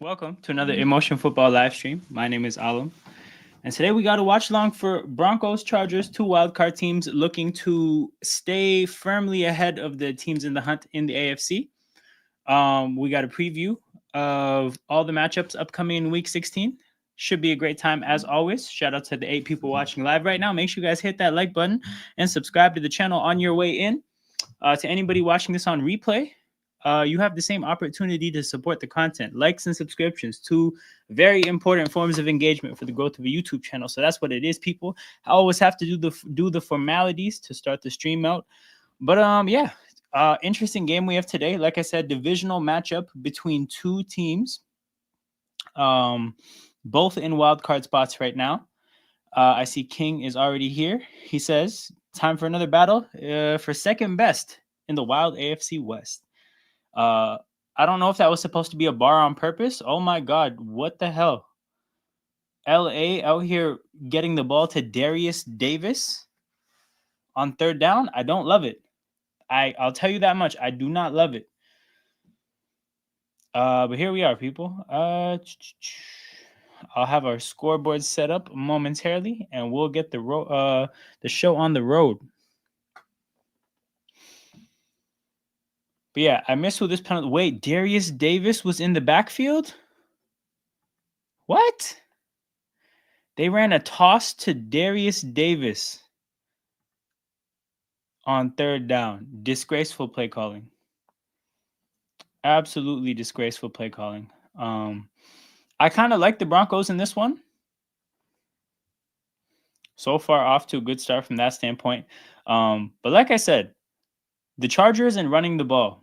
Welcome to another Emotion Football live stream. My name is Alam, and today we got a watch along for Broncos Chargers, two wildcard teams looking to stay firmly ahead of the teams in the hunt in the AFC. We got a preview of all the matchups upcoming in Week 16. Should be a great time as always. Shout out to the 8 people watching live right now. Make sure you guys hit that like button and subscribe to the channel on your way in. To anybody watching this on replay, you have the same opportunity to support the content. Likes and subscriptions, two very important forms of engagement for the growth of a YouTube channel. So that's what it is, people. I always have to do the formalities to start the stream out. But interesting game we have today. Like I said, divisional matchup between two teams, both in wild card spots right now. I see King is already here. He says, time for another battle for second best in the wild AFC West. I don't know if that was supposed to be a bar on purpose. Oh my God, what the hell? LA out here getting the ball to Darius Davis on third down. I don't love it. I'll tell you that much. I do not love it. But here we are, people. I'll have our scoreboard set up momentarily, and we'll get the show on the road. But yeah, I missed who this penalty. Wait, Darius Davis was in the backfield? What? They ran a toss to Darius Davis on third down. Disgraceful play calling. Absolutely disgraceful play calling. I kind of like the Broncos in this one. So far off to a good start from that standpoint. But like I said, the Chargers and running the ball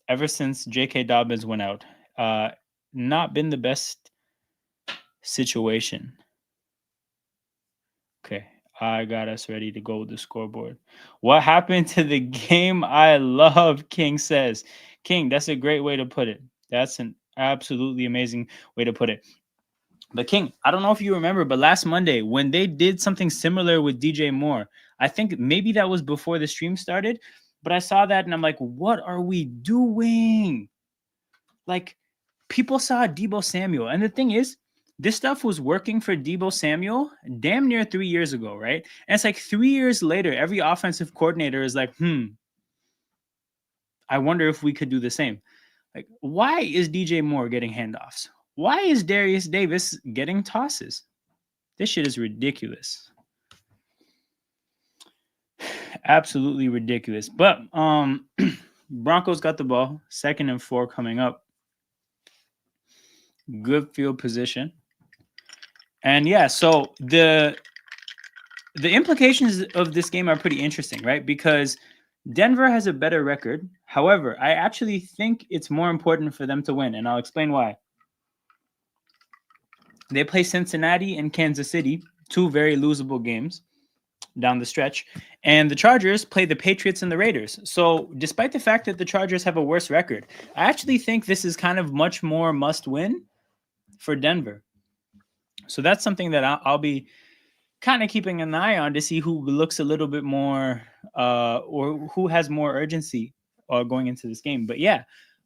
ever since J.K. Dobbins went out, not been the best situation. Okay, I got us ready to go with the scoreboard. What happened to the game I love, King says. King, that's a great way to put it. That's an absolutely amazing way to put it. But King, I don't know if you remember, but last Monday when they did something similar with DJ Moore, I think maybe that was before the stream started, but I saw that and I'm like, what are we doing? Like, people saw Deebo Samuel. And the thing is, this stuff was working for Deebo Samuel damn near 3 years ago, right? And it's like 3 years later, every offensive coordinator is like, I wonder if we could do the same. Like, why is DJ Moore getting handoffs? Why is Darius Davis getting tosses? This shit is ridiculous. Absolutely ridiculous. But Broncos got the ball. 2nd and 4 coming up. Good field position. And yeah, so the implications of this game are pretty interesting, right? Because Denver has a better record. However, I actually think it's more important for them to win, and I'll explain why. They play Cincinnati and Kansas City, two very losable games down the stretch. And the Chargers play the Patriots and the Raiders. So despite the fact that the Chargers have a worse record, I actually think this is kind of much more must win for Denver. So that's something that I'll be kind of keeping an eye on to see who looks a little bit more or who has more urgency going into this game. But yeah,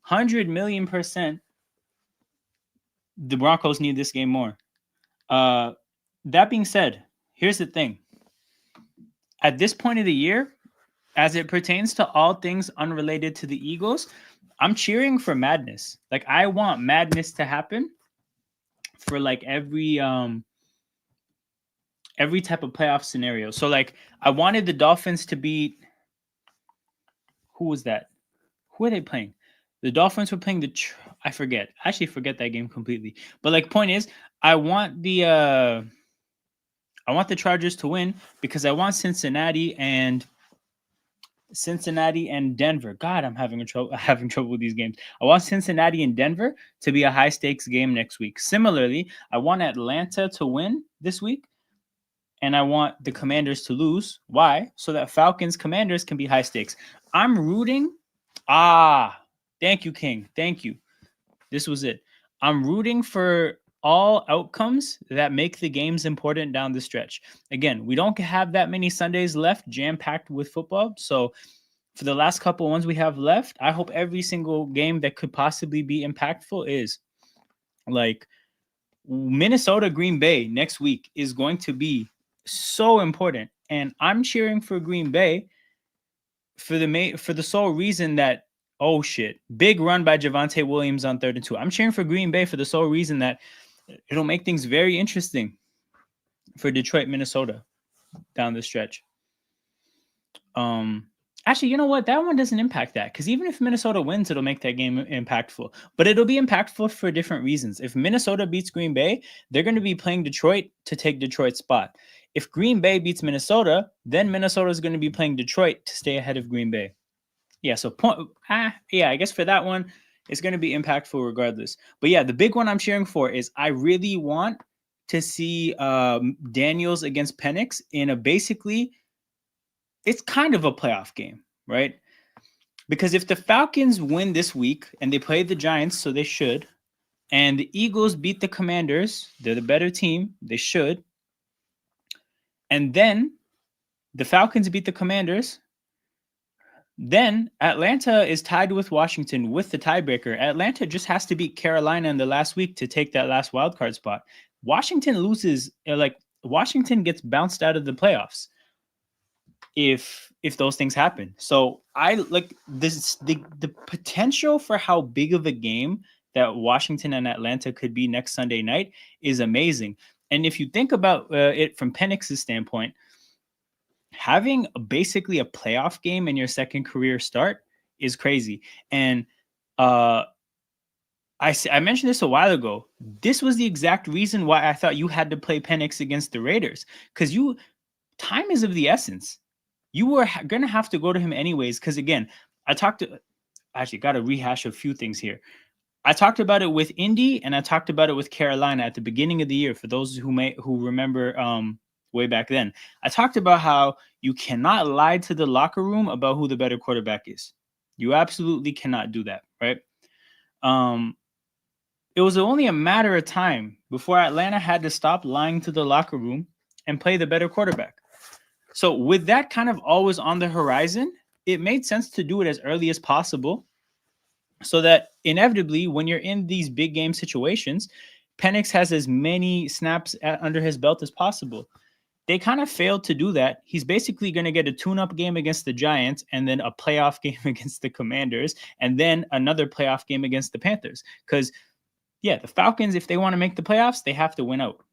100 million% the Broncos need this game more. That being said, here's the thing. At this point of the year, as it pertains to all things unrelated to the Eagles, I'm cheering for madness. Like, I want madness to happen for like every type of playoff scenario. So like, I wanted the Dolphins to beat, who was that? Who are they playing? The Dolphins were playing I forget. I actually forget that game completely. But like, point is, I want the Chargers to win because I want Cincinnati and Denver. God, I'm having trouble with these games. I want Cincinnati and Denver to be a high stakes game next week. Similarly, I want Atlanta to win this week, and I want the Commanders to lose. Why? So that Falcons Commanders can be high stakes. I'm rooting. Thank you, King. Thank you. This was it. I'm rooting for all outcomes that make the games important down the stretch. Again, we don't have that many Sundays left jam-packed with football. So for the last couple ones we have left, I hope every single game that could possibly be impactful is. Like Minnesota Green Bay next week is going to be so important, and I'm cheering for Green Bay for the sole reason that, oh shit, big run by Javonte Williams on 3rd and 2. I'm cheering for Green Bay for the sole reason that it'll make things very interesting for Detroit, Minnesota down the stretch. Actually, you know what? That one doesn't impact that, because even if Minnesota wins, it'll make that game impactful. But it'll be impactful for different reasons. If Minnesota beats Green Bay, they're going to be playing Detroit to take Detroit's spot. If Green Bay beats Minnesota, then Minnesota is going to be playing Detroit to stay ahead of Green Bay. Yeah, so I guess for that one, it's going to be impactful regardless. But yeah, the big one I'm cheering for is I really want to see Daniels against Penix in a basically, it's kind of a playoff game, right? Because if the Falcons win this week and they play the Giants, so they should, and the Eagles beat the Commanders, they're the better team, they should, and then the Falcons beat the Commanders, then Atlanta is tied with Washington with the tiebreaker. Atlanta just has to beat Carolina in the last week to take that last wildcard spot. Washington loses, Washington gets bounced out of the playoffs if those things happen. So I like this, the potential for how big of a game that Washington and Atlanta could be next Sunday night is amazing. And if you think about it from Penix's standpoint, having basically a playoff game in your second career start is crazy. And I mentioned this a while ago. This was the exact reason why I thought you had to play Penix against the Raiders, because time is of the essence. You were going to have to go to him anyways, because again, got to rehash a few things here. I talked about it with Indy and I talked about it with Carolina at the beginning of the year. For those who remember way back then, I talked about how you cannot lie to the locker room about who the better quarterback is. You absolutely cannot do that, right? It was only a matter of time before Atlanta had to stop lying to the locker room and play the better quarterback. So with that kind of always on the horizon, it made sense to do it as early as possible, so that inevitably when you're in these big game situations, Penix has as many snaps under his belt as possible. They kind of failed to do that. He's basically going to get a tune-up game against the Giants and then a playoff game against the Commanders and then another playoff game against the Panthers. Because, yeah, the Falcons, if they want to make the playoffs, they have to win out.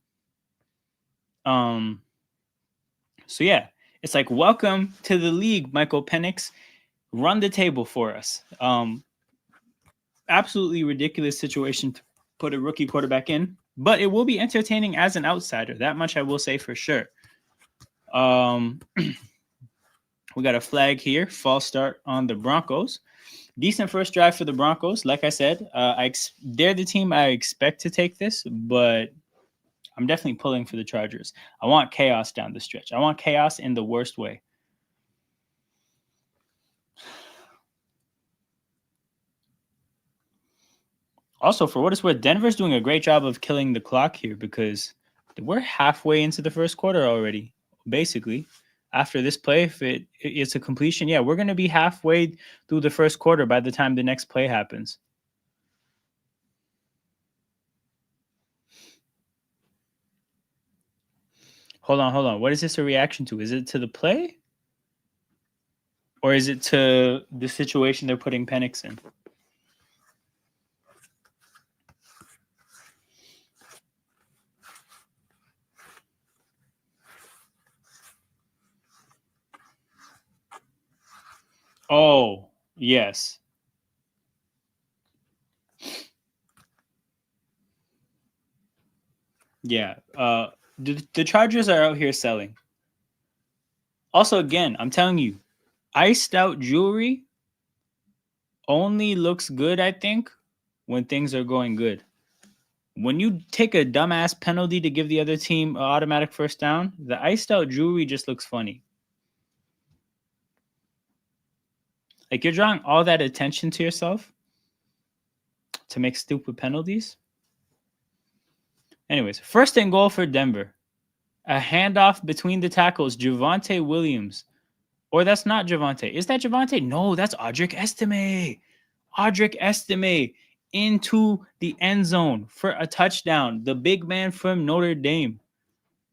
So, yeah, it's like, welcome to the league, Michael Penix. Run the table for us. Absolutely ridiculous situation to put a rookie quarterback in, but it will be entertaining as an outsider. That much I will say for sure. We got a flag here. False start on the Broncos. Decent first drive for the Broncos. Like I said, they're the team I expect to take this, but I'm definitely pulling for the Chargers. I want chaos down the stretch. I want chaos in the worst way. Also, for what it's worth, Denver's doing a great job of killing the clock here, because we're halfway into the first quarter already, basically. After this play, if it's a completion, yeah, we're going to be halfway through the first quarter by the time the next play happens. Hold on. What is this a reaction to? Is it to the play? Or is it to the situation they're putting Penix in? Oh, yes. Yeah. The Chargers are out here selling. Also, again, I'm telling you, iced out jewelry only looks good, I think, when things are going good. When you take a dumbass penalty to give the other team an automatic first down, the iced out jewelry just looks funny. Like, you're drawing all that attention to yourself to make stupid penalties. Anyways, 1st and goal for Denver. A handoff between the tackles, Javonte Williams. Or that's not Javonte. Is that Javonte? No, that's Audric Estime. Audric Estime into the end zone for a touchdown. The big man from Notre Dame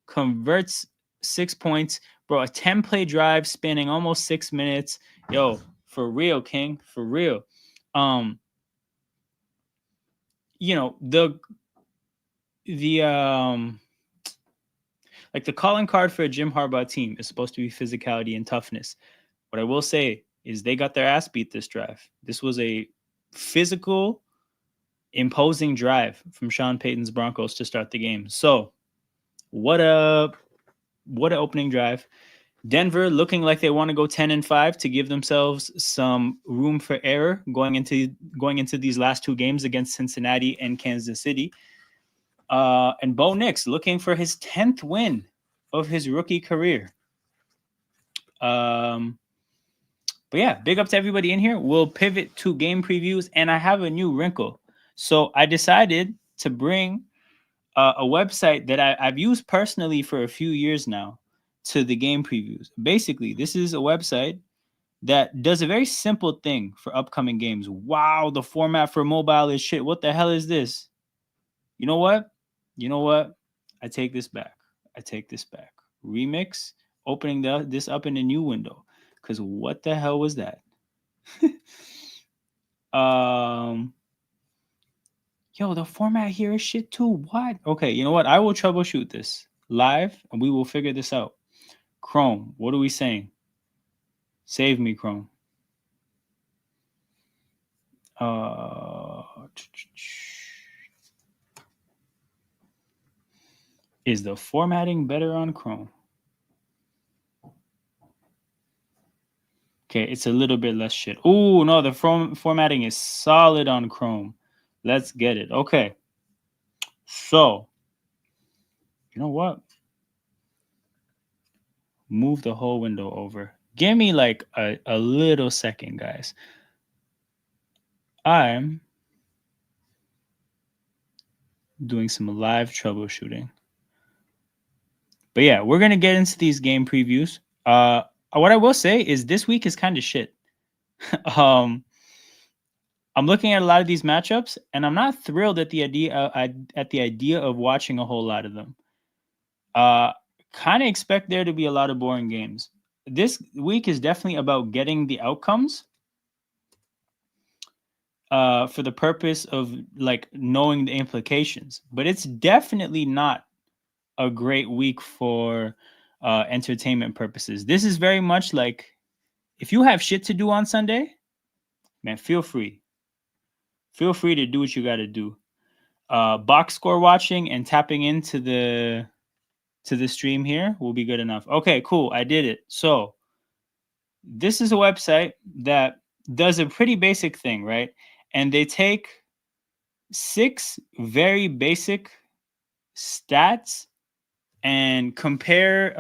converts 6 points, bro. A 10-play drive spanning almost 6 minutes. Yo, for real, King, for real. You know, the like the calling card for a Jim Harbaugh team is supposed to be physicality and toughness. What I will say is they got their ass beat this drive. This was a physical, imposing drive from Sean Payton's Broncos to start the game. So, what a opening drive. Denver looking like they want to go 10-5 to give themselves some room for error going into these last two games against Cincinnati and Kansas City. And Bo Nix looking for his 10th win of his rookie career. But yeah, big up to everybody in here. We'll pivot to game previews, and I have a new wrinkle. So I decided to bring a website that I've used personally for a few years now to the game previews. Basically, this is a website that does a very simple thing for upcoming games. Wow, the format for mobile is shit. What the hell is this? You know what? I take this back. Remix, opening this up in a new window. Because what the hell was that? Yo, the format here is shit too. What? Okay, you know what? I will troubleshoot this live and we will figure this out. Chrome, what are we saying? Save me, Chrome. Is the formatting better on Chrome? Okay, it's a little bit less shit. Oh, no, the formatting is solid on Chrome. Let's get it. Okay. So, you know what? Move the whole window over. Give me like a little second, guys. I'm doing some live troubleshooting. But yeah, we're going to get into these game previews. What I will say is this week is kind of shit. I'm looking at a lot of these matchups, and I'm not thrilled at the idea of watching a whole lot of them. Kind of expect there to be a lot of boring games. This week is definitely about getting the outcomes for the purpose of like knowing the implications. But it's definitely not a great week for entertainment purposes. This is very much like if you have shit to do on Sunday, man, feel free to do what you got to do. Box score watching and tapping into the stream here will be good enough. Okay, cool. I did it. So this is a website that does a pretty basic thing, right? And they take 6 very basic stats and compare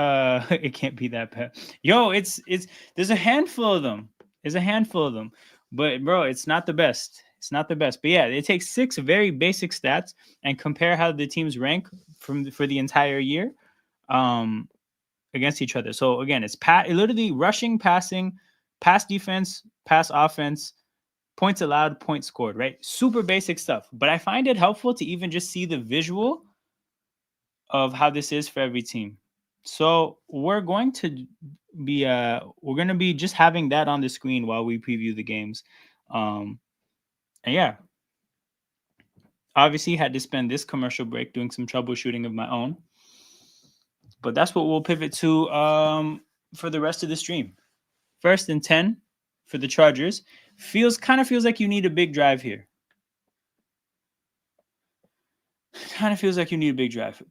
it can't be that bad. Yo, it's there's a handful of them. But bro, it's not the best. But yeah, they take 6 very basic stats and compare how the teams rank for the entire year against each other. So again, it's literally rushing, passing, pass defense, pass offense, points allowed, points scored, right? Super basic stuff. But I find it helpful to even just see the visual of how this is for every team. So we're going to be just having that on the screen while we preview the games. And yeah, obviously had to spend this commercial break doing some troubleshooting of my own. But that's what we'll pivot to for the rest of the stream. 1st and 10 for the Chargers. Feels like you need a big drive here.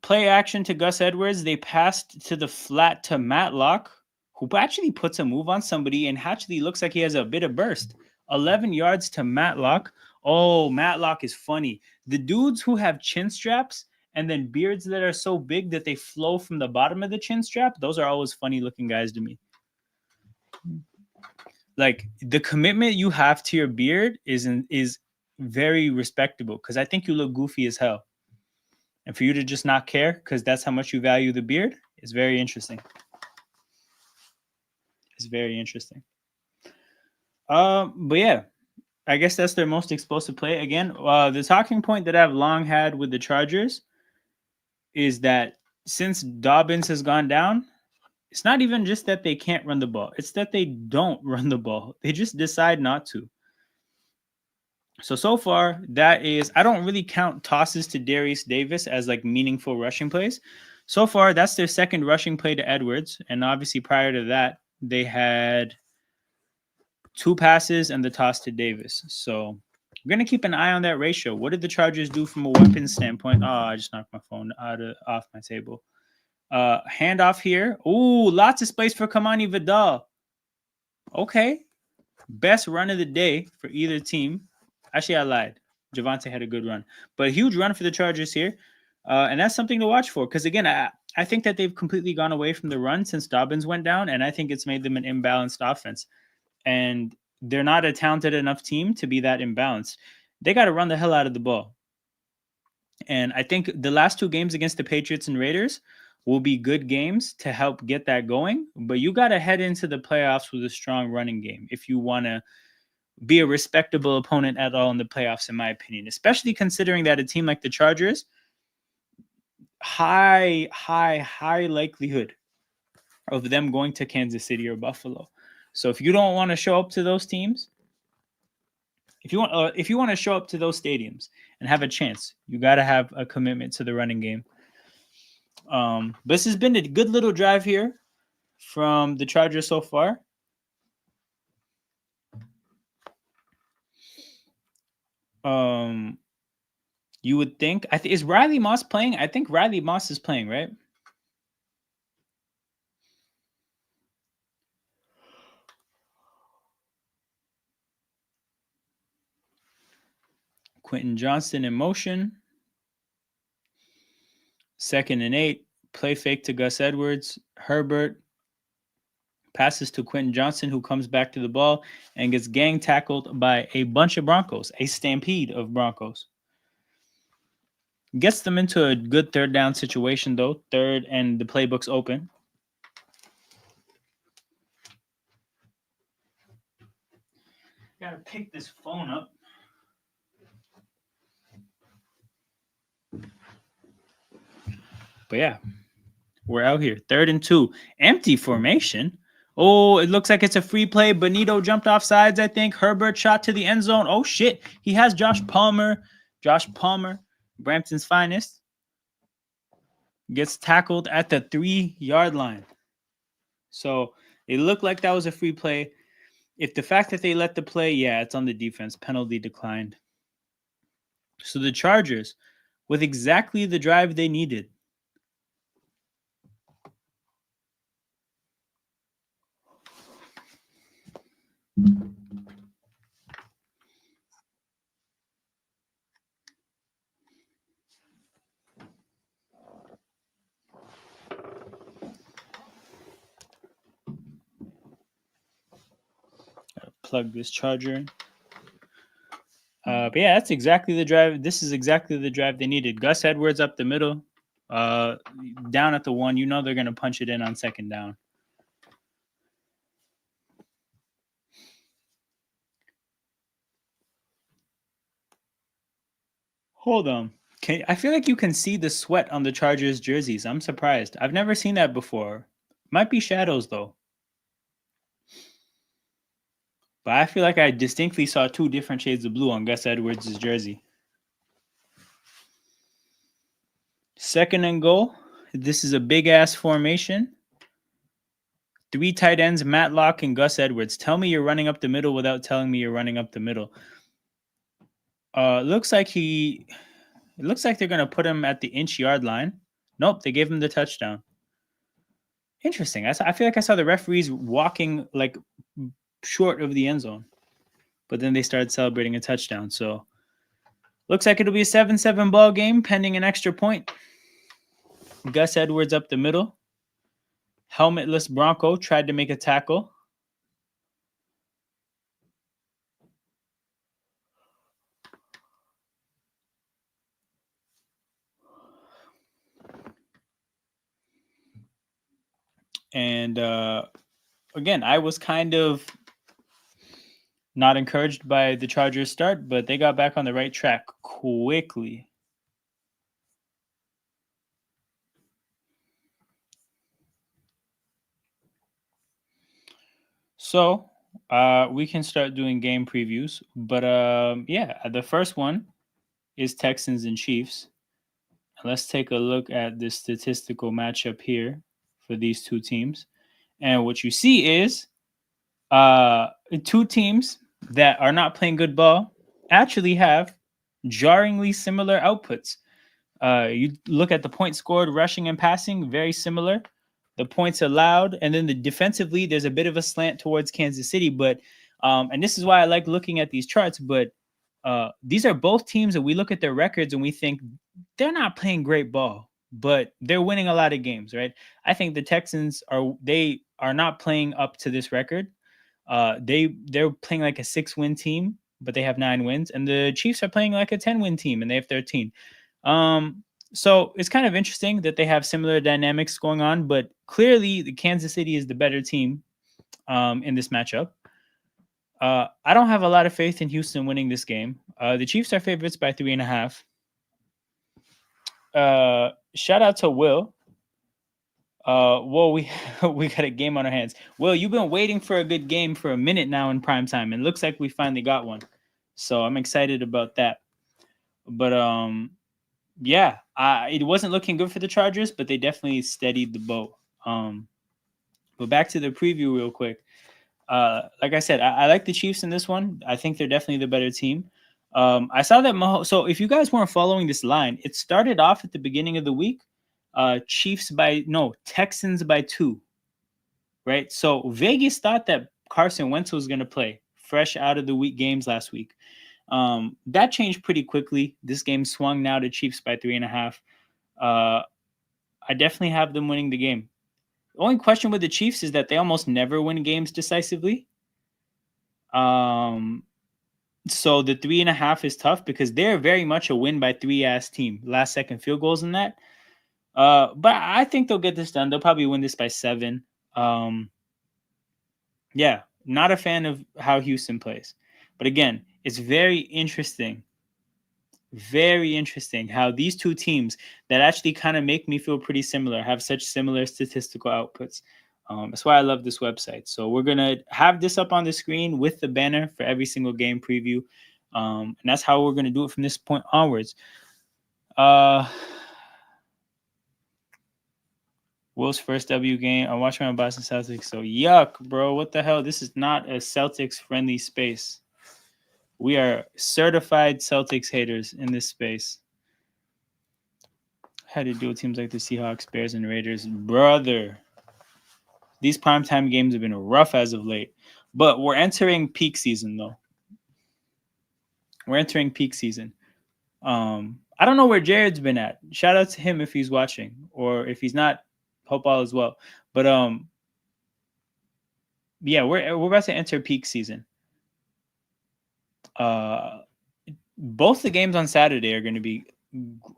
Play action to Gus Edwards. They passed to the flat to Matlock, who actually puts a move on somebody and actually looks like he has a bit of burst. 11 yards to Matlock. Oh, Matlock is funny. The dudes who have chin straps and then beards that are so big that they flow from the bottom of the chin strap, those are always funny looking guys to me. Like the commitment you have to your beard is very respectable because I think you look goofy as hell. And for you to just not care because that's how much you value the beard is very interesting. But yeah, I guess that's their most explosive play. Again, the talking point that I've long had with the Chargers is that since Dobbins has gone down, it's not even just that they can't run the ball, it's that they don't run the ball. They just decide not to. So far, that is, I don't really count tosses to Darius Davis as like meaningful rushing plays. So far, that's their second rushing play to Edwards. And obviously, prior to that, they had 2 passes and the toss to Davis. So I'm going to keep an eye on that ratio. What did the Chargers do from a weapons standpoint? Oh, I just knocked my phone off my table. Handoff here. Ooh, lots of space for Kamani Vidal. Okay. Best run of the day for either team. Actually, I lied. Javante had a good run, but a huge run for the Chargers here. And that's something to watch for. Because again, I think that they've completely gone away from the run since Dobbins went down. And I think it's made them an imbalanced offense. And they're not a talented enough team to be that imbalanced. They got to run the hell out of the ball. And I think the last 2 games against the Patriots and Raiders will be good games to help get that going. But you got to head into the playoffs with a strong running game if you want to be a respectable opponent at all in the playoffs, in my opinion, especially considering that a team like the Chargers, high likelihood of them going to Kansas City or Buffalo. So if you don't want to show up to those teams, if you want to show up to those stadiums and have a chance, you got to have a commitment to the running game. But this has been a good little drive here from the Chargers so far. You would think, is Riley Moss playing? I think Riley Moss is playing, right? Quentin Johnston in motion. 2nd and 8. Play fake to Gus Edwards. Herbert passes to Quentin Johnston, who comes back to the ball and gets gang tackled by a bunch of Broncos, a stampede of Broncos. Gets them into a good 3rd down situation, though. 3rd, and the playbook's open. Gotta pick this phone up. But yeah, we're out here. 3rd and 2. Empty formation. Oh, it looks like it's a free play. Benito jumped off sides, I think. Herbert shot to the end zone. Oh, shit. He has Josh Palmer. Josh Palmer, Brampton's finest, gets tackled at the 3-yard line. So it looked like that was a free play. If the fact that they let the play, yeah, it's on the defense. Penalty declined. So the Chargers, with exactly the drive they needed, plug this charger in. But yeah, that's exactly the drive. This is exactly the drive they needed. Gus Edwards up the middle, down at the 1. You know they're going to punch it in on 2nd down. Hold on. I feel like you can see the sweat on the Chargers jerseys. I'm surprised. I've never seen that before. Might be shadows, though. But I feel like I distinctly saw 2 different shades of blue on Gus Edwards' jersey. 2nd and goal. This is a big-ass formation. 3 tight ends, Matlock and Gus Edwards. Tell me you're running up the middle without telling me you're running up the middle. Looks like they're going to put him at the inch-yard line. Nope, they gave him the touchdown. Interesting. I feel like I saw the referees walking like short of the end zone, but then they started celebrating a touchdown. So looks like it'll be a 7-7 ball game pending an extra point. Gus Edwards up the middle. Helmetless Bronco tried to make a tackle. And again, I was kind of Not encouraged by the Chargers start, but they got back on the right track quickly. So we can start doing game previews. But yeah, the first one is Texans and Chiefs. Let's take a look at the statistical matchup here for these two teams. And what you see is uh, two teams that are not playing good ball actually have jarringly similar outputs. You look at the points scored, rushing and passing, very similar. The points allowed, and then the defensively, there's a bit of a slant towards Kansas City. But and this is why I like looking at these charts. But these are both teams that we look at their records and we think they're not playing great ball, but they're winning a lot of games, right? I think the Texans are not playing up to this record. They're playing like a 6-win team, but they have 9 wins, and the Chiefs are playing like a 10-win team, and they have 13. So it's kind of interesting that they have similar dynamics going on, but clearly the Kansas City is the better team in this matchup. I don't have a lot of faith in Houston winning this game. The Chiefs are favorites by 3.5. Shout out to Will. Well, we we got a game on our hands. Will, you've been waiting for a good game for a minute now in prime time, and looks like we finally got one. So I'm excited about that. But yeah, it wasn't looking good for the Chargers, but they definitely steadied the boat. But back to the preview real quick. Like I said, I like the Chiefs in this one. I think they're definitely the better team. I saw that so if you guys weren't following this line, it started off at the beginning of the week. Texans by 2. Right? So Vegas thought that Carson Wentz was going to play fresh out of the week games last week. That changed pretty quickly. This game swung now to Chiefs by 3.5. I definitely have them winning the game. The only question with the Chiefs is that they almost never win games decisively. So the 3.5 is tough because they're very much a win by 3 ass team. Last second field goals in that. But I think they'll get this done. They'll probably win this by 7. Yeah, not a fan of how Houston plays. But again, it's very interesting how these two teams that actually kind of make me feel pretty similar have such similar statistical outputs. That's why I love this website. So we're going to have this up on the screen with the banner for every single game preview. And that's how we're going to do it from this point onwards. Will's first W game. I'm watching on Boston Celtics. So yuck, bro. What the hell? This is not a Celtics friendly space. We are certified Celtics haters in this space. Had to deal with teams like the Seahawks, Bears, and Raiders. Brother, these primetime games have been rough as of late. But we're entering peak season, though. We're entering peak season. I don't know where Jared's been at. Shout out to him if he's watching, or if he's not, hope all is well. But yeah, we're about to enter peak season. Both the games on Saturday are going to be.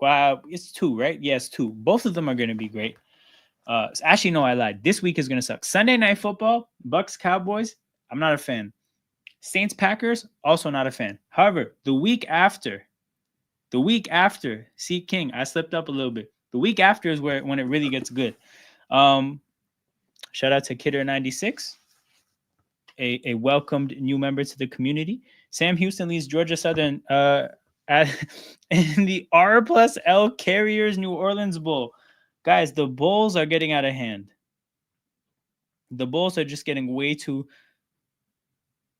Wow, it's 2, right? Yes, 2. Both of them are going to be great. Actually, no, I lied. This week is going to suck. Sunday Night Football, Bucks Cowboys. I'm not a fan. Saints Packers, also not a fan. However, the week after, see King, I slipped up a little bit. The week after is when it really gets good. Shout out to Kidder96, a welcomed new member to the community. Sam Houston leads Georgia Southern in the R+L Carriers New Orleans Bowl. Guys, the Bulls are getting out of hand. The Bulls are just getting way too.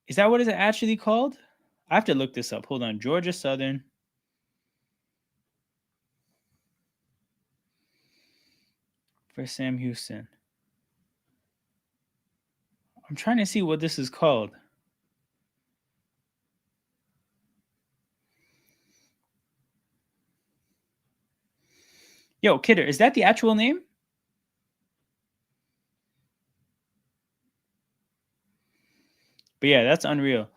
Is that what is it actually called? I have to look this up. Hold on. Georgia Southern. For Sam Houston. I'm trying to see what this is called. Yo, Kidder, is that the actual name? But yeah, that's unreal.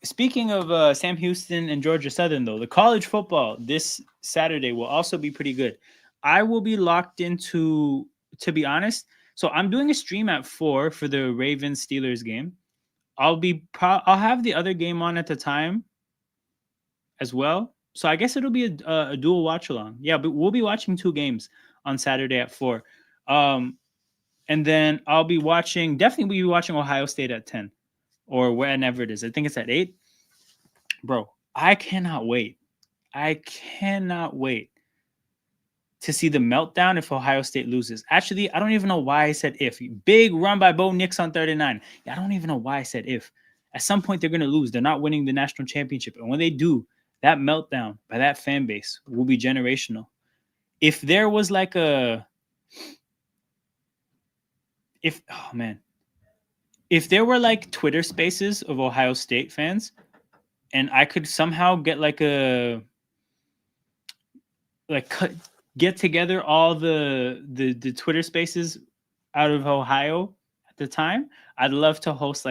Speaking of Sam Houston and Georgia Southern, though, the college football this Saturday will also be pretty good. I will be locked into, to be honest. So I'm doing a stream at 4 for the Ravens Steelers game. I'll have the other game on at the time as well. So I guess it'll be a dual watch along. Yeah, but we'll be watching 2 games on Saturday at 4. And then I'll be watching, definitely we'll be watching Ohio State at 10 or whenever it is. I think it's at 8. Bro, I cannot wait. I cannot wait to see the meltdown if Ohio State loses. Actually, I don't even know why I said if. Big run by Bo Nix on 39. I don't even know why I said if. At some point, they're going to lose. They're not winning the national championship. And when they do, that meltdown by that fan base will be generational. If there was like if there were like Twitter spaces of Ohio State fans, and I could somehow get get together all the Twitter spaces out of Ohio at the time, I'd love to host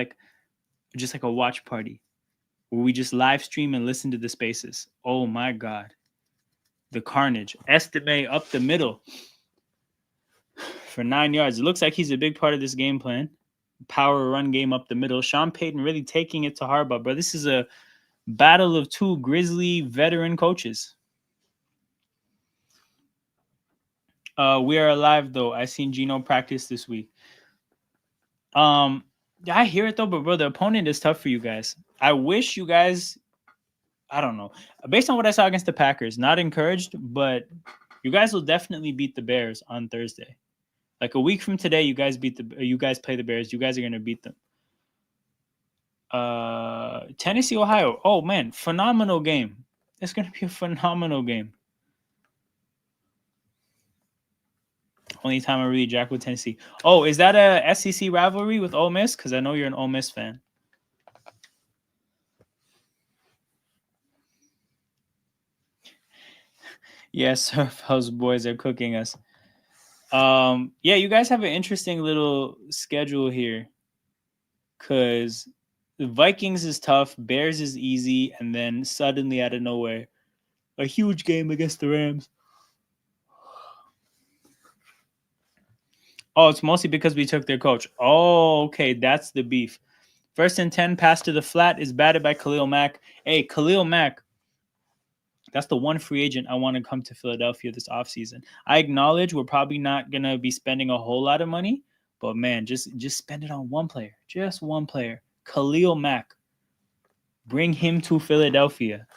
just like a watch party where we just live stream and listen to the spaces. Oh my God. The carnage. Estime up the middle for 9 yards. It looks like he's a big part of this game plan. Power run game up the middle. Sean Payton really taking it to Harbaugh, bro. This is a battle of 2 grizzly veteran coaches. We are alive though. I seen Gino practice this week. I hear it though, but bro, the opponent is tough for you guys. I wish you guys, I don't know, based on what I saw against the Packers, not encouraged, but you guys will definitely beat the Bears on Thursday. Like a week from today, you guys play the Bears. You guys are gonna beat them. Tennessee, Ohio. Oh man, phenomenal game. It's gonna be a phenomenal game. Only time I really jack with Tennessee. Oh, is that a SEC rivalry with Ole Miss? Because I know you're an Ole Miss fan. Yes, Surf House boys are cooking us. Yeah, you guys have an interesting little schedule here. Because the Vikings is tough, Bears is easy, and then suddenly out of nowhere, a huge game against the Rams. Oh, it's mostly because we took their coach. Oh, okay, that's the beef. 1st and 10, pass to the flat is batted by Khalil Mack. Hey, Khalil Mack, that's the one free agent I want to come to Philadelphia this offseason. I acknowledge we're probably not going to be spending a whole lot of money, but man, just spend it on one player. Just one player. Khalil Mack. Bring him to Philadelphia.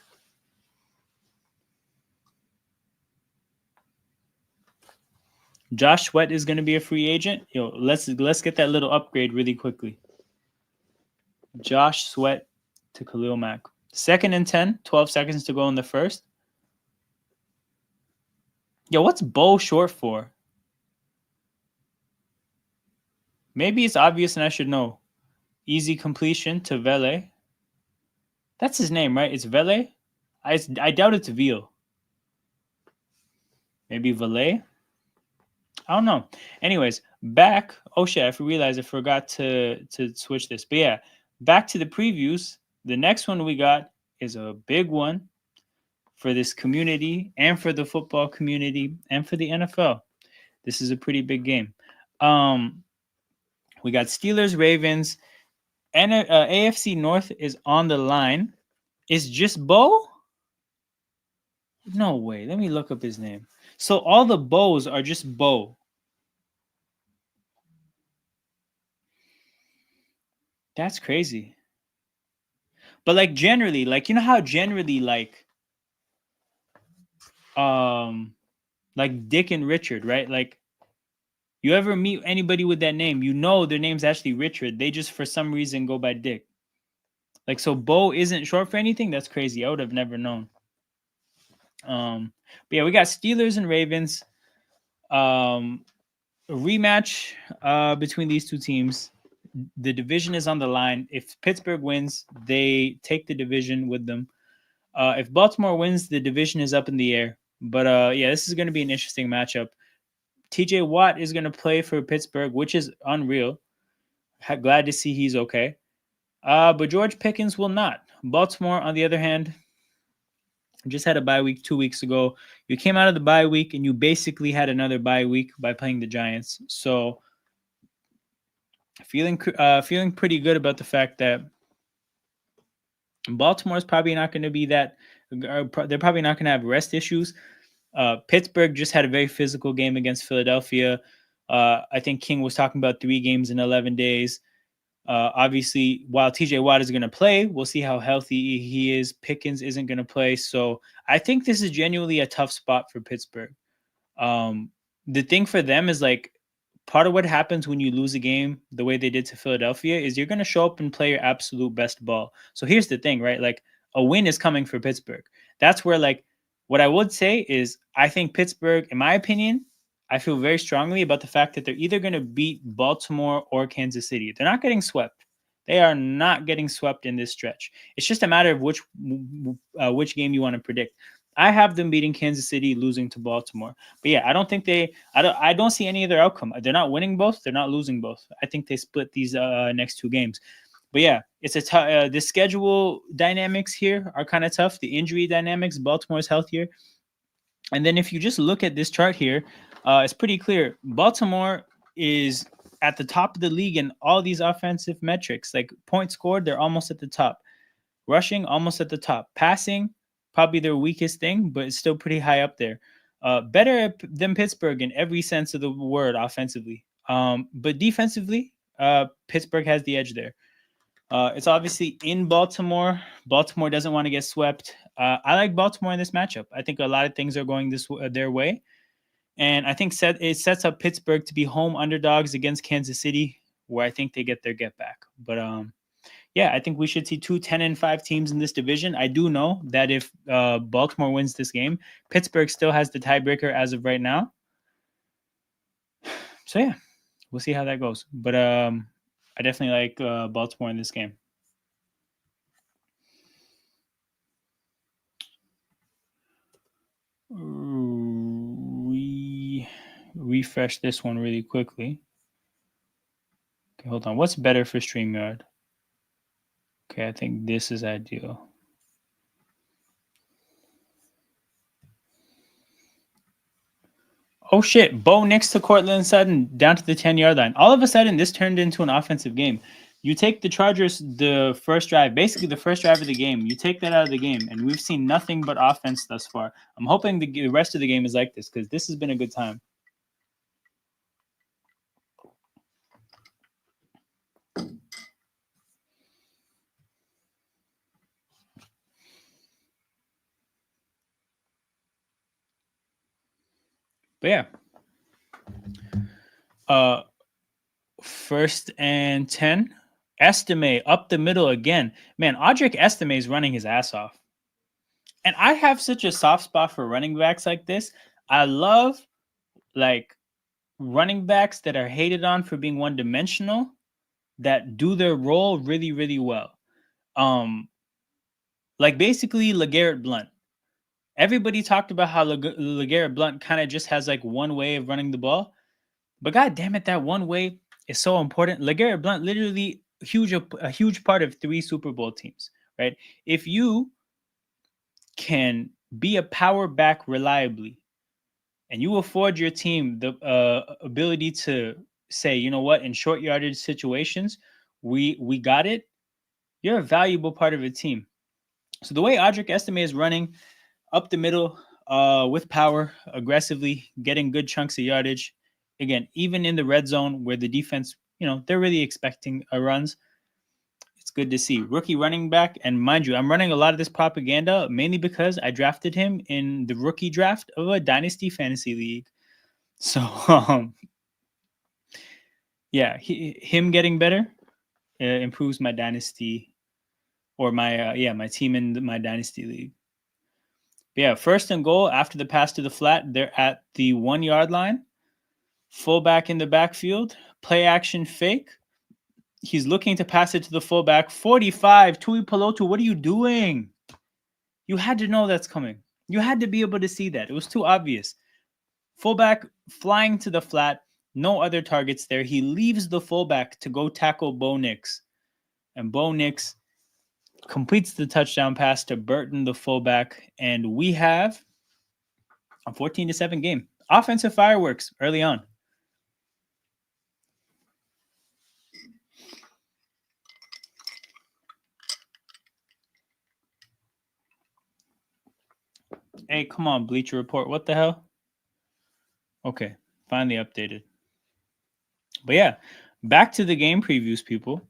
Josh Sweat is going to be a free agent. Yo, let's get that little upgrade really quickly. Josh Sweat to Khalil Mack. 2nd and 10, 12 seconds to go in the first. Yo, what's Bo short for? Maybe it's obvious and I should know. Easy completion to Vele. That's his name, right? It's Vele? I doubt it's Veal. Maybe Vele? I don't know. Anyways, back. Oh shit, I realized I forgot to switch this. But yeah, back to the previews. The next one we got is a big one for this community and for the football community and for the NFL. This is a pretty big game. We got Steelers, Ravens, and AFC North is on the line. Is just Bo? No way. Let me look up his name. So all the Bows are just Bo. That's crazy. But like generally, like you know how generally like Dick and Richard, right? Like you ever meet anybody with that name, you know their name's actually Richard. They just for some reason go by Dick. Like so Bo isn't short for anything? That's crazy. I would have never known. But yeah, we got Steelers and Ravens. A rematch between these two teams. The division is on the line. If Pittsburgh wins, they take the division with them. If Baltimore wins, the division is up in the air. But yeah, this is going to be an interesting matchup. TJ Watt is going to play for Pittsburgh, which is unreal. Glad to see he's okay. But George Pickens will not. Baltimore, on the other hand, just had a bye week 2 weeks ago. You came out of the bye week and you basically had another bye week by playing the Giants. So Feeling pretty good about the fact that Baltimore's probably not going to be that. They're probably not going to have rest issues. Pittsburgh just had a very physical game against Philadelphia. I think King was talking about 3 games in 11 days. Obviously, while TJ Watt is going to play, we'll see how healthy he is. Pickens isn't going to play. So I think this is genuinely a tough spot for Pittsburgh. The thing for them is like part of what happens when you lose a game the way they did to Philadelphia is you're going to show up and play your absolute best ball. So here's the thing, right? Like a win is coming for Pittsburgh. That's where like what I would say is I think Pittsburgh, in my opinion, I feel very strongly about the fact that they're either going to beat Baltimore or Kansas City. They're not getting swept. They are not getting swept in this stretch. It's just a matter of which game you want to predict. I have them beating Kansas City, losing to Baltimore. But yeah, I don't think I don't see any other outcome. They're not winning both. They're not losing both. I think they split these next 2 games. But yeah, it's the schedule dynamics here are kind of tough. The injury dynamics, Baltimore's healthier. And then if you just look at this chart here, it's pretty clear. Baltimore is at the top of the league in all these offensive metrics. Like points scored, they're almost at the top. Rushing, almost at the top. Passing, probably their weakest thing, but it's still pretty high up there. Better than Pittsburgh in every sense of the word offensively. But defensively, Pittsburgh has the edge there. It's obviously in Baltimore. Baltimore doesn't want to get swept. I like Baltimore in this matchup. I think a lot of things are going their way. And I think it sets up Pittsburgh to be home underdogs against Kansas City, where I think they get their get back. But yeah, I think we should see 2 10-5 teams in this division. I do know that if Baltimore wins this game, Pittsburgh still has the tiebreaker as of right now. So yeah, we'll see how that goes. But I definitely like Baltimore in this game. Refresh this one really quickly. Okay, hold on. What's better for StreamYard? Okay, I think this is ideal. Oh shit, Bo Nix to Cortland Sutton down to the 10-yard line. All of a sudden, this turned into an offensive game. You take the Chargers, the first drive, basically the first drive of the game, you take that out of the game, and we've seen nothing but offense thus far. I'm hoping the rest of the game is like this because this has been a good time. But yeah. 1st and 10. Estime up the middle again. Man, Audric Estime is running his ass off. And I have such a soft spot for running backs like this. I love like running backs that are hated on for being one-dimensional that do their role really, really well. Like basically LeGarrette Blount. Everybody talked about how LeGarrette Blount kind of just has like one way of running the ball. But god damn it, that one way is so important. LeGarrette Blount literally a huge part of 3 Super Bowl teams, right? If you can be a power back reliably and you afford your team the ability to say, you know what, in short yardage situations, we got it, you're a valuable part of a team. So the way Audric Estime is running up the middle with power, aggressively, getting good chunks of yardage, again, even in the red zone where the defense, they're really expecting runs, it's good to see. Rookie running back, and mind you, I'm running a lot of this propaganda mainly because I drafted him in the rookie draft of a Dynasty Fantasy League. So, yeah, him getting better improves my Dynasty or my team in my Dynasty League. But yeah, 1st and goal after the pass to the flat. They're at the 1-yard line. Fullback in the backfield. Play action fake. He's looking to pass it to the fullback. 45. Tui Pelotu, what are you doing? You had to know that's coming. You had to be able to see that. It was too obvious. Fullback flying to the flat. No other targets there. He leaves the fullback to go tackle Bo Nix. And Bo Nix completes the touchdown pass to Burton, the fullback. And we have a 14-7 game. Offensive fireworks early on. Hey, come on, Bleacher Report. What the hell? Okay, finally updated. But yeah, back to the game previews, people.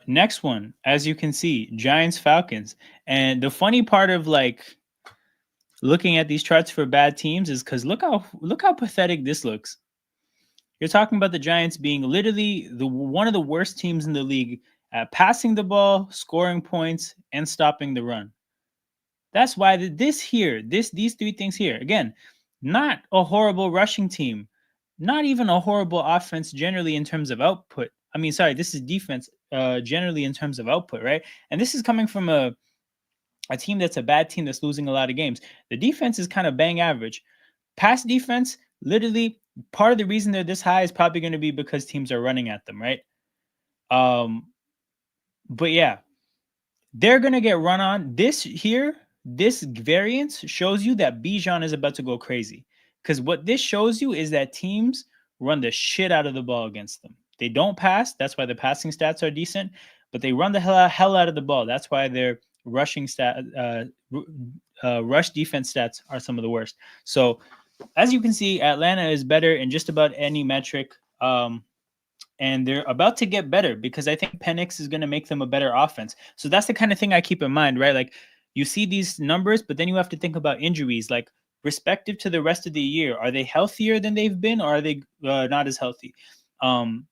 Next one, as you can see, Giants Falcons. And the funny part of like looking at these charts for bad teams is because look how pathetic this looks. You're talking about the Giants being literally the one of the worst teams in the league at passing the ball, scoring points, and stopping the run. That's why these three things here, again, not a horrible rushing team, not even a horrible offense generally in terms of output. I mean, sorry, this is defense generally in terms of output, right? And this is coming from a team that's a bad team that's losing a lot of games. The defense is kind of bang average. Pass defense, literally, part of the reason they're this high is probably going to be because teams are running at them, right? But yeah, they're going to get run on. This variance shows you that Bijan is about to go crazy. Because what this shows you is that teams run the shit out of the ball against them. They don't pass. That's why the passing stats are decent. But they run the hell out of the ball. That's why their rush defense stats are some of the worst. So as you can see, Atlanta is better in just about any metric. And they're about to get better because I think Penix is going to make them a better offense. So that's the kind of thing I keep in mind, right? Like you see these numbers, but then you have to think about injuries, like respective to the rest of the year. Are they healthier than they've been, or are they not as healthy? Do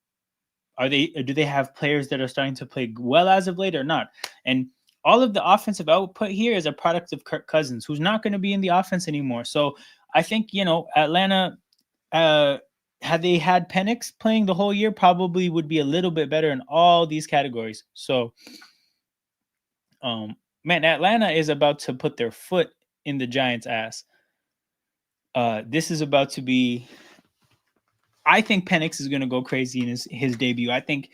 they have players that are starting to play well as of late or not? And all of the offensive output here is a product of Kirk Cousins, who's not going to be in the offense anymore. So I think, Atlanta, had they had Penix playing the whole year, probably would be a little bit better in all these categories. So, man, Atlanta is about to put their foot in the Giants' ass. This is about to be. I think Penix is going to go crazy in his debut. I think.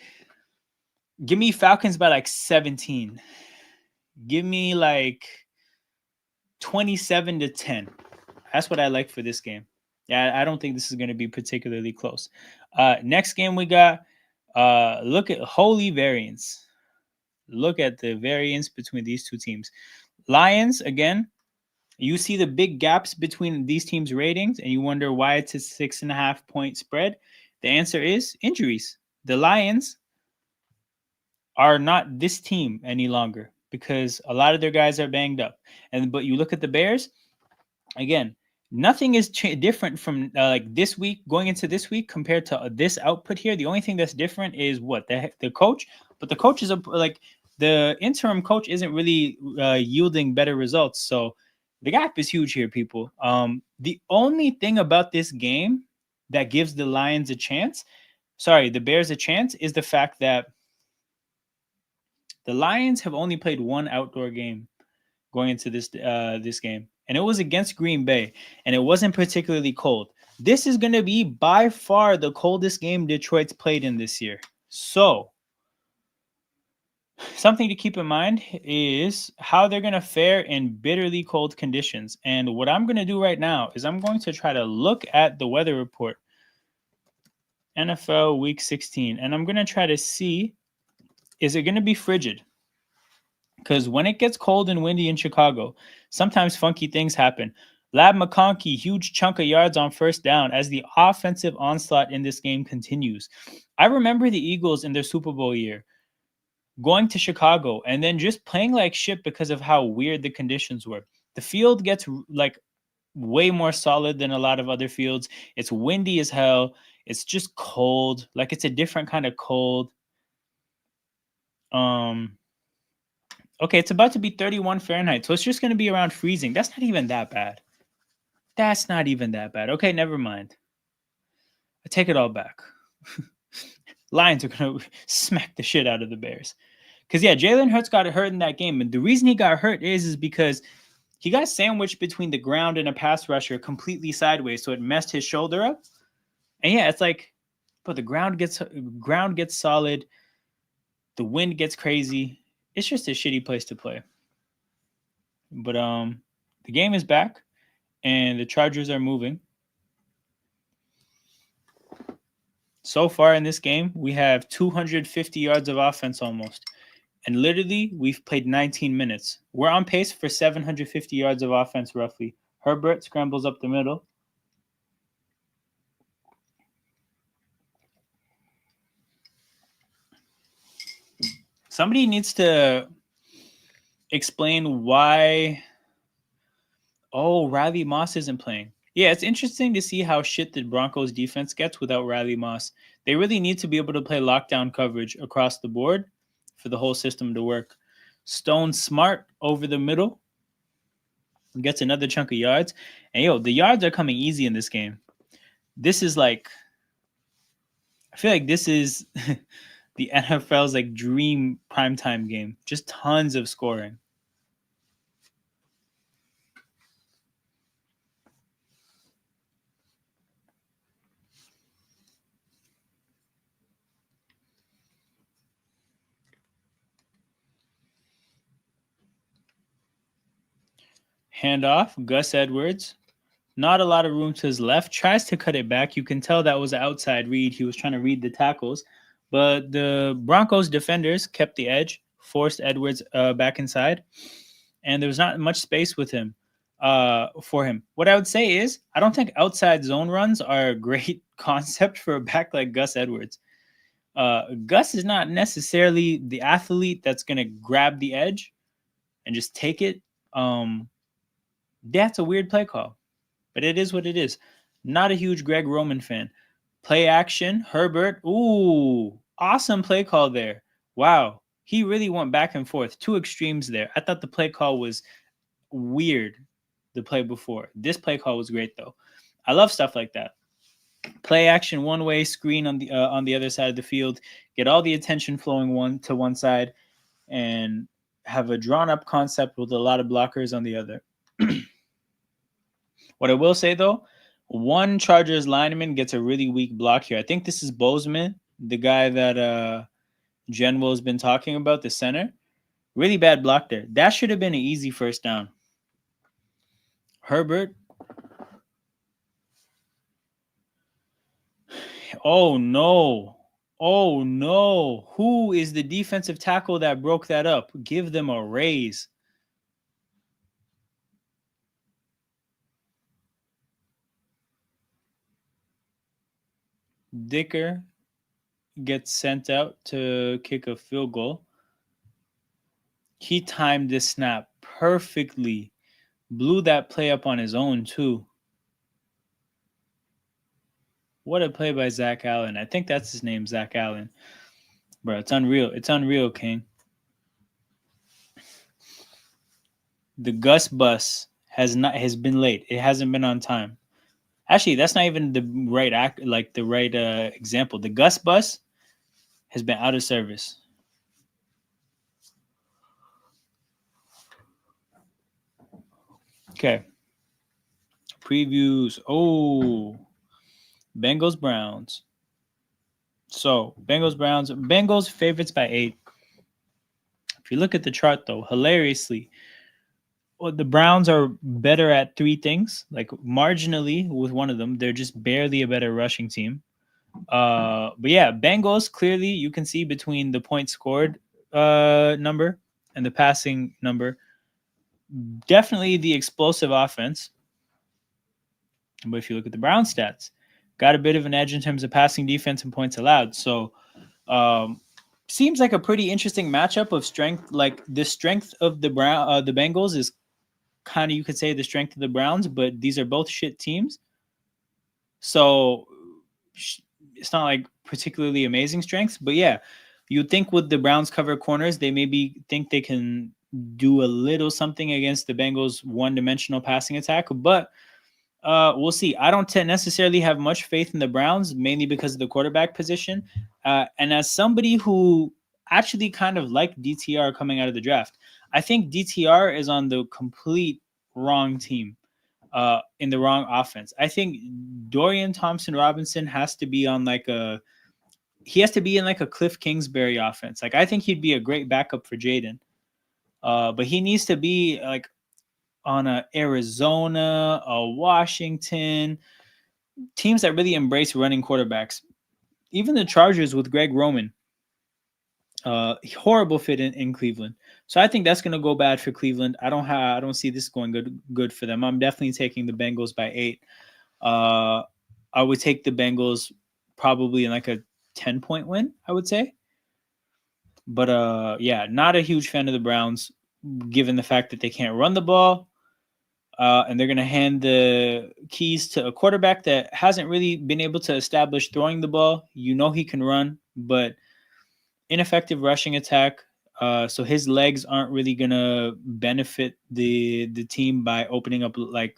Give me Falcons by like 17. Give me like 27-10. That's what I like for this game. Yeah, I don't think this is going to be particularly close. Next game we got. Look at holy variance. Look at the variance between these two teams. Lions, again, you see the big gaps between these teams' ratings, and you wonder why it's a 6.5 point spread. The answer is injuries. The Lions are not this team any longer because a lot of their guys are banged up. But you look at the Bears, again, nothing is different from like this week going into this week compared to this output here. The only thing that's different is what the coach, but the coach is like the interim coach isn't really yielding better results. So the gap is huge here, people. The only thing about this game that gives the Lions a chance, the Bears a chance, is the fact that the Lions have only played one outdoor game going into this game, and it was against Green Bay, and it wasn't particularly cold. This is going to be by far the coldest game Detroit's played in this year. So something to keep in mind is how they're going to fare in bitterly cold conditions. And what I'm going to do right now is I'm going to try to look at the weather report, NFL Week 16, and I'm going to try to see, is it going to be frigid? Because when it gets cold and windy in Chicago, sometimes funky things happen. Lab McConkey, huge chunk of yards on first down as the offensive onslaught in this game continues. I remember the Eagles in their Super Bowl year going to Chicago and then just playing like shit because of how weird the conditions were. The field gets like way more solid than a lot of other fields. It's windy as hell. It's just cold. Like it's a different kind of cold. Okay, it's about to be 31 Fahrenheit, so it's just going to be around freezing. That's not even that bad. That's not even that bad. Okay, never mind. I take it all back. Lions are going to smack the shit out of the Bears. Because, yeah, Jalen Hurts got hurt in that game. And the reason he got hurt is because he got sandwiched between the ground and a pass rusher completely sideways, so it messed his shoulder up. And, yeah, it's like, but the ground gets solid. The wind gets crazy. It's just a shitty place to play. But the game is back, and the Chargers are moving. So far in this game, we have 250 yards of offense almost. And literally, we've played 19 minutes. We're on pace for 750 yards of offense, roughly. Herbert scrambles up the middle. Somebody needs to explain why. Oh, Riley Moss isn't playing. Yeah, it's interesting to see how shit the Broncos defense gets without Riley Moss. They really need to be able to play lockdown coverage across the board for the whole system to work. Stone Smart over the middle gets another chunk of yards. And yo, the yards are coming easy in this game. This is like, I feel like this is the NFL's like dream primetime game. Just tons of scoring. Handoff, Gus Edwards. Not a lot of room to his left. Tries to cut it back. You can tell that was an outside read. He was trying to read the tackles. But the Broncos defenders kept the edge, forced Edwards back inside. And there was not much space with him for him. What I would say is I don't think outside zone runs are a great concept for a back like Gus Edwards. Gus is not necessarily the athlete that's going to grab the edge and just take it. That's a weird play call. But it is what it is. Not a huge Greg Roman fan. Play action, Herbert. Ooh, awesome play call there. Wow. He really went back and forth. Two extremes there. I thought the play call was weird the play before. This play call was great, though. I love stuff like that. Play action one way, screen on the other side of the field. Get all the attention flowing one side and have a drawn-up concept with a lot of blockers on the other. What I will say, though, one Chargers lineman gets a really weak block here. I think this is Bozeman, the guy that Genwell has been talking about, the center. Really bad block there. That should have been an easy first down. Herbert. Oh, no. Oh, no. Who is the defensive tackle that broke that up? Give them a raise. Dicker gets sent out to kick a field goal. He timed this snap perfectly. Blew that play up on his own, too. What a play by Zach Allen. I think that's his name, Zach Allen. Bro, it's unreal. It's unreal, King. The Gus bus has been late. It hasn't been on time. Actually, that's not even the right example. The Gus bus has been out of service. Okay. Previews. Oh, Bengals Browns. So Bengals Browns. Bengals favorites by 8. If you look at the chart, though, hilariously, the Browns are better at 3 things. Like marginally with one of them, they're just barely a better rushing team. But yeah, Bengals clearly you can see between the points scored number and the passing number. Definitely the explosive offense. But if you look at the Browns stats, got a bit of an edge in terms of passing defense and points allowed. So seems like a pretty interesting matchup of strength. Like the strength of the Bengals is kind of, you could say, the strength of the Browns, but these are both shit teams. So it's not like particularly amazing strengths, but yeah, you'd think with the Browns cover corners, they maybe think they can do a little something against the Bengals' one-dimensional passing attack, but we'll see. I don't necessarily have much faith in the Browns, mainly because of the quarterback position. And as somebody who actually kind of liked DTR coming out of the draft, I think DTR is on the complete wrong team, in the wrong offense. I think Dorian Thompson-Robinson has to be on he has to be in like a Cliff Kingsbury offense. Like I think he'd be a great backup for Jaden. But he needs to be like on a Arizona, a Washington, teams that really embrace running quarterbacks. Even the Chargers with Greg Roman. Horrible fit in Cleveland. So I think that's gonna go bad for Cleveland. I don't see this going good for them. I'm definitely taking the Bengals by 8. I would take the Bengals probably in like a 10-point win, I would say. But yeah, not a huge fan of the Browns, given the fact that they can't run the ball. And they're going to hand the keys to a quarterback that hasn't really been able to establish throwing the ball. You know he can run, but ineffective rushing attack. So his legs aren't really going to benefit the team by opening up, like,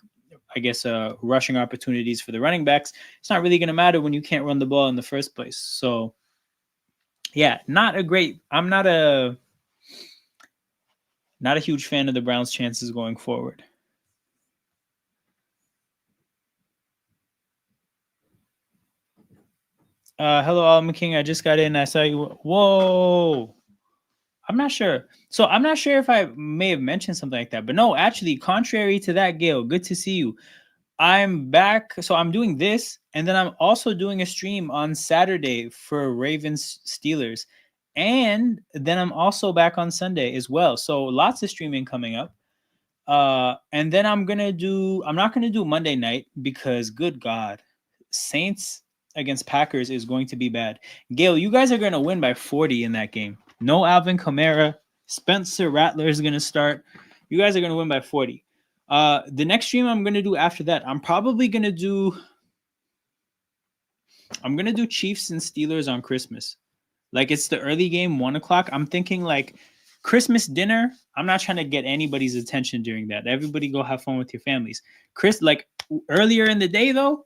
I guess, rushing opportunities for the running backs. It's not really going to matter when you can't run the ball in the first place. So, yeah, I'm not a huge fan of the Browns' chances going forward. Hello, Alma King. I just got in. I saw you. Whoa. I'm not sure. So I'm not sure if I may have mentioned something like that. But no, actually, contrary to that, Gail, good to see you. I'm back. So I'm doing this. And then I'm also doing a stream on Saturday for Ravens Steelers. And then I'm also back on Sunday as well. So lots of streaming coming up. And then I'm not gonna do Monday night because good God, Saints against Packers is going to be bad. Gail, you guys are gonna win by 40 in that game. No Alvin Kamara. Spencer Rattler is gonna start. You guys are gonna win by 40. The next stream I'm gonna do after that, I'm gonna do Chiefs and Steelers on Christmas. Like, it's the early game, 1:00. I'm thinking like Christmas dinner. I'm not trying to get anybody's attention during that. Everybody go have fun with your families. Like earlier in the day though,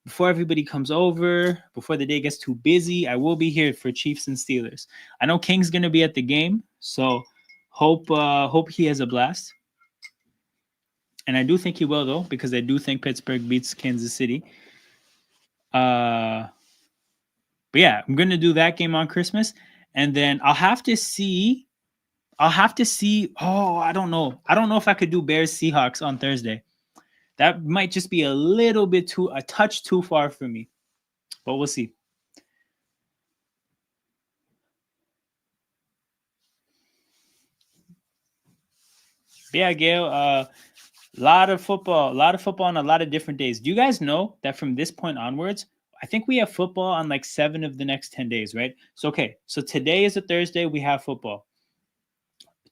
before everybody comes over, before the day gets too busy, I will be here for Chiefs and Steelers. I know King's gonna be at the game, so hope he has a blast. And I do think he will though, because I do think Pittsburgh beats Kansas City. But yeah, I'm gonna do that game on Christmas, and then I'll have to see. Oh, I don't know. I don't know if I could do Bears Seahawks on Thursday. That might just be a touch too far for me, but we'll see. But yeah, Gail. A lot of football on a lot of different days. Do you guys know that from this point onwards, I think we have football on like 7 of the next 10 days, right? So okay, so today is a Thursday, we have football.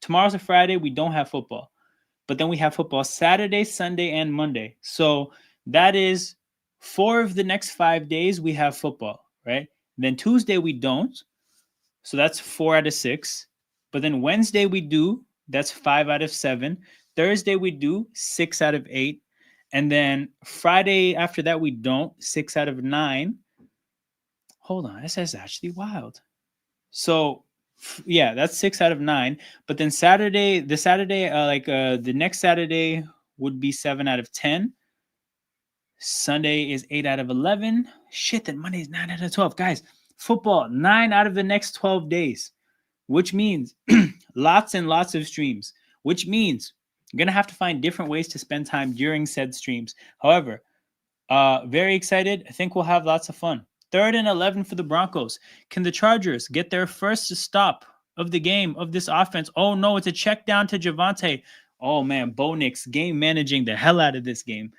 Tomorrow's a Friday, we don't have football. But then we have football Saturday, Sunday, and Monday. So that is 4 of the next 5 days we have football, right? Then Tuesday we don't. So that's 4 out of 6. But then Wednesday we do. That's 5 out of 7. Thursday we do. 6 out of 8. And then Friday after that we don't. 6 out of 9. Hold on. This is actually wild. So yeah, that's 6 out of 9. But then the next Saturday would be 7 out of 10. Sunday is 8 out of 11. Shit, then Monday is 9 out of 12. Guys, football, 9 out of the next 12 days, which means lots and lots of streams, which means I'm going to have to find different ways to spend time during said streams. However, very excited. I think we'll have lots of fun. 3rd and 11 for the Broncos. Can the Chargers get their first stop of the game of this offense? Oh, no, it's a check down to Javonte. Oh, man, Bo Nix game managing the hell out of this game.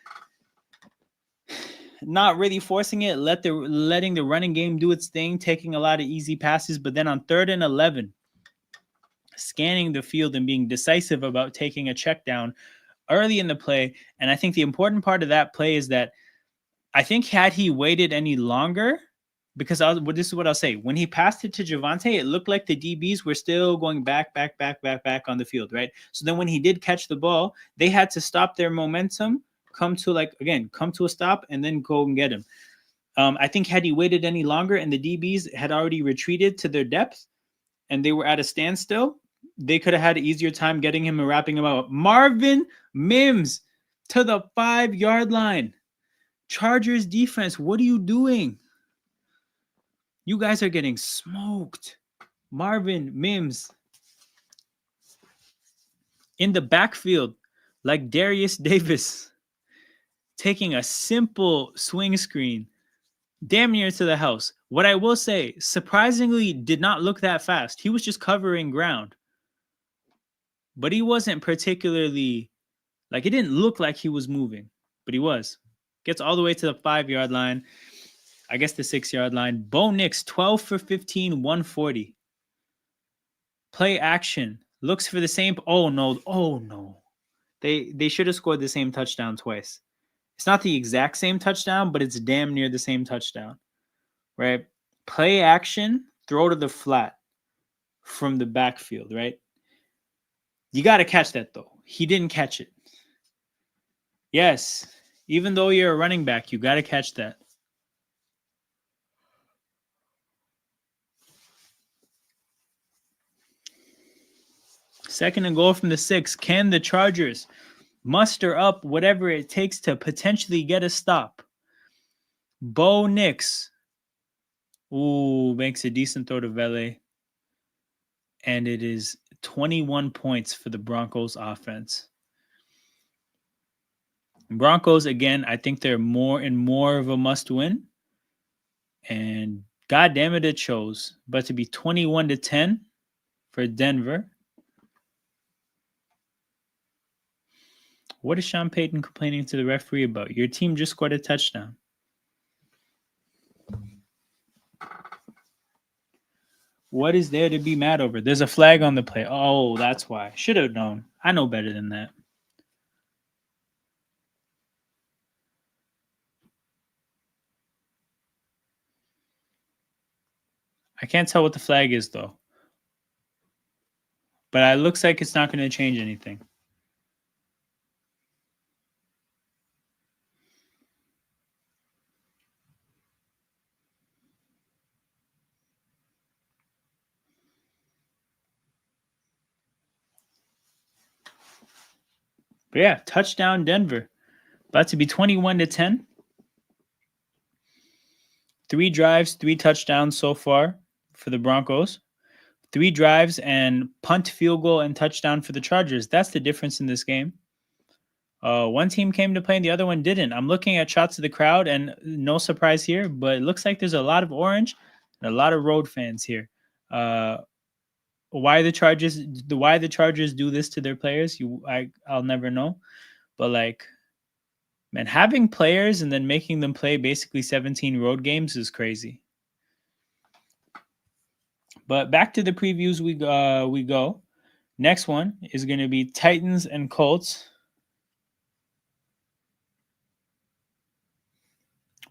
Not really forcing it, letting the running game do its thing, taking a lot of easy passes. But then on 3rd and 11, scanning the field and being decisive about taking a check down early in the play. And I think the important part of that play is that I think had he waited any longer, because this is what I'll say. When he passed it to Javonte, it looked like the DBs were still going back on the field, right? So then when he did catch the ball, they had to stop their momentum, come to a stop, and then go and get him. I think had he waited any longer and the DBs had already retreated to their depth and they were at a standstill, they could have had an easier time getting him and wrapping him up. Marvin Mims to the 5-yard line. Chargers defense, what are you doing? You guys are getting smoked. Marvin Mims in the backfield like Darius Davis, taking a simple swing screen damn near to the house. What I will say, surprisingly, did not look that fast. He was just covering ground, but he wasn't particularly like it didn't look like he was moving, but he was. Gets all the way to the 5-yard line. I guess the 6-yard line. Bo Nix, 12 for 15, 140. Play action. Looks for the same. Oh no. Oh no. They should have scored the same touchdown twice. It's not the exact same touchdown, but it's damn near the same touchdown. Right? Play action, throw to the flat from the backfield, right? You got to catch that though. He didn't catch it. Yes. Even though you're a running back, you got to catch that. Second and goal from the 6. Can the Chargers muster up whatever it takes to potentially get a stop? Bo Nix. Ooh, makes a decent throw to Vele. And it is 21 points for the Broncos offense. Broncos, again, I think they're more and more of a must win. And God damn it shows. But to be 21-10 for Denver. What is Sean Payton complaining to the referee about? Your team just scored a touchdown. What is there to be mad over? There's a flag on the play. Oh, that's why. Should have known. I know better than that. I can't tell what the flag is, though. But it looks like it's not going to change anything. But yeah, touchdown Denver. About to be 21-10. 3 drives, 3 touchdowns so far for the Broncos. 3 drives and punt, field goal, and touchdown for the Chargers. That's the difference in this game. One team came to play and the other one didn't. I'm looking at shots of the crowd, and no surprise here, but it looks like there's a lot of orange and a lot of road fans here. Why the Chargers do this to their players, I'll never know. But like, man, having players and then making them play basically 17 road games is crazy. But back to the previews we go. Next one is going to be Titans and Colts.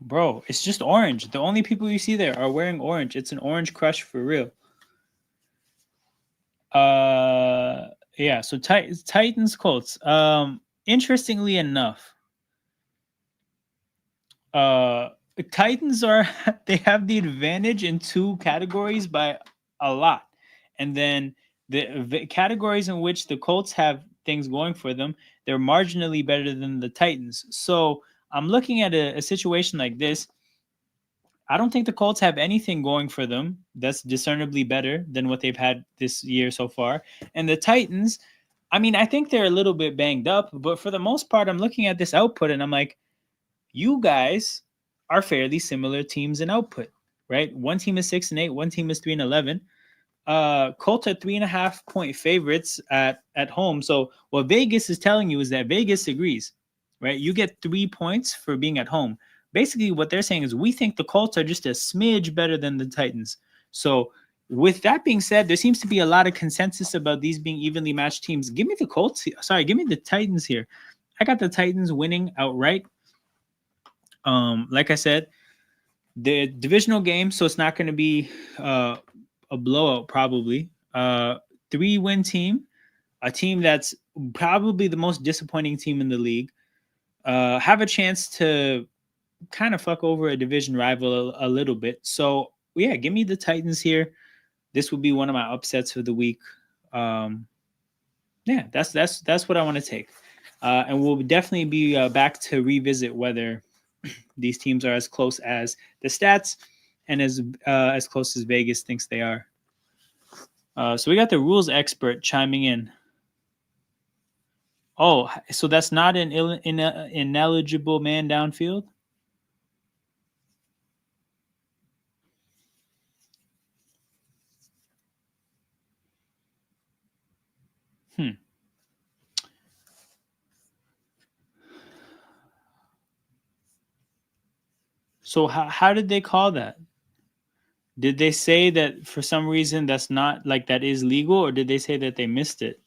Bro, it's just orange. The only people you see there are wearing orange. It's an orange crush for real. Yeah, so Titans Colts. Interestingly enough, Titans they have the advantage in 2 categories by a lot. And then the categories in which the Colts have things going for them, they're marginally better than the Titans. So I'm looking at a situation like this. I don't think the Colts have anything going for them that's discernibly better than what they've had this year so far. And the Titans, I mean, I think they're a little bit banged up, but for the most part, I'm looking at this output and I'm like, you guys are fairly similar teams in output, right? One team is 6-8, one team is 3-11. Colts are 3.5 point favorites at home. So what Vegas is telling you is that Vegas agrees, right? You get 3 points for being at home. Basically, what they're saying is we think the Colts are just a smidge better than the Titans. So with that being said, there seems to be a lot of consensus about these being evenly matched teams. Give me the Colts. Sorry, give me the Titans here. I got the Titans winning outright. Like I said, the divisional game, so it's not going to be a blowout probably. 3-win team, a team that's probably the most disappointing team in the league. Have a chance to kind of fuck over a division rival a little bit. So yeah, give me the Titans here. This would be one of my upsets of the week. Yeah, that's what I want to take. And we'll definitely be back to revisit whether these teams are as close as the stats and as close as Vegas thinks they are. So we got the rules expert chiming in. Oh, so that's not an ineligible man downfield? So how did they call that? Did they say that for some reason that's not like that is legal, or did they say that they missed it?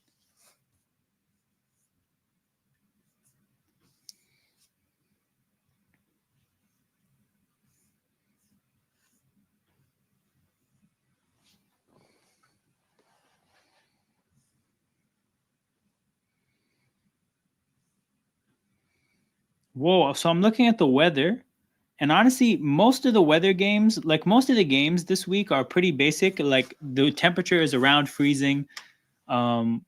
Whoa, so I'm looking at the weather, and honestly, most of the weather games, like most of the games this week are pretty basic. Like the temperature is around freezing. Um,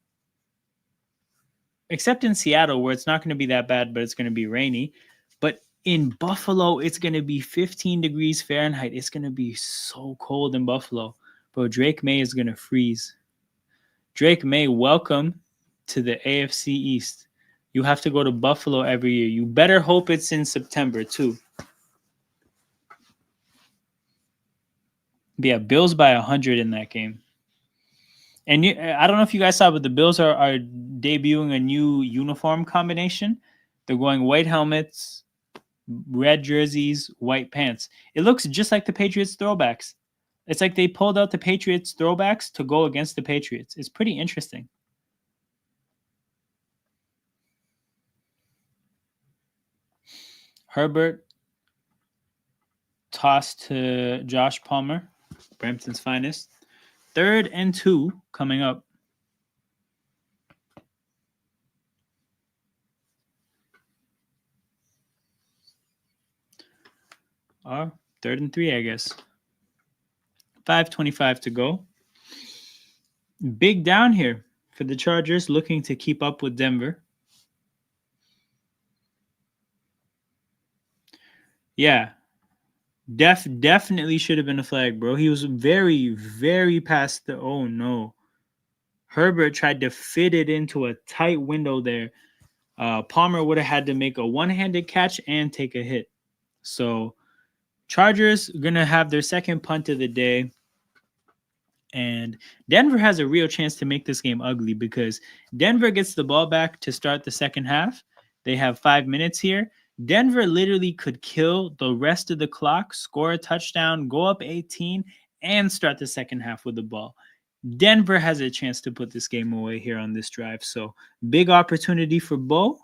except in Seattle where it's not going to be that bad, but it's going to be rainy. But in Buffalo, it's going to be 15 degrees Fahrenheit. It's going to be so cold in Buffalo. Bro, Drake May is going to freeze. Drake May, welcome to the AFC East. You have to go to Buffalo every year. You better hope it's in September, too. But yeah, Bills by 100 in that game. And I don't know if you guys saw, but the Bills are debuting a new uniform combination. They're going white helmets, red jerseys, white pants. It looks just like the Patriots throwbacks. It's like they pulled out the Patriots throwbacks to go against the Patriots. It's pretty interesting. Herbert tossed to Josh Palmer, Brampton's finest. 3rd and 2 coming up. Or 3rd and 3, I guess. 5:25 to go. Big down here for the Chargers, looking to keep up with Denver. Yeah, definitely should have been a flag, bro. He was very, very past the. Oh no, Herbert tried to fit it into a tight window there. Palmer would have had to make a one-handed catch and take a hit. So Chargers gonna have their second punt of the day. And Denver has a real chance to make this game ugly because Denver gets the ball back to start the second half. They have 5 minutes here. Denver literally could kill the rest of the clock, score a touchdown, go up 18, and start the second half with the ball. Denver has a chance to put this game away here on this drive. So big opportunity for Bo.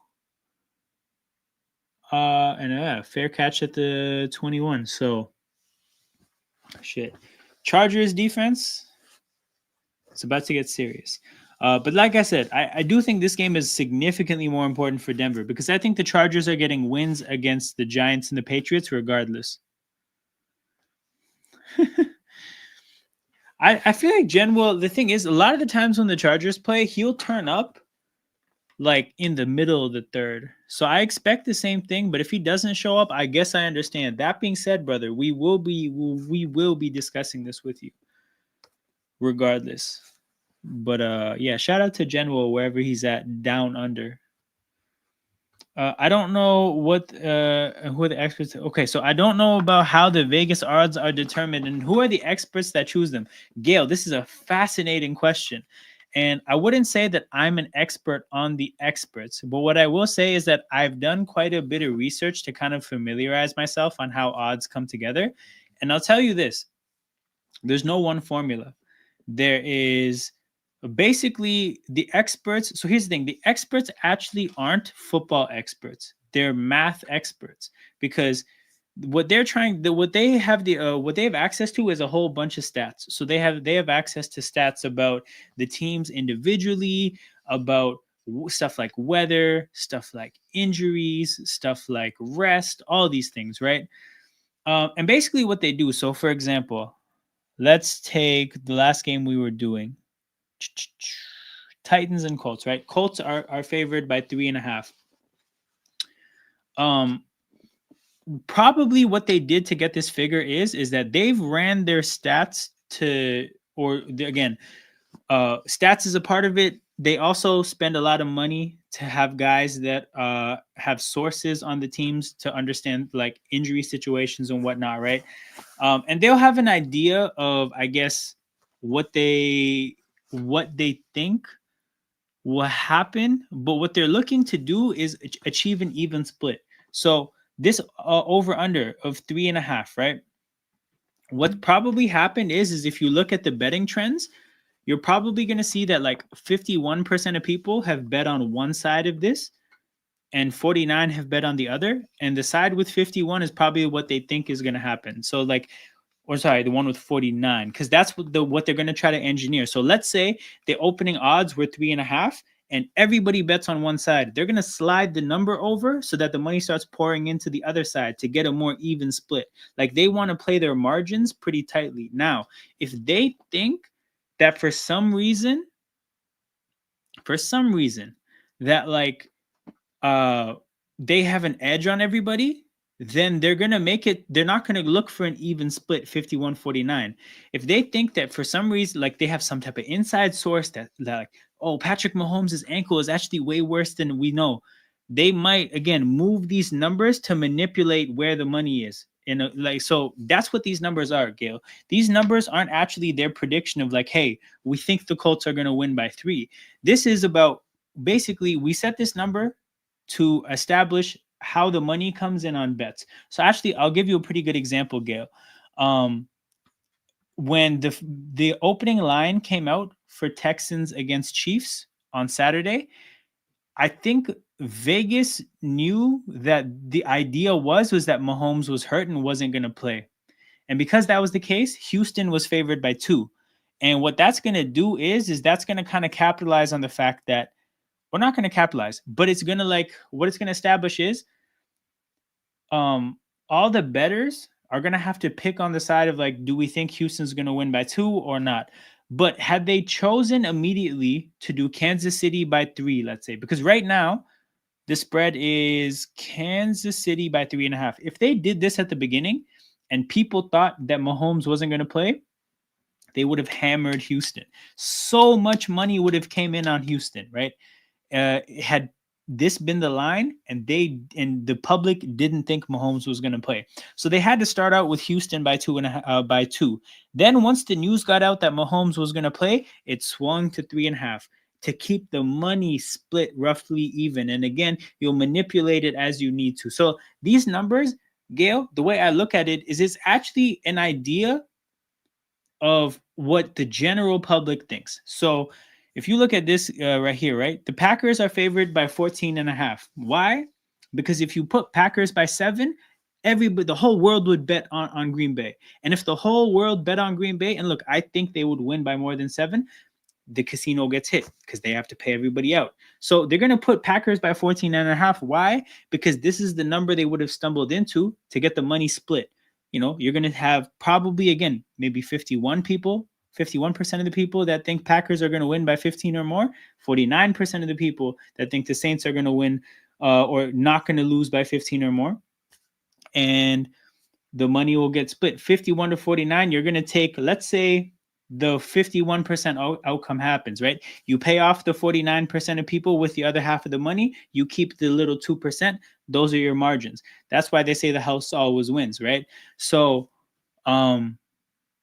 And fair catch at the 21. So shit. Chargers defense. It's about to get serious. But like I said, I do think this game is significantly more important for Denver because I think the Chargers are getting wins against the Giants and the Patriots regardless. I feel like Jen will. The thing is, a lot of the times when the Chargers play, he'll turn up like in the middle of the third. So I expect the same thing. But if he doesn't show up, I guess I understand. That being said, brother, we will be discussing this with you regardless. But yeah, shout out to General wherever he's at down under. I don't know what who are the experts. Okay, so I don't know about how the Vegas odds are determined and who are the experts that choose them. Gail, this is a fascinating question. And I wouldn't say that I'm an expert on the experts, but what I will say is that I've done quite a bit of research to kind of familiarize myself on how odds come together. And I'll tell you this, there's no one formula. There is basically the experts. So here's the thing, the experts actually aren't football experts, they're math experts, because what they're trying what they have what they have access to is a whole bunch of stats. So they have access to stats about the teams individually, about stuff like weather, stuff like injuries, stuff like rest, all these things, right? And basically what they do, so for example, let's take the last game we were doing. Titans and Colts, right? Colts are favored by 3.5. Probably what they did to get this figure is that they've ran their stats to, or again, stats is a part of it. They also spend a lot of money to have guys that have sources on the teams to understand like injury situations and whatnot, right? And they'll have an idea of, I guess, what they think will happen, but what they're looking to do is achieve an even split. So this over under of 3.5, right? What probably happened is if you look at the betting trends, you're probably going to see that like 51% of people have bet on one side of this and 49 have bet on the other, and the side with 51 is probably what they think is going to happen. So like, or sorry, the one with 49, because that's what they're going to try to engineer. So let's say the opening odds were 3.5 and everybody bets on one side. They're going to slide the number over so that the money starts pouring into the other side to get a more even split. Like they want to play their margins pretty tightly. Now, if they think that for some reason that like they have an edge on everybody, then they're going to make it, they're not going to look for an even split 51-49. If they think that for some reason, like they have some type of inside source that like, oh, Patrick Mahomes' ankle is actually way worse than we know, they might again move these numbers to manipulate where the money is. Like, so that's what these numbers are, Gail. These numbers aren't actually their prediction of like, hey, we think the Colts are going to win by 3. This is about basically we set this number to establish how the money comes in on bets. So actually, I'll give you a pretty good example, Gail. When the opening line came out for Texans against Chiefs on Saturday, I think Vegas knew that the idea was that Mahomes was hurt and wasn't going to play. And because that was the case, Houston was favored by 2. And what that's going to do is that's going to kind of capitalize on the fact that we're not going to capitalize, but it's going to like what it's going to establish is all the bettors are going to have to pick on the side of like, do we think Houston's going to win by 2 or not? But had they chosen immediately to do Kansas City by 3, let's say, because right now the spread is Kansas City by 3.5. If they did this at the beginning and people thought that Mahomes wasn't going to play, they would have hammered Houston. So much money would have came in on Houston, right? Had this been the line and the public didn't think Mahomes was going to play. So they had to start out with Houston by 2. Then once the news got out that Mahomes was going to play, it swung to 3.5 to keep the money split roughly even. And again, you'll manipulate it as you need to. So these numbers, Gail, the way I look at it is it's actually an idea of what the general public thinks. So if you look at this right here, right, the Packers are favored by 14.5. Why? Because if you put Packers by 7, the whole world would bet on Green Bay. And if the whole world bet on Green Bay, and look, I think they would win by more than 7, the casino gets hit because they have to pay everybody out. So they're going to put Packers by 14.5. Why? Because this is the number they would have stumbled into to get the money split. You know, you're going to have probably, again, maybe 51% of the people that think Packers are going to win by 15 or more, 49% of the people that think the Saints are going to win or not going to lose by 15 or more. And the money will get split 51-49. You're going to take, let's say, the 51% outcome happens, right? You pay off the 49% of people with the other half of the money. You keep the little 2%. Those are your margins. That's why they say the house always wins, right? So,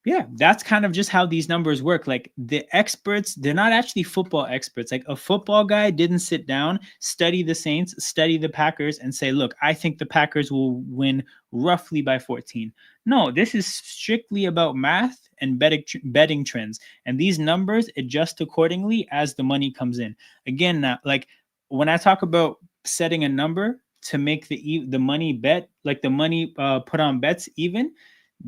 yeah, that's kind of just how these numbers work. Like the experts, they're not actually football experts. Like a football guy didn't sit down, study the Saints, study the Packers, and say, look, I think the Packers will win roughly by 14. No, this is strictly about math and betting trends. And these numbers adjust accordingly as the money comes in. Again, now, like when I talk about setting a number to make the money bet, like the money put on bets even,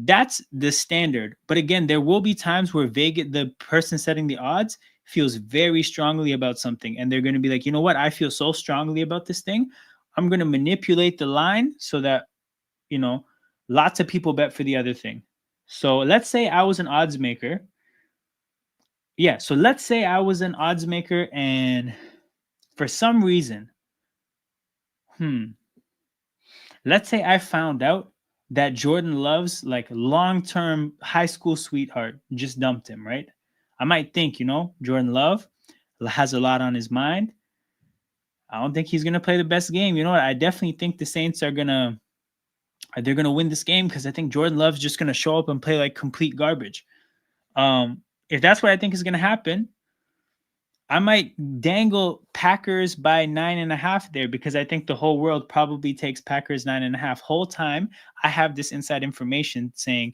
that's the standard. But again, there will be times where the person setting the odds feels very strongly about something. And they're going to be like, you know what? I feel so strongly about this thing. I'm going to manipulate the line so that, you know, lots of people bet for the other thing. So let's say I was an odds maker. Yeah. So let's say I was an odds maker and for some reason, let's say I found out that Jordan Love's like long-term high school sweetheart just dumped him, right? I might think, you know, Jordan Love has a lot on his mind. I don't think he's going to play the best game. You know what? I definitely think the Saints are going to win this game because I think Jordan Love's just going to show up and play like complete garbage. If that's what I think is going to happen, I might dangle Packers by 9.5 there because I think the whole world probably takes Packers 9.5. Whole time I have this inside information saying,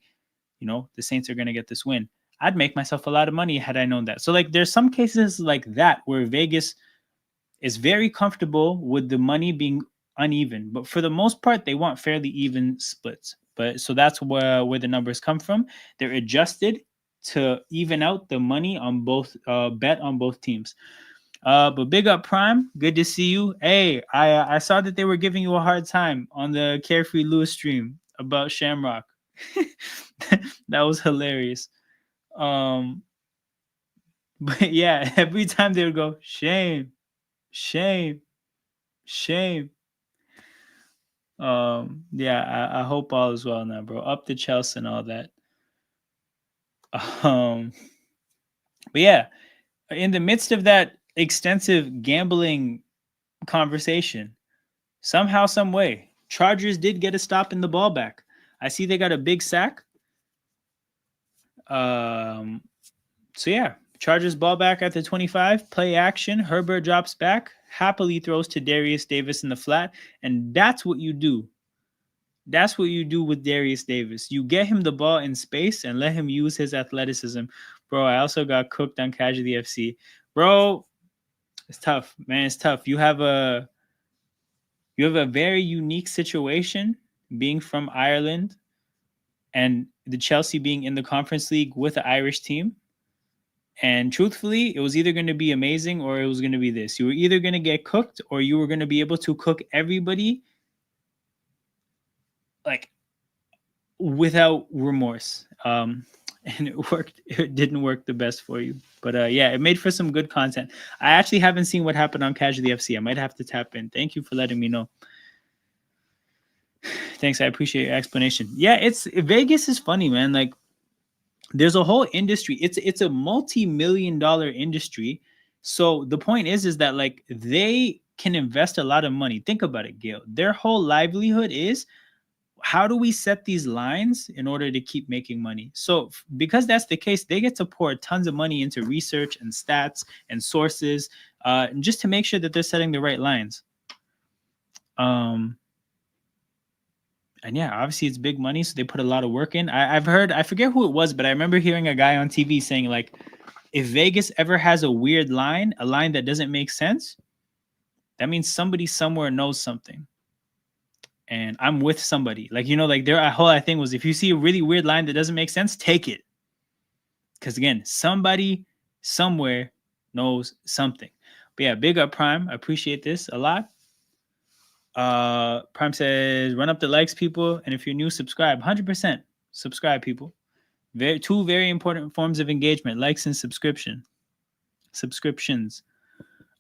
the Saints are going to get this win. I'd make myself a lot of money had I known that. So like there's some cases like that where Vegas is very comfortable with the money being uneven, but for the most part they want fairly even splits. But so that's where the numbers come from. They're adjusted to even out the money on both bet on both teams. But big up Prime, good to see you. Hey, I saw that they were giving you a hard time on the Carefree Lewis stream about Shamrock. That was hilarious. But yeah, every time they would go, shame, shame, shame. Yeah, I hope all is well now, bro. Up to Chelsea and all that. But yeah, in the midst of that extensive gambling conversation, somehow, some way, Chargers did get a stop in the ball back. I see they got a big sack. So yeah, Chargers ball back at the 25, play action. Herbert drops back, happily throws to Darius Davis in the flat, and that's what you do. That's what you do with Darius Davis. You get him the ball in space and let him use his athleticism. Bro, I also got cooked on Casualty FC. Bro, it's tough, man. It's tough. You have a very unique situation being from Ireland and the Chelsea being in the Conference League with an Irish team. And truthfully, it was either going to be amazing or it was going to be this. You were either going to get cooked or you were going to be able to cook everybody like without remorse. And it worked. It didn't work the best for you. But yeah, it made for some good content. I actually haven't seen what happened on Casualty FC. I might have to tap in. Thank you for letting me know. Thanks. I appreciate your explanation. Yeah, Vegas is funny, man. Like there's a whole industry. It's a multi-million-dollar industry. So the point is that like they can invest a lot of money. Think about it, Gail. Their whole livelihood is how do we set these lines in order to keep making money? So because that's the case, they get to pour tons of money into research and stats and sources, and just to make sure that they're setting the right lines. And yeah, obviously it's big money, so they put a lot of work in. I've heard, I forget who it was, but I remember hearing a guy on TV saying like, if Vegas ever has a weird line, a line that doesn't make sense, that means somebody somewhere knows something. And I'm with somebody. Like, like their whole thing was if you see a really weird line that doesn't make sense, take it. Because again, somebody somewhere knows something. But yeah, big up Prime. I appreciate this a lot. Prime says, run up the likes, people. And if you're new, subscribe. 100% subscribe, people. Two very important forms of engagement, likes and subscriptions.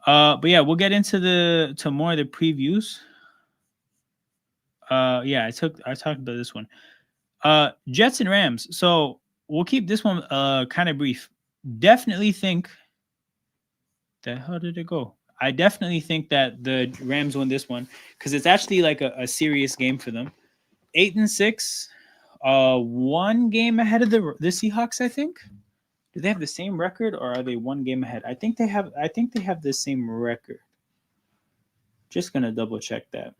But yeah, we'll get into more of the previews. Yeah, I talked about this one. Jets and Rams. So we'll keep this one kind of brief. Definitely think that how did it go? I definitely think that the Rams won this one because it's actually like a serious game for them. 8-6, one game ahead of the Seahawks, I think. Do they have the same record or are they one game ahead? I think they have the same record. Just gonna double check that.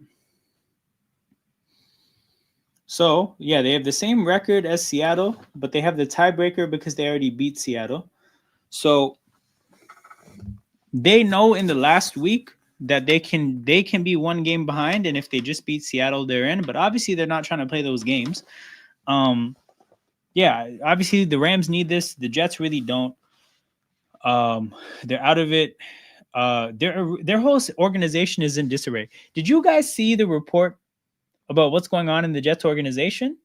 So yeah, they have the same record as Seattle, but they have the tiebreaker because they already beat Seattle. So they know in the last week that they can be one game behind, and if they just beat Seattle, they're in. But obviously, they're not trying to play those games. Yeah, obviously the Rams need this. The Jets really don't. They're out of it. Their whole organization is in disarray. Did you guys see the report about what's going on in the Jets organization?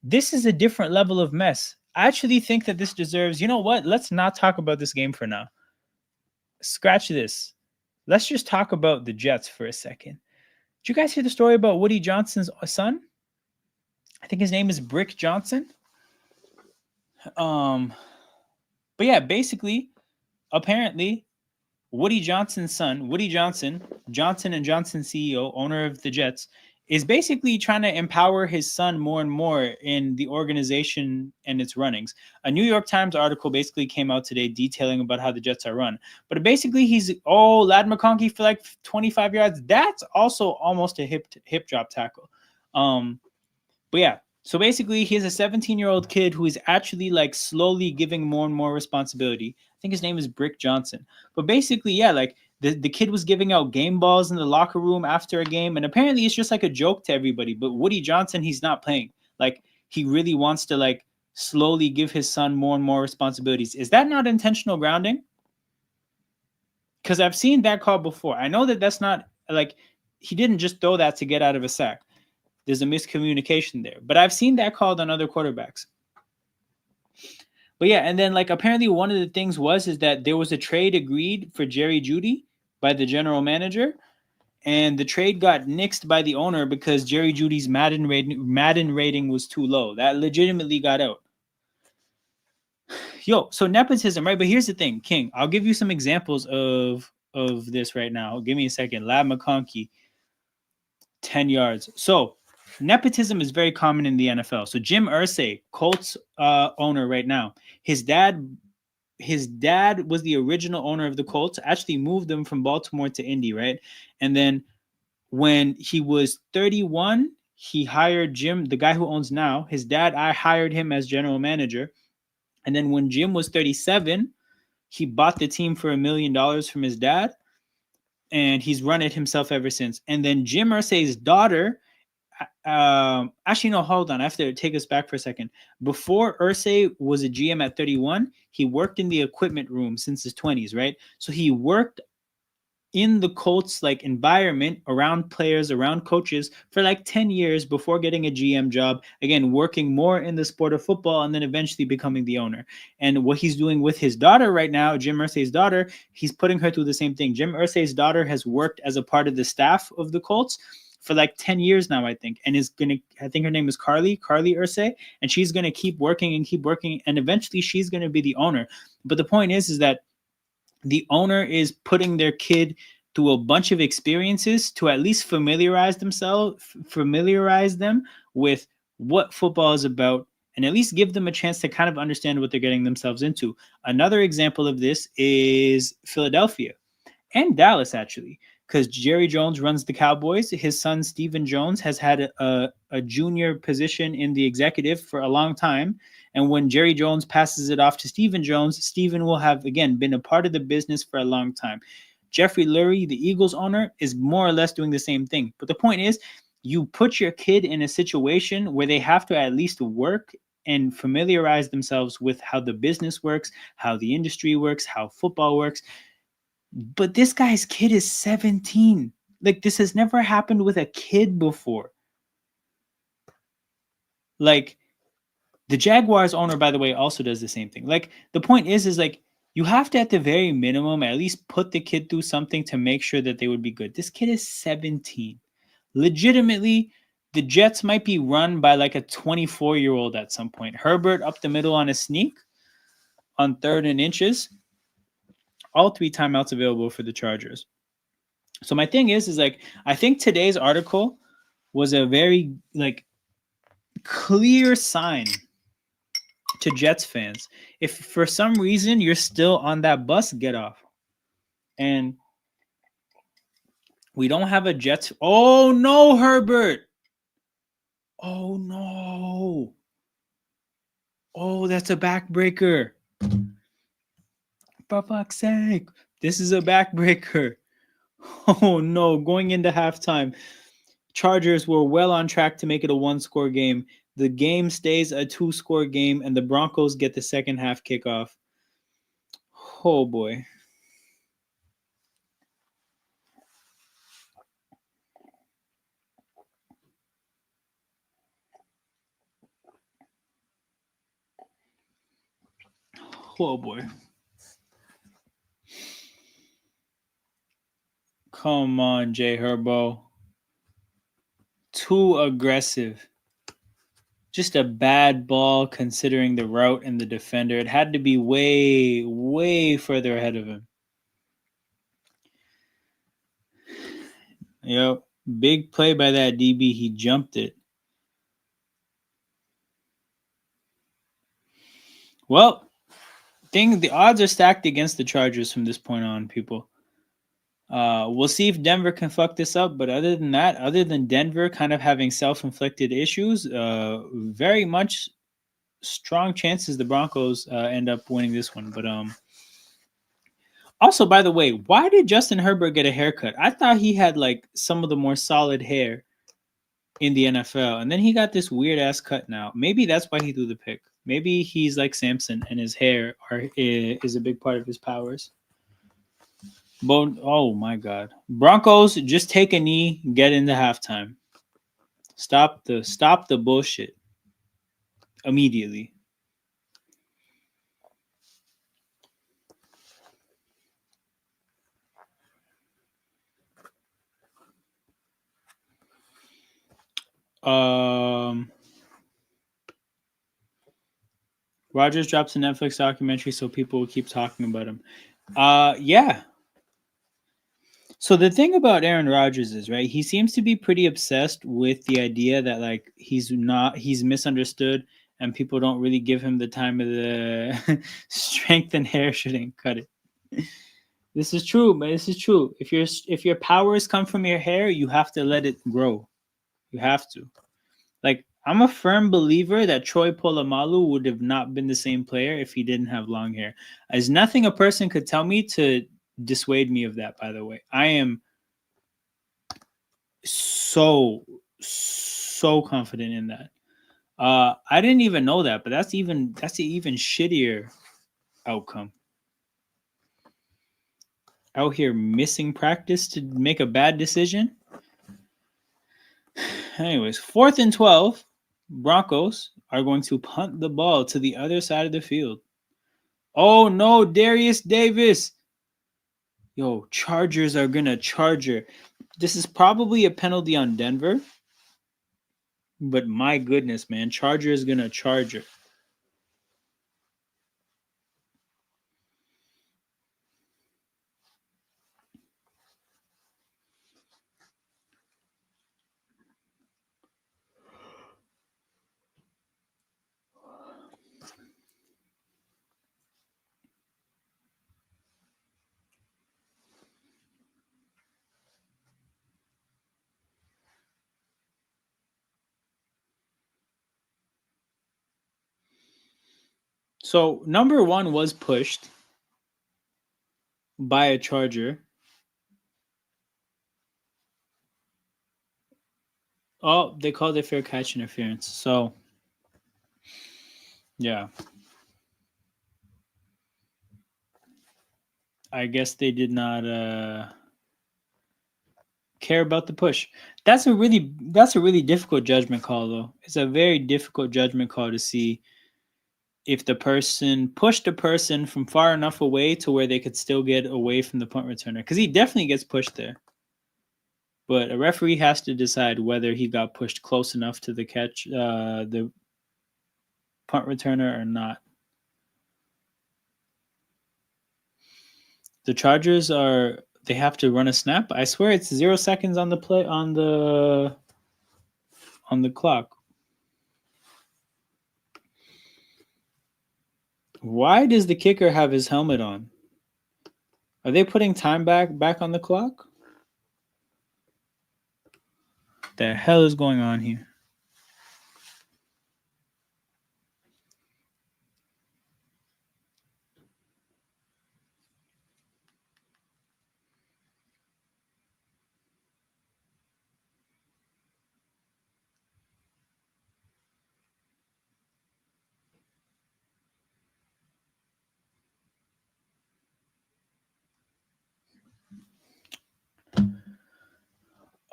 This is a different level of mess. I actually think that this deserves, you know what? Let's not talk about this game for now. Scratch this. Let's just talk about the Jets for a second. Did you guys hear the story about Woody Johnson's son? I think his name is Brick Johnson. But yeah, basically, apparently, Woody Johnson's son, Woody Johnson, Johnson & Johnson CEO, owner of the Jets, is basically trying to empower his son more and more in the organization and its runnings. A New York Times article basically came out today detailing about how the Jets are run. But basically, Lad McConkey for like 25 yards. That's also almost a hip drop tackle. But yeah, so basically, he's a 17-year-old kid who is actually like slowly giving more and more responsibility. I think his name is Brick Johnson. But basically, yeah, like the kid was giving out game balls in the locker room after a game, and apparently it's just like a joke to everybody. But Woody Johnson, he's not playing. Like he really wants to like slowly give his son more and more responsibilities. Is that not intentional grounding? Because I've seen that call before. I know that that's not like he didn't just throw that to get out of a sack. There's a miscommunication there. But I've seen that called on other quarterbacks. But yeah, and then like apparently one of the things is that there was a trade agreed for Jerry Jeudy by the general manager, and the trade got nixed by the owner because Jerry Judy's Madden rating was too low. That legitimately got out. Yo, so nepotism, right? But here's the thing, King. I'll give you some examples of this right now. Give me a second. Lad McConkey, 10 yards. So nepotism is very common in the NFL. So Jim Irsay, Colts owner right now, his dad was the original owner of the Colts, actually moved them from Baltimore to Indy, right? And then when he was 31, he hired Jim, the guy who owns now, his dad, I hired him as general manager. And then when Jim was 37, he bought the team for $1 million from his dad, and he's run it himself ever since. And then Jim Irsay's daughter, actually no, hold on, I have to take us back for a second. Before Irsay was a GM at 31, he worked in the equipment room since his 20s, right? So he worked in the Colts like environment, around players, around coaches for like 10 years before getting a GM job, again working more in the sport of football, and then eventually becoming the owner. And what he's doing with his daughter right now, Jim Irsay's daughter, he's putting her through the same thing. Jim Irsay's daughter has worked as a part of the staff of the Colts for like 10 years now, I think, and I think her name is Carly Irsay, and she's gonna keep working, and eventually she's gonna be the owner. But the point is that the owner is putting their kid through a bunch of experiences to at least familiarize them with what football is about, and at least give them a chance to kind of understand what they're getting themselves into. Another example of this is Philadelphia and Dallas, actually, because Jerry Jones runs the Cowboys. His son, Stephen Jones, has had a junior position in the executive for a long time. And when Jerry Jones passes it off to Stephen Jones, Stephen will have, again, been a part of the business for a long time. Jeffrey Lurie, the Eagles owner, is more or less doing the same thing. But the point is, you put your kid in a situation where they have to at least work and familiarize themselves with how the business works, how the industry works, how football works. But this guy's kid is 17. Like, this has never happened with a kid before. Like, the Jaguars owner, by the way, also does the same thing. Like, the point is like, you have to, at the very minimum, at least put the kid through something to make sure that they would be good. This kid is 17. Legitimately, the Jets might be run by like a 24-year-old at some point. Herbert up the middle on a sneak on 3rd and inches. All 3 timeouts available for the Chargers. So my thing is like, I think today's article was a very like clear sign to Jets fans. If for some reason you're still on that bus, get off. And we don't have a Jets. Oh no, Herbert. Oh no. Oh, that's a backbreaker. For fuck's sake. This is a backbreaker. Oh no, going into halftime. Chargers were well on track to make it a 1-score game. The game stays a 2-score game, and the Broncos get the second half kickoff. Oh boy. Oh boy. Come on, Jay Herbo. Too aggressive. Just a bad ball considering the route and the defender. It had to be way, way further ahead of him. Yep. Big play by that DB. He jumped it. Well, the odds are stacked against the Chargers from this point on, people. We'll see if Denver can fuck this up. But other than that, other than Denver kind of having self-inflicted issues, very much strong chances the Broncos end up winning this one. But also, by the way, why did Justin Herbert get a haircut? I thought he had like some of the more solid hair in the NFL, and then he got this weird ass cut now. Maybe that's why he threw the pick. Maybe he's like Samson, and his hair is a big part of his powers. But oh my God, Broncos, just take a knee, get into halftime. Stop the bullshit immediately. Rodgers drops a Netflix documentary, so people will keep talking about him. Yeah. So the thing about Aaron Rodgers is, right, he seems to be pretty obsessed with the idea that like he's misunderstood and people don't really give him the time of the strength and hair shouldn't cut it. This is true, but this is true. If your powers come from your hair, you have to let it grow. You have to. Like, I'm a firm believer that Troy Polamalu would have not been the same player if he didn't have long hair. There's nothing a person could tell me to dissuade me of that, by the way. I am so confident in that. I didn't even know that, but that's the even shittier outcome. Out here missing practice to make a bad decision. Anyways, 4th and 12. Broncos are going to punt the ball to the other side of the field. Oh no, Darius Davis. Yo, Chargers are going to charger. This is probably a penalty on Denver. But my goodness, man, Chargers going to charger. So, number 1 was pushed by a Charger. Oh, they called it fair catch interference. So, yeah. I guess they did not care about the push. That's a really difficult judgment call, though. It's a very difficult judgment call to see if the person pushed a person from far enough away to where they could still get away from the punt returner, because he definitely gets pushed there. But a referee has to decide whether he got pushed close enough to the catch, the punt returner, or not. The Chargers they have to run a snap. I swear it's 0 seconds on the play on the clock. Why does the kicker have his helmet on? Are they putting time back on the clock? The hell is going on here?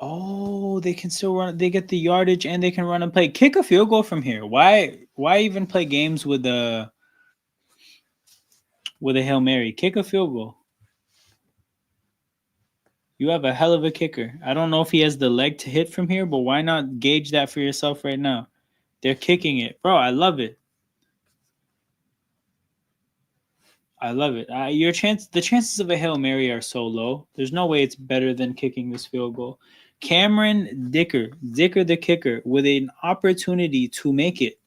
Oh, they can still run. They get the yardage and they can run and play. Kick a field goal from here. Why even play games with a Hail Mary? Kick a field goal. You have a hell of a kicker. I don't know if he has the leg to hit from here, but why not gauge that for yourself right now? They're kicking it. Bro, I love it. I love it. The chances of a Hail Mary are so low. There's no way it's better than kicking this field goal. Cameron Dicker the kicker, with an opportunity to make it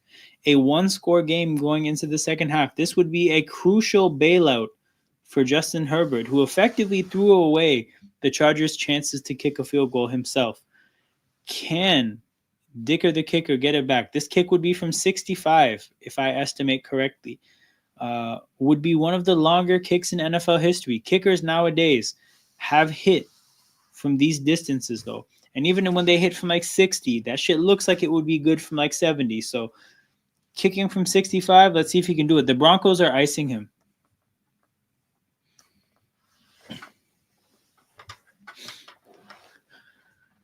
a one-score game going into the second half. This would be a crucial bailout for Justin Herbert, who effectively threw away the Chargers' chances to kick a field goal himself. Can Dicker the kicker get it back? This kick would be from 65, if I estimate correctly. Would be one of the longer kicks in NFL history. Kickers nowadays have hit from these distances, though. And even when they hit from like 60, that shit looks like it would be good from like 70. So kicking from 65, let's see if he can do it. The Broncos are icing him.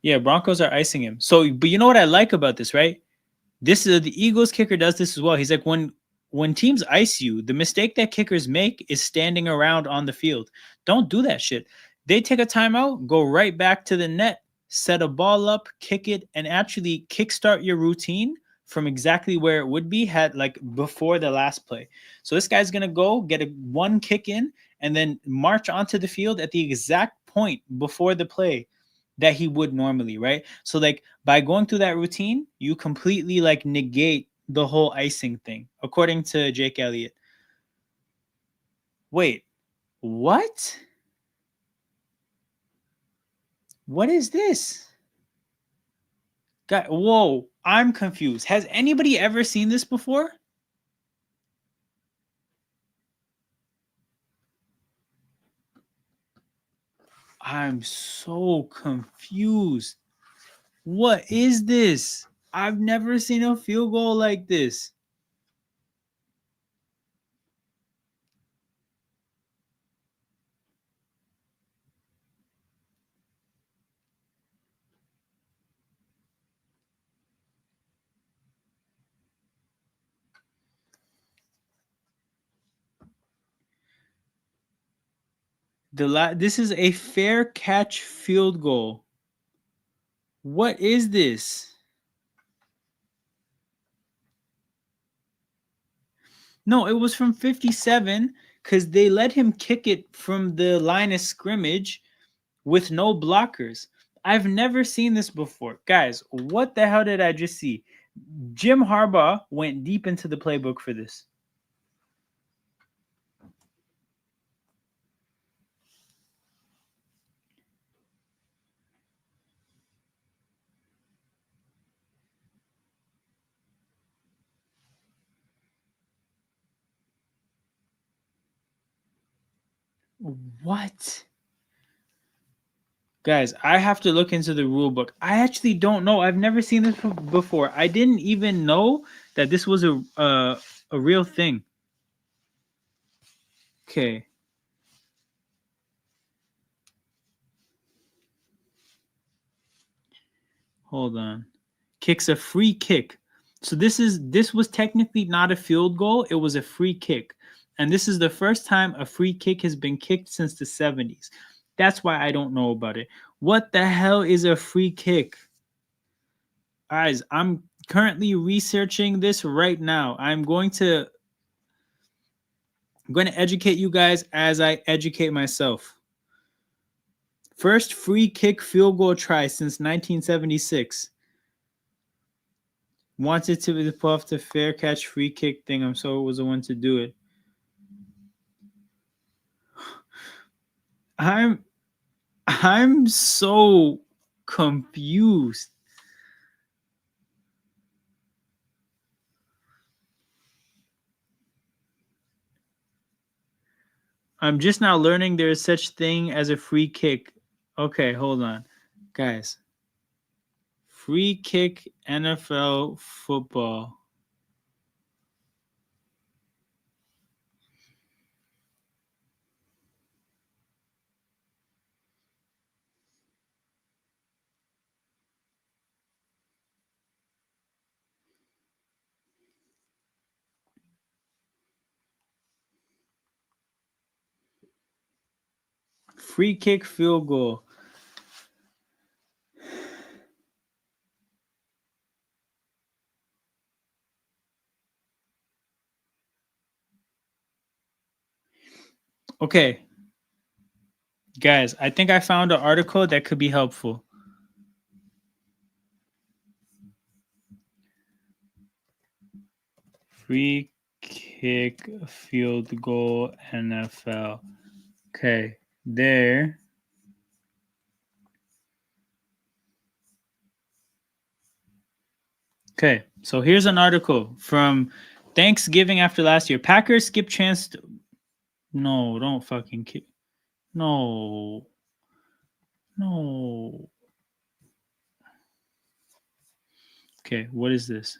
Yeah, Broncos are icing him. So, but you know what I like about this, right? This is the Eagles kicker does this as well. He's like, when teams ice you, the mistake that kickers make is standing around on the field. Don't do that shit. They take a timeout, go right back to the net, set a ball up, kick it, and actually kickstart your routine from exactly where it would be had like before the last play. So this guy's gonna go get one kick in and then march onto the field at the exact point before the play that he would normally, right? So like by going through that routine, you completely like negate the whole icing thing, according to Jake Elliott. Wait, what? What is this? God, whoa, I'm confused. Has anybody ever seen this before? I'm so confused. What is this? I've never seen a field goal like this. This is a fair catch field goal. What is this? No, it was from 57 because they let him kick it from the line of scrimmage with no blockers. I've never seen this before. Guys, what the hell did I just see? Jim Harbaugh went deep into the playbook for this. What? Guys, I have to look into the rule book. I actually don't know. I've never seen this before. I didn't even know that this was a real thing. Okay. Hold on. Kicks a free kick. So this was technically not a field goal, it was a free kick. And this is the first time a free kick has been kicked since the 70s. That's why I don't know about it. What the hell is a free kick? Guys, I'm currently researching this right now. I'm going to educate you guys as I educate myself. First free kick field goal try since 1976. Wanted to be pull off the fair catch free kick thing. I'm so it was the one to do it. I'm so confused. I'm just now learning there is such thing as a free kick. Okay, hold on. Guys. Free kick NFL football. Free kick field goal. Okay, guys, I think I found an article that could be helpful. Free kick, field goal, NFL. Okay, there. Okay, so here's an article from Thanksgiving after last year. Packers skip chance. No, don't fucking kick. No. No. Okay, what is this?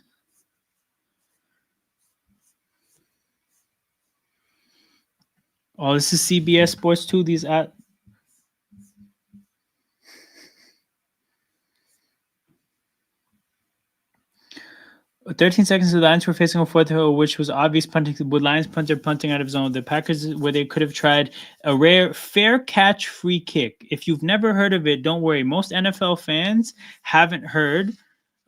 Oh, this is CBS Sports 2. These at 13 seconds, the Lions were facing a fourth hill, which was obvious punting with Lions punter punting out of zone. The Packers, where they could have tried a rare fair catch free kick. If you've never heard of it, don't worry. Most NFL fans haven't heard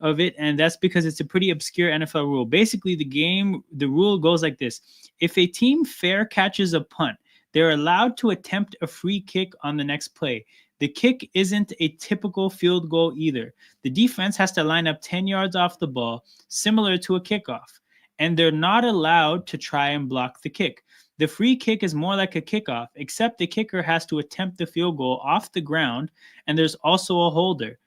of it, and that's because it's a pretty obscure NFL rule. Basically, the rule goes like this: if a team fair catches a punt, they're allowed to attempt a free kick on the next play. The kick isn't a typical field goal either. The defense has to line up 10 yards off the ball, similar to a kickoff, and they're not allowed to try and block the kick. The free kick is more like a kickoff, except the kicker has to attempt the field goal off the ground, and there's also a holder.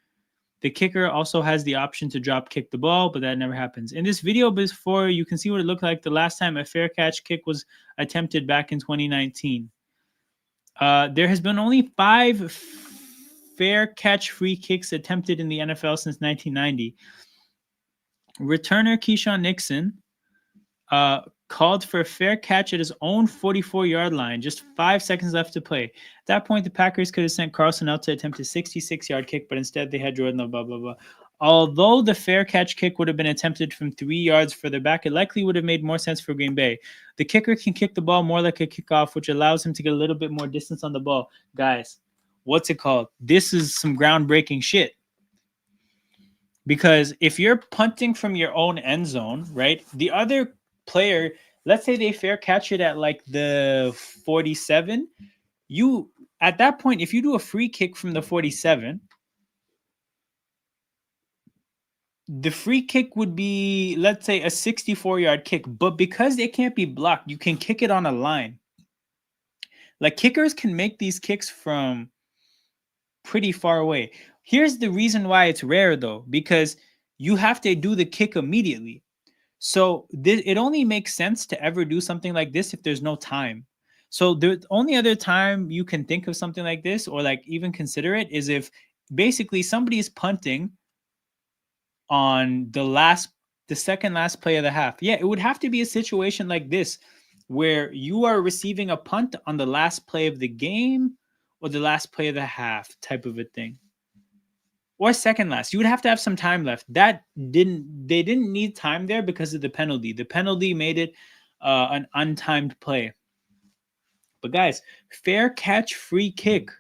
The kicker also has the option to drop kick the ball, but that never happens. In this video before, you can see what it looked like the last time a fair catch kick was attempted back in 2019. There has been only 5 fair catch free kicks attempted in the NFL since 1990. Returner Keyshawn Nixon called for a fair catch at his own 44-yard line, just 5 seconds left to play. At that point, the Packers could have sent Carson out to attempt a 66-yard kick, but instead they had Jordan, blah, blah, blah. Although the fair catch kick would have been attempted from 3 yards further back, it likely would have made more sense for Green Bay. The kicker can kick the ball more like a kickoff, which allows him to get a little bit more distance on the ball. Guys, what's it called? This is some groundbreaking shit. Because if you're punting from your own end zone, right, the other player, let's say they fair catch it at like the 47, you at that point, if you do a free kick from the 47, the free kick would be, let's say, a 64-yard kick. But because it can't be blocked, you can kick it on a line. Like, kickers can make these kicks from pretty far away. Here's the reason why it's rare, though, because you have to do the kick immediately. So it only makes sense to ever do something like this if there's no time. So the only other time you can think of something like this, or like even consider it, is if basically somebody is punting on the second last play of the half. Yeah, it would have to be a situation like this where you are receiving a punt on the last play of the game or the last play of the half type of a thing. Or second last. You would have to have some time left. They didn't need time there because of the penalty. The penalty made it an untimed play. But guys, fair catch free kick.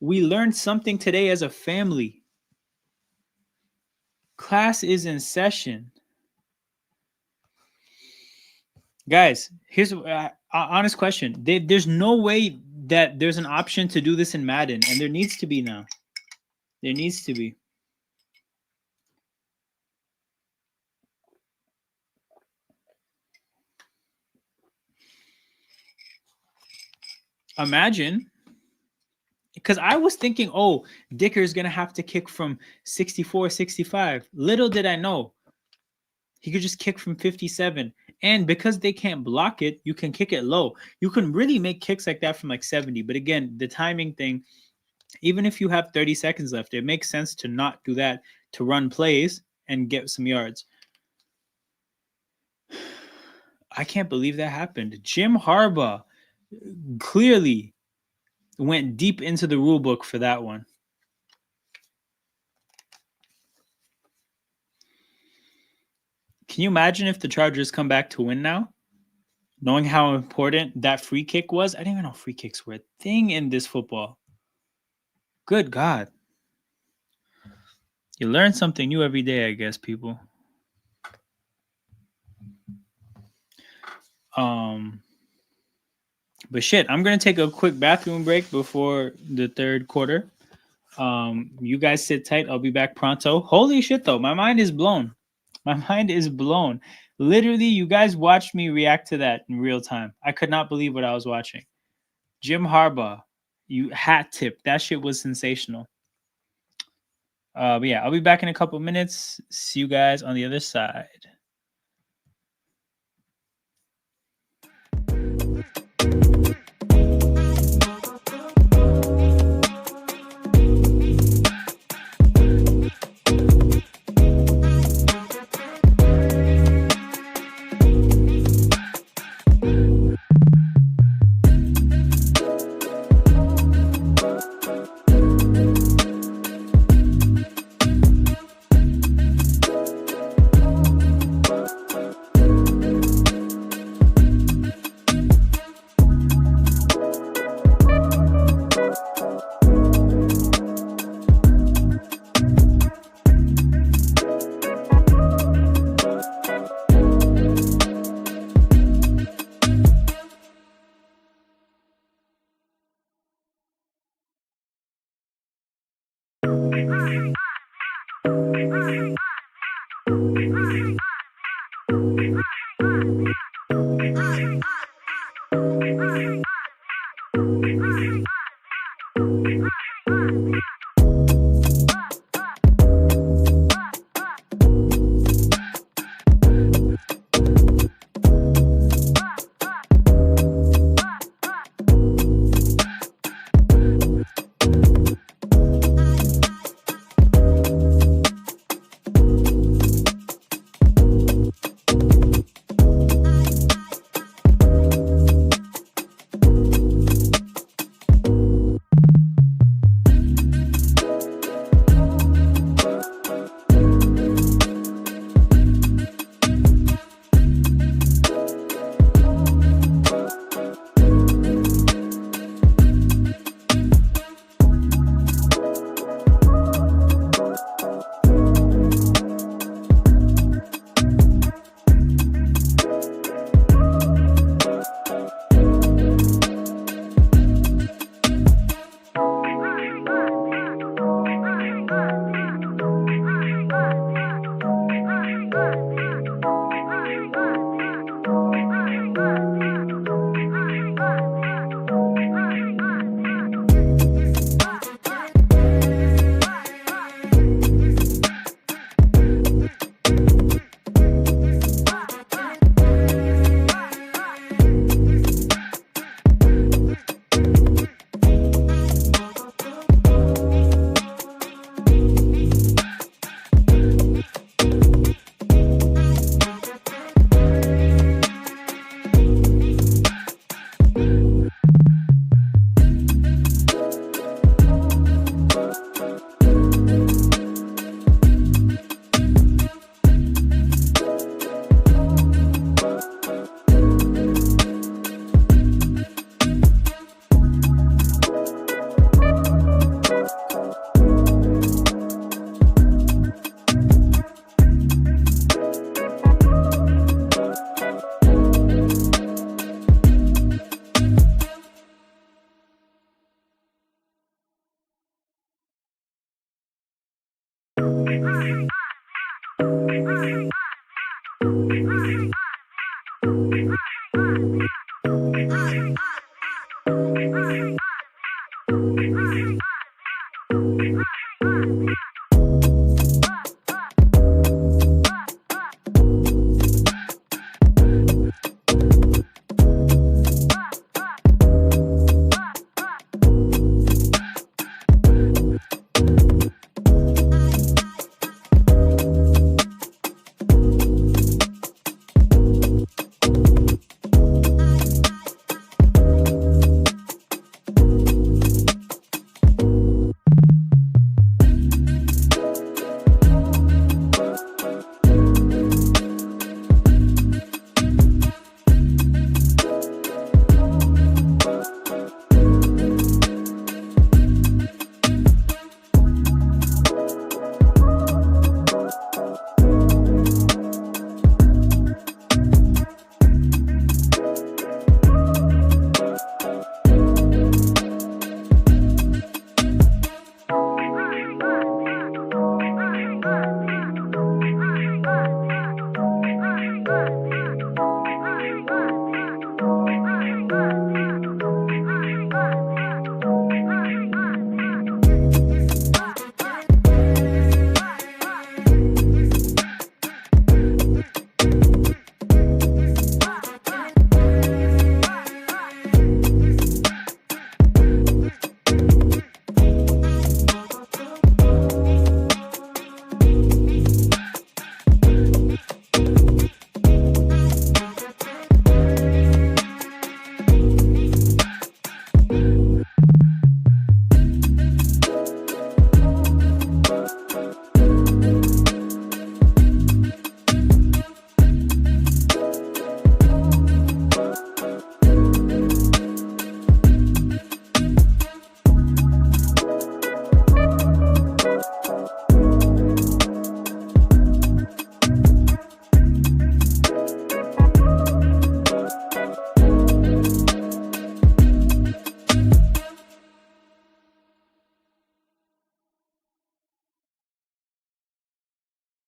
We learned something today as a family. Class is in session. Guys, here's an honest question. There's no way that there's an option to do this in Madden, and there needs to be now. There needs to be. Imagine, because I was thinking, oh, Dicker's going to have to kick from 64, 65. Little did I know. He could just kick from 57. And because they can't block it, you can kick it low. You can really make kicks like that from like 70. But again, the timing thing, even if you have 30 seconds left, it makes sense to not do that, to run plays and get some yards. I can't believe that happened. Jim Harbaugh clearly went deep into the rule book for that one. Can you imagine if the Chargers come back to win now? Knowing how important that free kick was? I didn't even know free kicks were a thing in this football. Good God. You learn something new every day, I guess, people. But shit, I'm gonna take a quick bathroom break before the third quarter. You guys sit tight. I'll be back pronto. Holy shit, though, my mind is blown. My mind is blown. Literally, you guys watched me react to that in real time. I could not believe what I was watching. Jim Harbaugh, you hat tip. That shit was sensational. But yeah, I'll be back in a couple minutes. See you guys on the other side.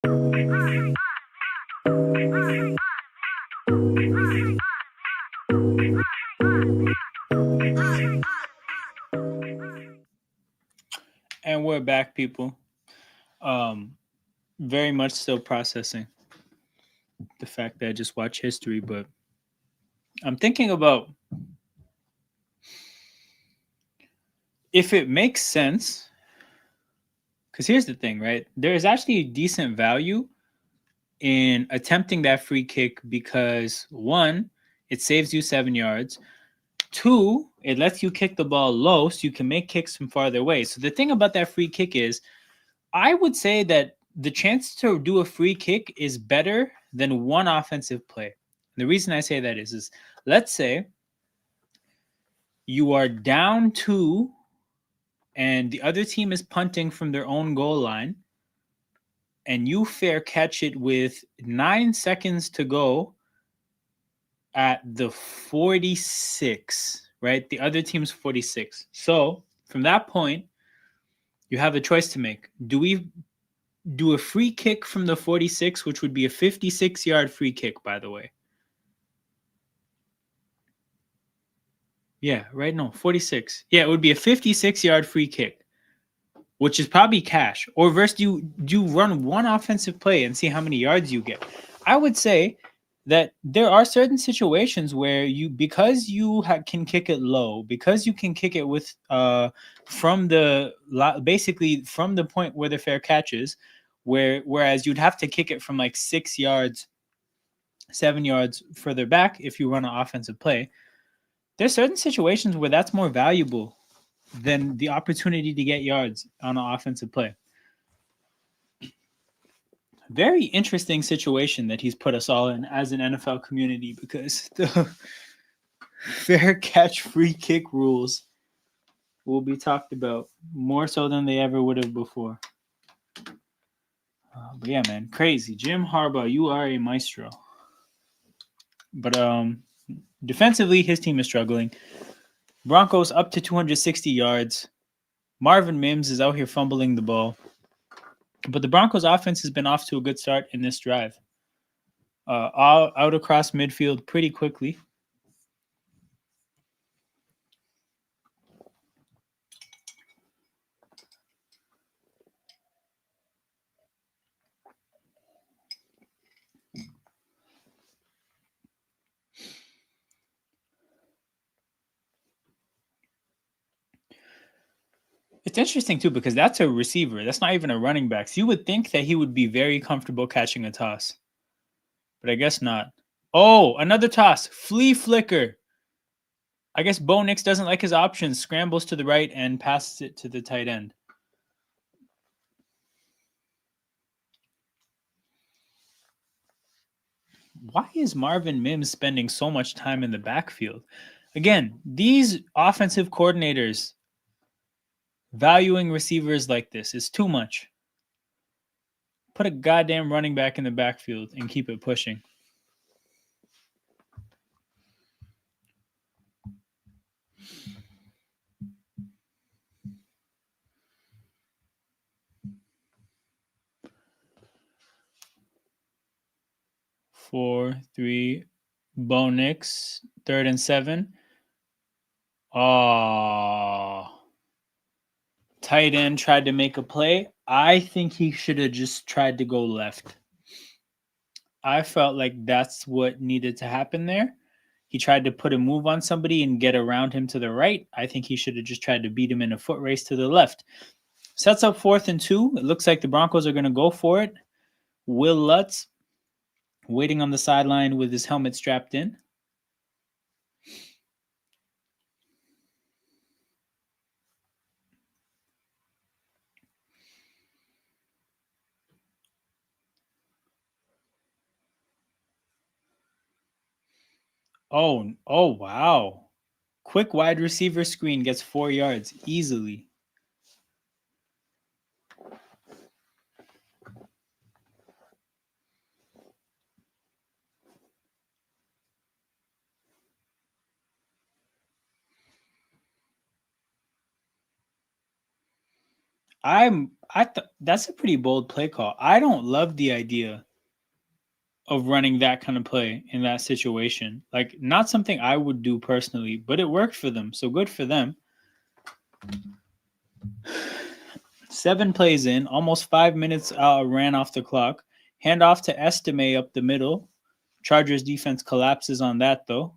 And we're back, people. Very much still processing the fact that I just watched history, but I'm thinking about if it makes sense. Because here's the thing, right? There is actually a decent value in attempting that free kick because one, it saves you 7 yards. Two, it lets you kick the ball low so you can make kicks from farther away. So the thing about that free kick is, I would say that the chance to do a free kick is better than one offensive play. The reason I say that is let's say you are down two and the other team is punting from their own goal line and you fair catch it with 9 seconds to go at the 46, right? The other team's 46. So from that point, you have a choice to make. Do we do a free kick from the 46, which would be a 56-yard free kick, by the way? Yeah, right? No, 46. Yeah, it would be a 56-yard free kick, which is probably cash. Or versus you run one offensive play and see how many yards you get. I would say that there are certain situations where because you can kick it low, because you can kick it with from basically from the point where the fair catches, whereas you'd have to kick it from like 6 yards, 7 yards further back if you run an offensive play. There's certain situations where that's more valuable than the opportunity to get yards on an offensive play. Very interesting situation that he's put us all in as an NFL community, because the fair catch free kick rules will be talked about more so than they ever would have before. But yeah, man, crazy. Jim Harbaugh, you are a maestro. But defensively, his team is struggling. Broncos up to 260 yards. Marvin Mims is out here fumbling the ball. But the Broncos offense has been off to a good start in this drive. Out across midfield pretty quickly. It's interesting too because that's a receiver. That's not even a running back. So you would think that he would be very comfortable catching a toss, but I guess not. Oh, another toss. Flea flicker. I guess Bo Nix doesn't like his options. Scrambles to the right and passes it to the tight end. Why is Marvin Mims spending so much time in the backfield? Again, these offensive coordinators valuing receivers like this is too much. Put a goddamn running back in the backfield and keep it pushing. Four, three, Bo Nix, 3rd and 7. Oh, tight end tried to make a play. I think he should have just tried to go left. I felt like that's what needed to happen there. He tried to put a move on somebody and get around him to the right. I think he should have just tried to beat him in a foot race to the left. Sets up 4th and 2. It looks like the Broncos are going to go for it. Will Lutz waiting on the sideline with his helmet strapped in. Oh, wow. Quick wide receiver screen gets 4 yards easily. That's a pretty bold play call. I don't love the idea of running that kind of play in that situation. Like, not something I would do personally, but it worked for them. So good for them. 7 plays in, almost 5 minutes ran off the clock. Handoff to Estime up the middle. Chargers defense collapses on that, though.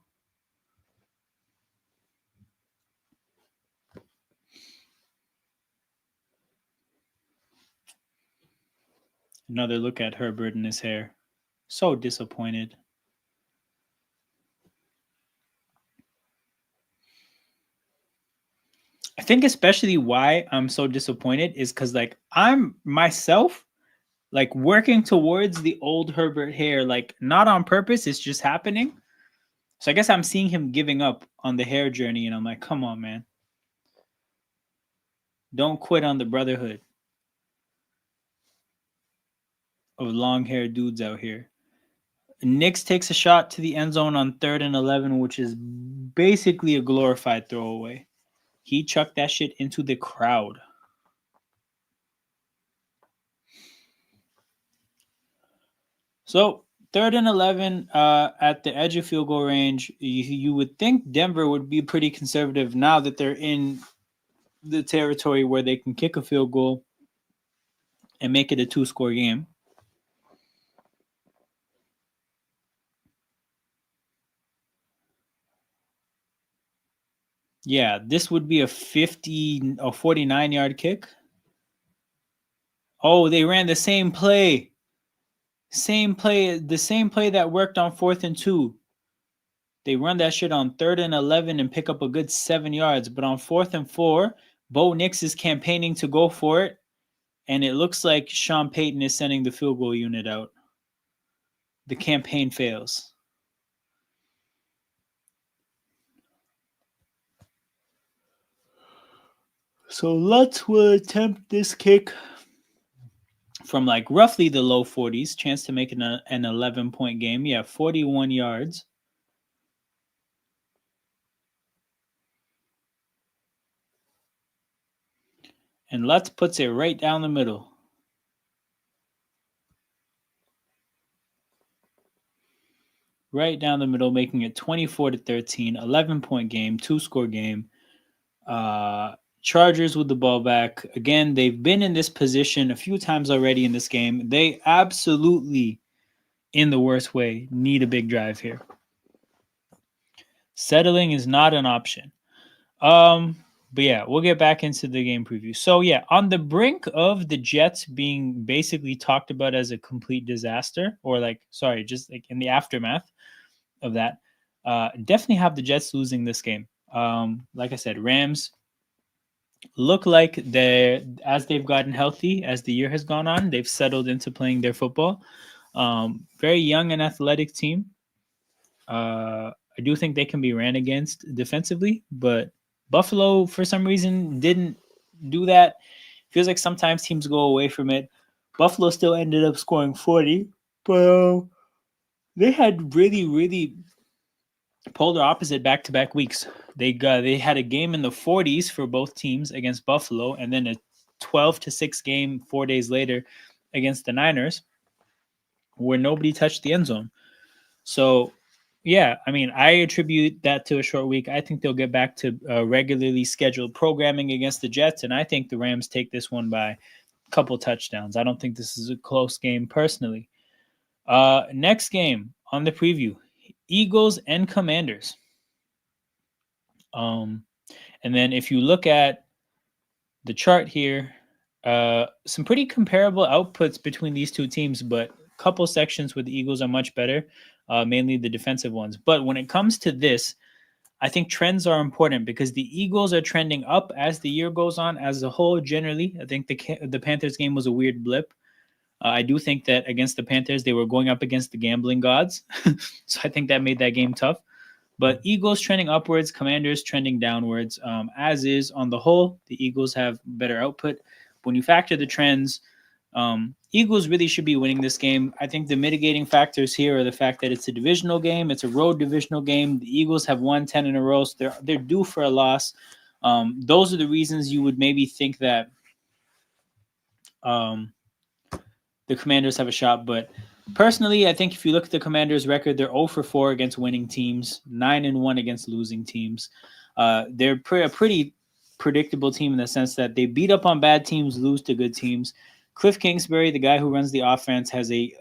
Another look at Herbert and his hair. So disappointed. I think especially why I'm so disappointed is because, like, I'm myself, like, working towards the old Herbert hair, like, not on purpose. It's just happening. So I guess I'm seeing him giving up on the hair journey, and I'm like, come on, man. Don't quit on the brotherhood of long-haired dudes out here. Nix takes a shot to the end zone on 3rd and 11, which is basically a glorified throwaway. He chucked that shit into the crowd. So 3rd and 11 at the edge of field goal range. You would think Denver would be pretty conservative now that they're in the territory where they can kick a field goal and make it a 2-score game. Yeah, this would be a 49-yard kick. Oh, they ran the same play. The same play that worked on 4th and 2. They run that shit on 3rd and 11 and pick up a good 7 yards. But on 4th and 4, Bo Nix is campaigning to go for it. And it looks like Sean Payton is sending the field goal unit out. The campaign fails. So Lutz will attempt this kick from like roughly the low 40s. Chance to make it an 11-point game. Yeah, 41 yards. And Lutz puts it right down the middle. Right down the middle, making it 24-13, 11-point game, 2-score game. Chargers with the ball back. Again, they've been in this position a few times already in this game. They absolutely, in the worst way, need a big drive here. Settling is not an option. But yeah, we'll get back into the game preview. So yeah, on the brink of the Jets being basically talked about as a complete disaster, or just like in the aftermath of that, definitely have the Jets losing this game. Like I said, Rams look like as they've gotten healthy, as the year has gone on, they've settled into playing their football. Very young and athletic team. I do think they can be ran against defensively, but Buffalo, for some reason, didn't do that. Feels like sometimes teams go away from it. Buffalo still ended up scoring 40, but they had really polar opposite back-to-back weeks. They had a game in the 40s for both teams against Buffalo, and then a 12-6 game 4 days later against the Niners, where nobody touched the end zone. So, yeah, I mean, I attribute that to a short week. I think they'll get back to regularly scheduled programming against the Jets, and I think the Rams take this one by a couple touchdowns. I don't think this is a close game personally. Next game on the preview, Eagles and Commanders. And then if you look at the chart here, some pretty comparable outputs between these two teams, but a couple sections where the Eagles are much better, mainly the defensive ones. But when it comes to this, I think trends are important because the Eagles are trending up as the year goes on as a whole. Generally, I think the Panthers game was a weird blip. I do think that against the Panthers, they were going up against the gambling gods. So I think that made that game tough. But Eagles trending upwards, Commanders trending downwards. As is, on the whole, the Eagles have better output. When you factor the trends, Eagles really should be winning this game. I think the mitigating factors here are the fact that it's a divisional game. It's a road divisional game. The Eagles have won 10 in a row, so they're due for a loss. Those are the reasons you would maybe think that the Commanders have a shot. But personally, I think if you look at the Commanders' record, they're 0 for 4 against winning teams, 9-1 against losing teams. They're a pretty predictable team in the sense that they beat up on bad teams, lose to good teams. Cliff Kingsbury, the guy who runs the offense, has a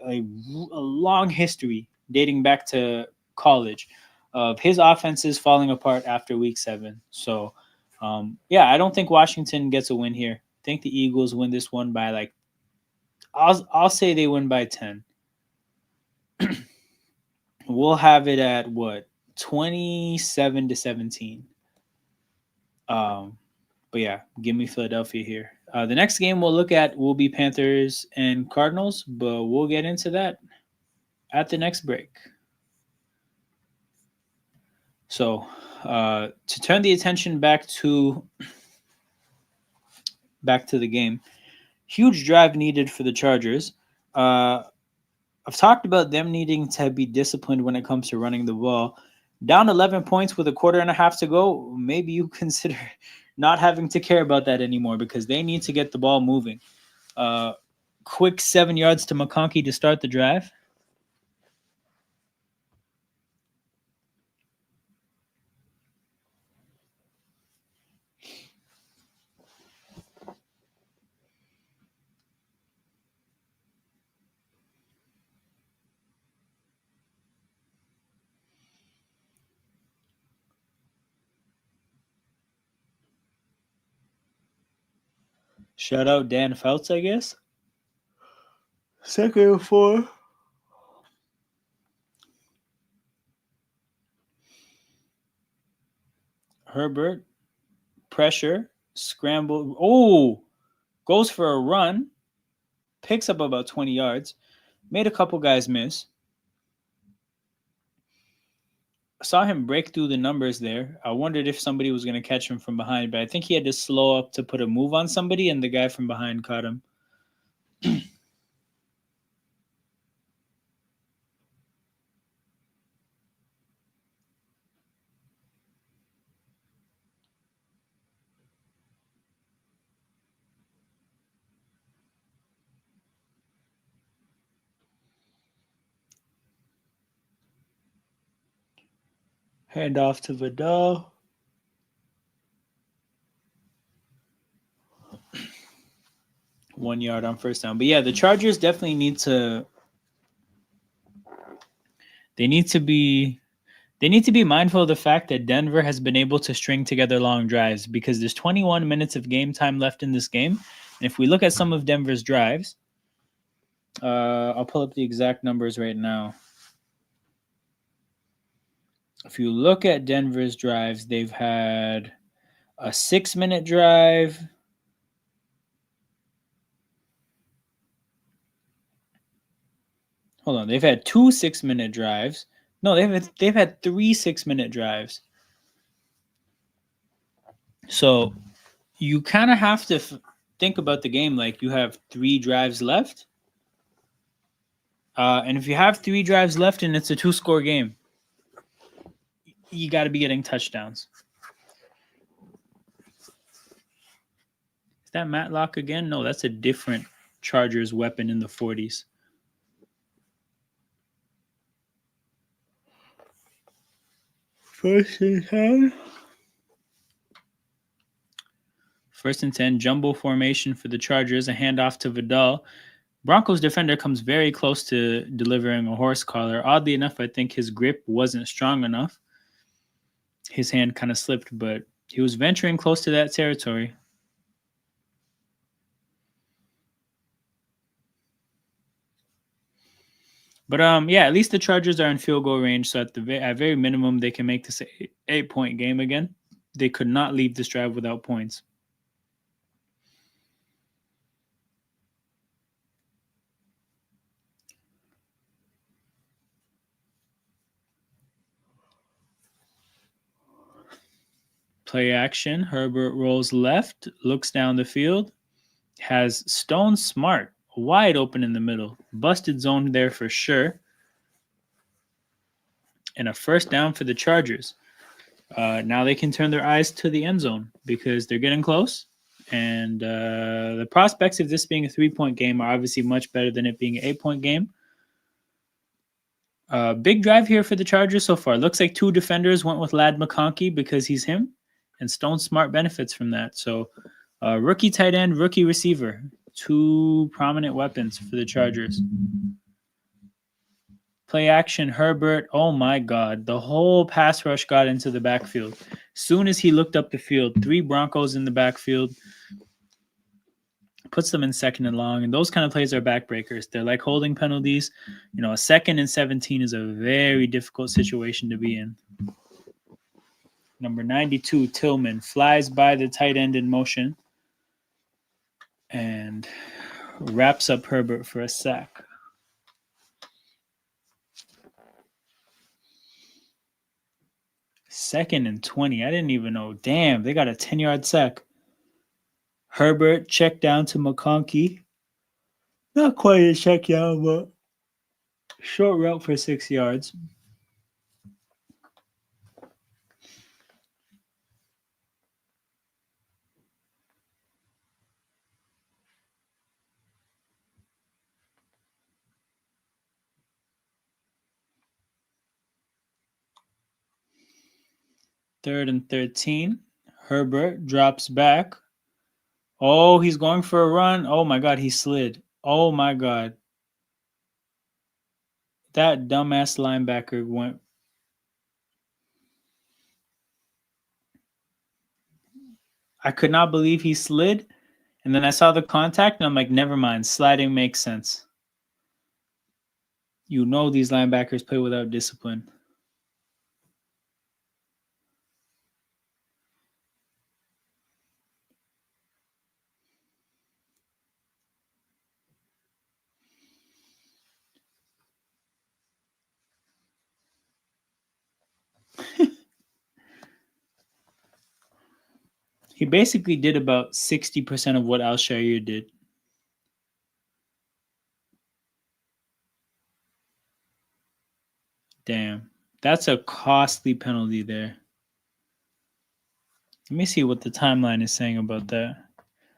long history dating back to college of his offenses falling apart after week 7. So, yeah, I don't think Washington gets a win here. I think the Eagles win this one by like I'll say they win by 10. We'll have it at what 27-17. But yeah, give me Philadelphia here. The next game we'll look at will be Panthers and Cardinals, but we'll get into that at the next break. So, to turn the attention back to the game, huge drive needed for the Chargers. I've talked about them needing to be disciplined when it comes to running the ball. Down 11 points with a quarter and a half to go, maybe you consider not having to care about that anymore because they need to get the ball moving. Quick 7 yards to McConkey to start the drive. Shout out Dan Fouts, I guess. 2nd and 4. Herbert, pressure, scramble. Oh, goes for a run, picks up about 20 yards, made a couple guys miss. I saw him break through the numbers there. I wondered if somebody was going to catch him from behind, but I think he had to slow up to put a move on somebody, and the guy from behind caught him. Hand off to Vidal. One yard on first down. But yeah, the Chargers definitely need to. They need to be mindful of the fact that Denver has been able to string together long drives because there's 21 minutes of game time left in this game. And if we look at some of Denver's drives, I'll pull up the exact numbers right now. If you look at Denver's drives, they've had a 6-minute drive. Hold on, they've had 2 6-minute drives. No, they've had 3 6-minute drives. So you kind of have to think about the game like you have 3 drives left. And if you have 3 drives left and it's a 2-score game, you got to be getting touchdowns. Is that Matlock again? No, that's a different Chargers weapon in the 40s. First and 10, jumbo formation for the Chargers, a handoff to Vidal. Broncos defender comes very close to delivering a horse collar. Oddly enough, I think his grip wasn't strong enough. His hand kind of slipped, but he was venturing close to that territory. But yeah, at least the Chargers are in field goal range, so at very minimum, they can make this an 8-point game again. They could not leave this drive without points. Play action. Herbert rolls left, looks down the field, has Stone Smart wide open in the middle. Busted zone there for sure. And a first down for the Chargers. Now they can turn their eyes to the end zone because they're getting close. And the prospects of this being a 3-point game are obviously much better than it being an 8-point game. Big drive here for the Chargers so far. Looks like 2 defenders went with Lad McConkey because he's him, and Stone Smart benefits from that. So rookie tight end, rookie receiver, 2 prominent weapons for the Chargers. Play action, Herbert. Oh my God. The whole pass rush got into the backfield. Soon as he looked up the field, 3 Broncos in the backfield. Puts them in 2nd and long. And those kind of plays are backbreakers. They're like holding penalties. You know, a 2nd and 17 is a very difficult situation to be in. Number 92, Tillman, flies by the tight end in motion and wraps up Herbert for a sack. 2nd and 20. I didn't even know. Damn, they got a 10-yard sack. Herbert check down to McConkey. Not quite a check down, but short route for 6 yards. Third and 13. Herbert drops back. Oh, he's going for a run. Oh my God, he slid. Oh my God. That dumbass linebacker went. I could not believe he slid. And then I saw the contact and I'm like, never mind. Sliding makes sense. You know these linebackers play without discipline. He basically did about 60% of what Al-Shaair did. Damn. That's a costly penalty there. Let me see what the timeline is saying about that.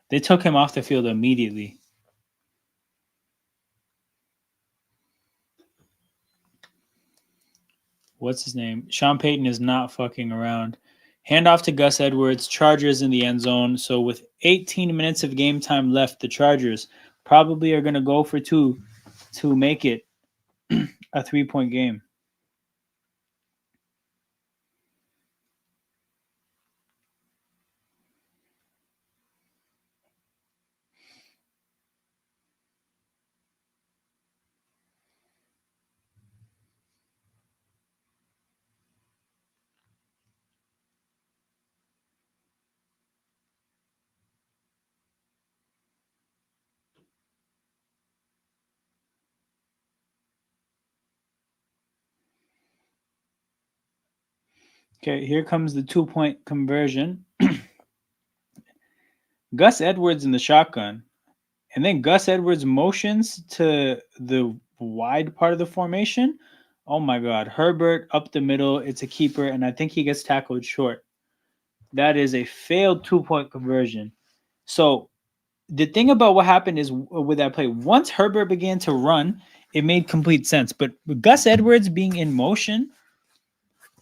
They took him off the field immediately. What's his name? Sean Payton is not fucking around. Handoff to Gus Edwards. Chargers in the end zone. So with 18 minutes of game time left, the Chargers probably are going to go for 2 to make it a 3-point game. Okay, here comes the 2-point conversion. Gus Edwards in the shotgun. And then Gus Edwards motions to the wide part of the formation. Oh my God. Herbert up the middle. It's a keeper, and I think he gets tackled short. That is a failed 2-point conversion. So the thing about what happened is with that play, once Herbert began to run, it made complete sense. But with Gus Edwards being in motion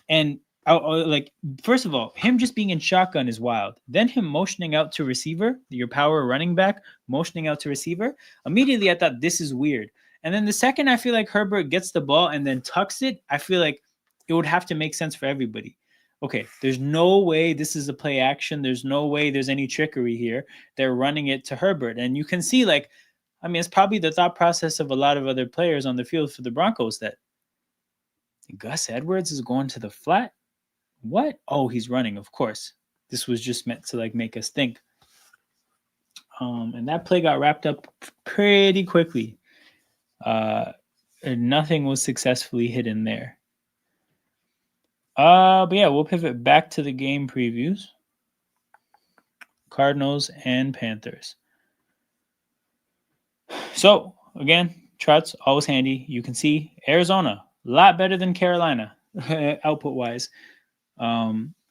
and like, first of all, him just being in shotgun is wild. Then him motioning out to receiver, your power running back, motioning out to receiver. Immediately, I thought this is weird. And then the second I feel like Herbert gets the ball and then tucks it, I feel like it would have to make sense for everybody. Okay, there's no way this is a play action. There's no way there's any trickery here. They're running it to Herbert. And you can see, like, I mean, it's probably the thought process of a lot of other players on the field for the Broncos that Gus Edwards is going to the flat. What? Oh, he's running, of course. This was just meant to like make us think. And that play got wrapped up pretty quickly. Nothing was successfully hidden there. But yeah, we'll pivot back to the game previews. Cardinals and Panthers. So again, Trout's always handy. You can see Arizona, a lot better than Carolina, output-wise.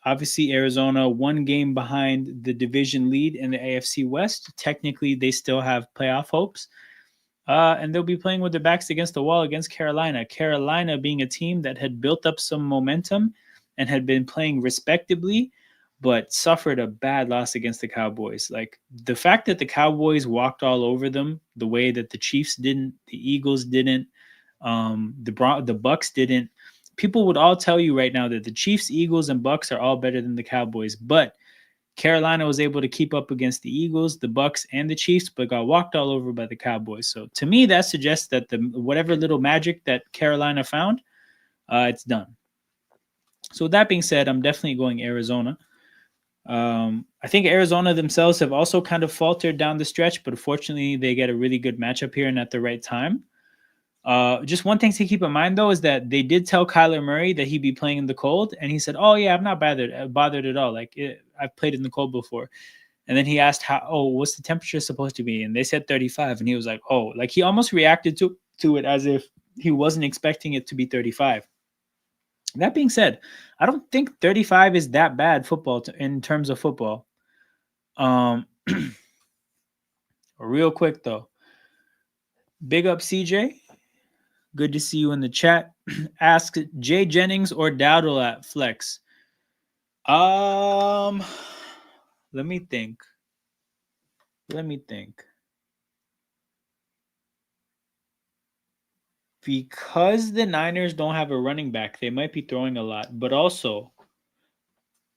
Obviously, Arizona 1 game behind the division lead in the AFC West. Technically, they still have playoff hopes. And they'll be playing with their backs against the wall against Carolina. Carolina being a team that had built up some momentum and had been playing respectably, but suffered a bad loss against the Cowboys. Like the fact that the Cowboys walked all over them, the way that the Chiefs didn't, the Eagles didn't, the Bucks didn't. People would all tell you right now that the Chiefs, Eagles, and Bucks are all better than the Cowboys, but Carolina was able to keep up against the Eagles, the Bucks, and the Chiefs, but got walked all over by the Cowboys. So to me, that suggests that the whatever little magic that Carolina found, it's done. So with that being said, I'm definitely going Arizona. I think Arizona themselves have also kind of faltered down the stretch, but fortunately, they get a really good matchup here and at the right time. Just one thing to keep in mind though is that they did tell Kyler Murray that he'd be playing in the cold, and he said, "Oh yeah, I'm not bothered at all. I've played in the cold before." And then he asked, what's the temperature supposed to be?" And they said 35, and he was like, "Oh," like he almost reacted to it as if he wasn't expecting it to be 35. That being said, I don't think 35 is that bad in terms of football. Um, real quick though, big up CJ. Good to see you in the chat. Ask Jay Jennings or Dowdle at flex. Let me think. Because the Niners don't have a running back, they might be throwing a lot. But also,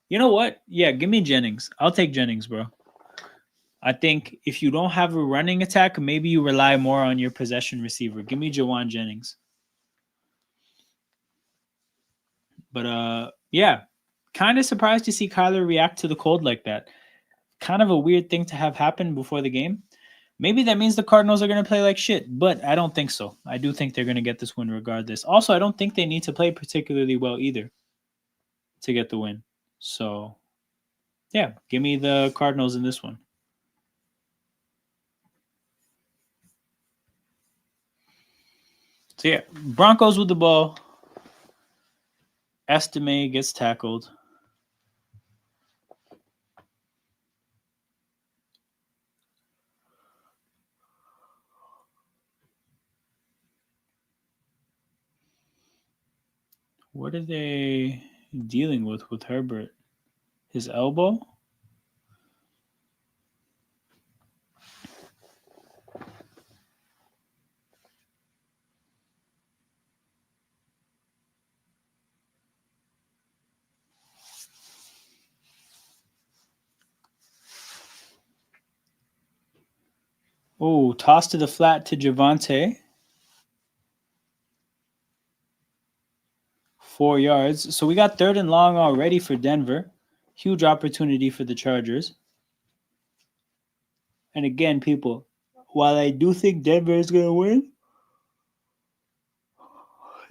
you know what? Yeah, give me Jennings. I'll take Jennings, bro. I think if you don't have a running attack, maybe you rely more on your possession receiver. Give me Jawan Jennings. But yeah, kind of surprised to see Kyler react to the cold like that. Kind of a weird thing to have happen before the game. Maybe that means the Cardinals are going to play like shit, but I don't think so. I do think they're going to get this win regardless. Also, I don't think they need to play particularly well either to get the win. So, yeah, give me the Cardinals in this one. So, yeah, Broncos with the ball. Estime gets tackled. What are they dealing with Herbert? His elbow? Oh, toss to the flat to Javante. 4 yards. So we got 3rd and long already for Denver. Huge opportunity for the Chargers. And again, people, while I do think Denver is going to win,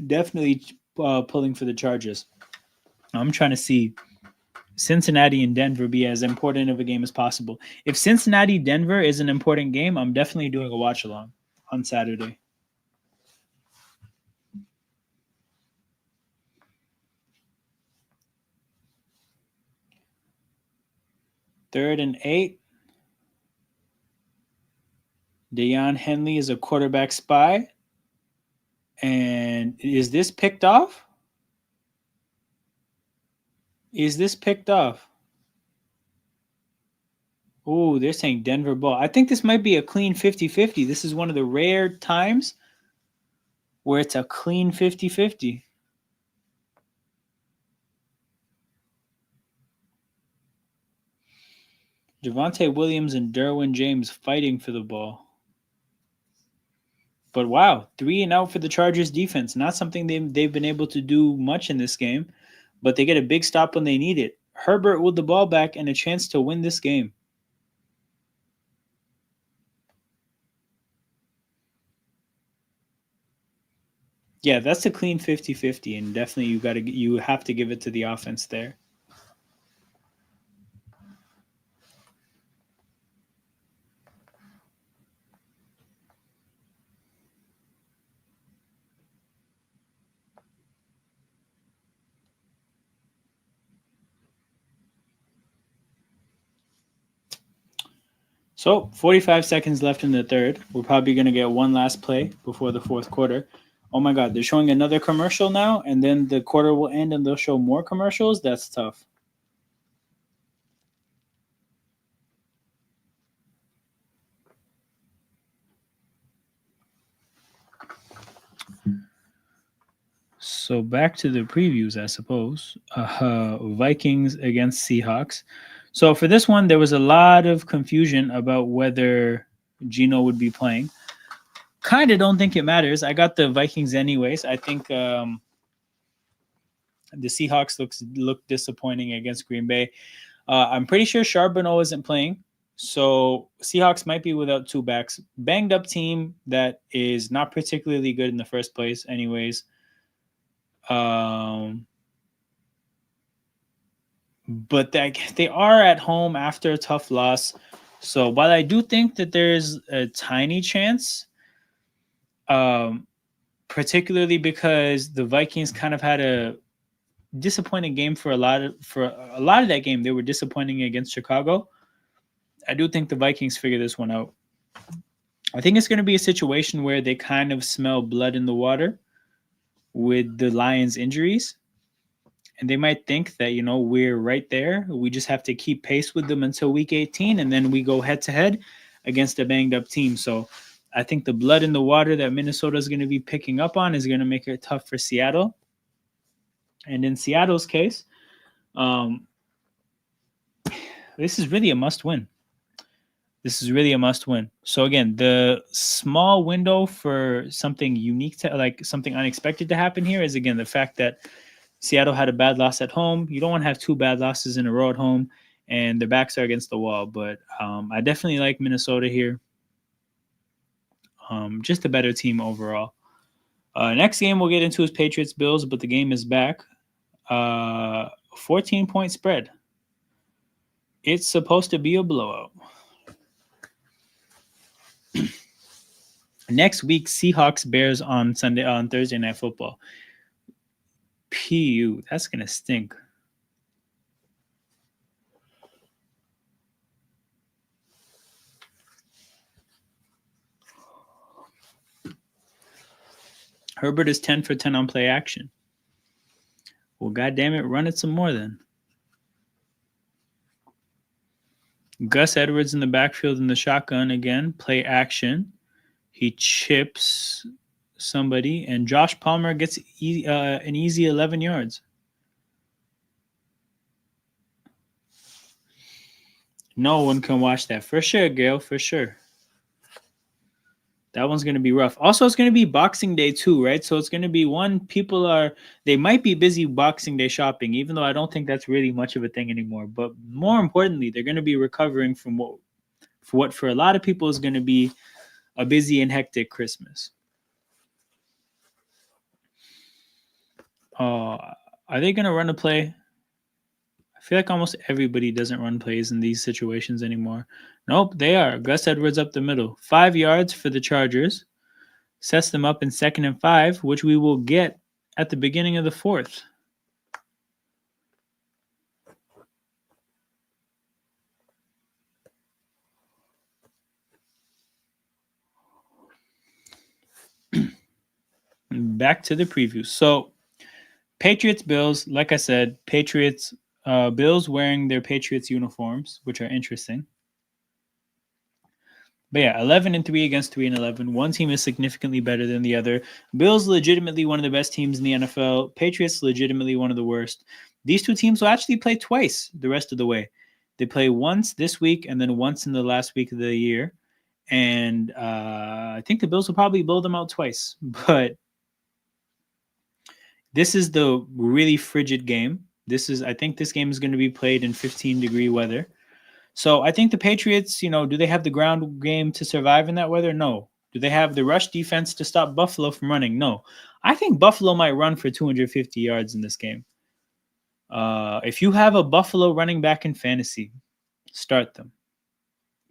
definitely pulling for the Chargers. I'm trying to see Cincinnati and Denver be as important of a game as possible. If Cincinnati Denver is an important game, I'm definitely doing a watch along on Saturday. Third and 8. Deion Henley is a quarterback spy. And is this picked off? Oh, they're saying Denver ball. I think this might be a clean 50-50. This is one of the rare times where it's a clean 50-50. Javonte Williams and Derwin James fighting for the ball. But wow, 3 and out for the Chargers defense. Not something they've been able to do much in this game, but they get a big stop when they need it. Herbert with the ball back and a chance to win this game. Yeah, that's a clean 50-50, and definitely you have to give it to the offense there. So 45 seconds left in the third. We're probably going to get one last play before the fourth quarter. Oh my God, they're showing another commercial now, and then the quarter will end and they'll show more commercials. That's tough. So back to the previews, I suppose. Vikings against Seahawks. So for this one, there was a lot of confusion about whether Gino would be playing. Kind of don't think it matters. I got the Vikings anyways. I think the Seahawks look disappointing against Green Bay. I'm pretty sure Charbonneau isn't playing. So Seahawks might be without two backs. Banged up team that is not particularly good in the first place anyways. But they are at home after a tough loss. So while I do think that there's a tiny chance, particularly because the Vikings kind of had a disappointing game for a lot of that game, they were disappointing against Chicago. I do think the Vikings figure this one out. I think it's going to be a situation where they kind of smell blood in the water with the Lions' injuries. And they might think that, we're right there. We just have to keep pace with them until week 18, and then we go head to head against a banged up team. So I think the blood in the water that Minnesota is going to be picking up on is going to make it tough for Seattle. And in Seattle's case, this is really a must win. So again, the small window for something unique like something unexpected to happen here is, again, the fact that Seattle had a bad loss at home. You don't want to have two bad losses in a row at home, and their backs are against the wall. But I definitely like Minnesota here. Just a better team overall. Next game we'll get into is Patriots-Bills, but the game is back. 14-point spread. It's supposed to be a blowout. Next week, Seahawks-Bears on Thursday Night Football. PU, that's going to stink. Herbert is 10 for 10 on play action. Well, goddamn it, run it some more then. Gus Edwards in the backfield in the shotgun again, play action. He chips somebody, and Josh Palmer gets an easy 11 yards. No one can watch that. For sure, Gail, for sure. That one's going to be rough. Also, it's going to be Boxing Day too, right? So it's going to be they might be busy Boxing Day shopping, even though I don't think that's really much of a thing anymore. But more importantly, they're going to be recovering from what for a lot of people is going to be a busy and hectic Christmas. Are they going to run a play? I feel like almost everybody doesn't run plays in these situations anymore. Nope, they are. Gus Edwards up the middle. 5 yards for the Chargers. Sets them up in 2nd and 5, which we will get at the beginning of the fourth. Back to the preview. So, Patriots-Bills, like I said, Bills wearing their Patriots uniforms, which are interesting. But yeah, 11-3 against 3-11. One team is significantly better than the other. Bills legitimately one of the best teams in the NFL. Patriots legitimately one of the worst. These two teams will actually play twice the rest of the way. They play once this week and then once in the last week of the year. And I think the Bills will probably blow them out twice. But this is the really frigid game. I think this game is going to be played in 15-degree weather. So I think the Patriots, do they have the ground game to survive in that weather? No. Do they have the rush defense to stop Buffalo from running? No. I think Buffalo might run for 250 yards in this game. If you have a Buffalo running back in fantasy, start them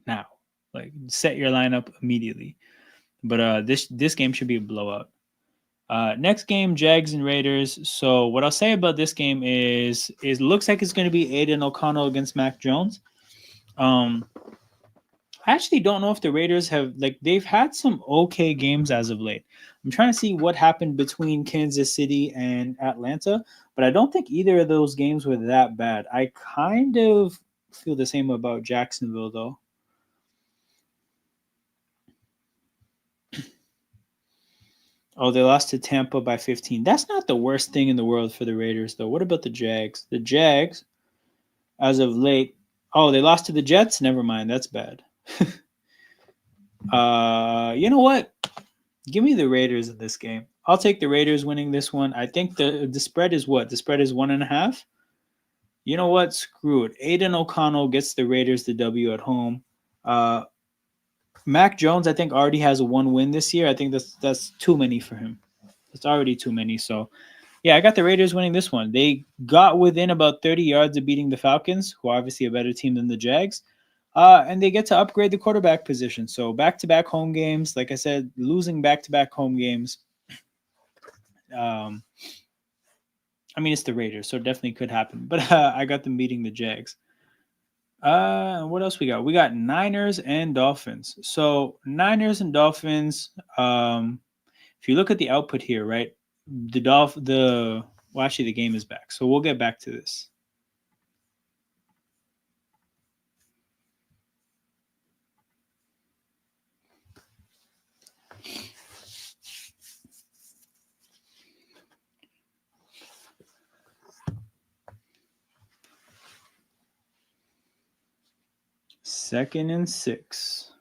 now. Like, set your lineup immediately. But this game should be a blowout. Next game, Jags and Raiders. So what I'll say about this game is it looks like it's going to be Aiden O'Connell against Mac Jones. I I actually don't know if the Raiders have they've had some okay games as of late. I'm trying to see what happened between Kansas City and Atlanta, but I don't think either of those games were that bad. I kind of feel the same about Jacksonville though. Oh, they lost to Tampa by 15. That's not the worst thing in the world for the Raiders though. What about the Jags? The Jags, as of late, oh, they lost to the Jets. Never mind, that's bad. You know what? Give me the Raiders in this game. I'll take the Raiders winning this one. I think the spread is what? The spread is 1.5. You know what? Screw it. Aiden O'Connell gets the Raiders the W at home. Uh, Mac Jones, I think, already has a one win this year. I think that's too many for him. It's already too many. So yeah, I got the Raiders winning this one. They got within about 30 yards of beating the Falcons, who are obviously a better team than the Jags. And they get to upgrade the quarterback position. So back-to-back home games. Like I said, losing back-to-back home games. Um, I mean, it's the Raiders, so it definitely could happen. But I got them beating the Jags. What else we got? We got Niners and Dolphins. So Niners and Dolphins. If you look at the output here, right, well, actually, the game is back, so we'll get back to this. Second and 6.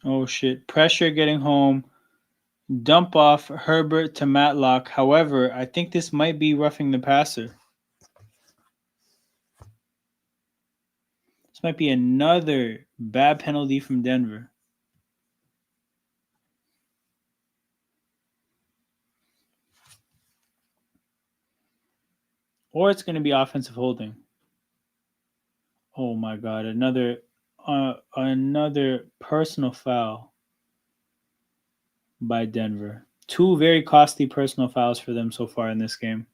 Oh shit! Pressure getting home. Dump off Herbert to Matlock. However, I think this might be roughing the passer. This might be another bad penalty from Denver. Or it's going to be offensive holding. Oh my god, another personal foul by Denver. Two very costly personal fouls for them so far in this game.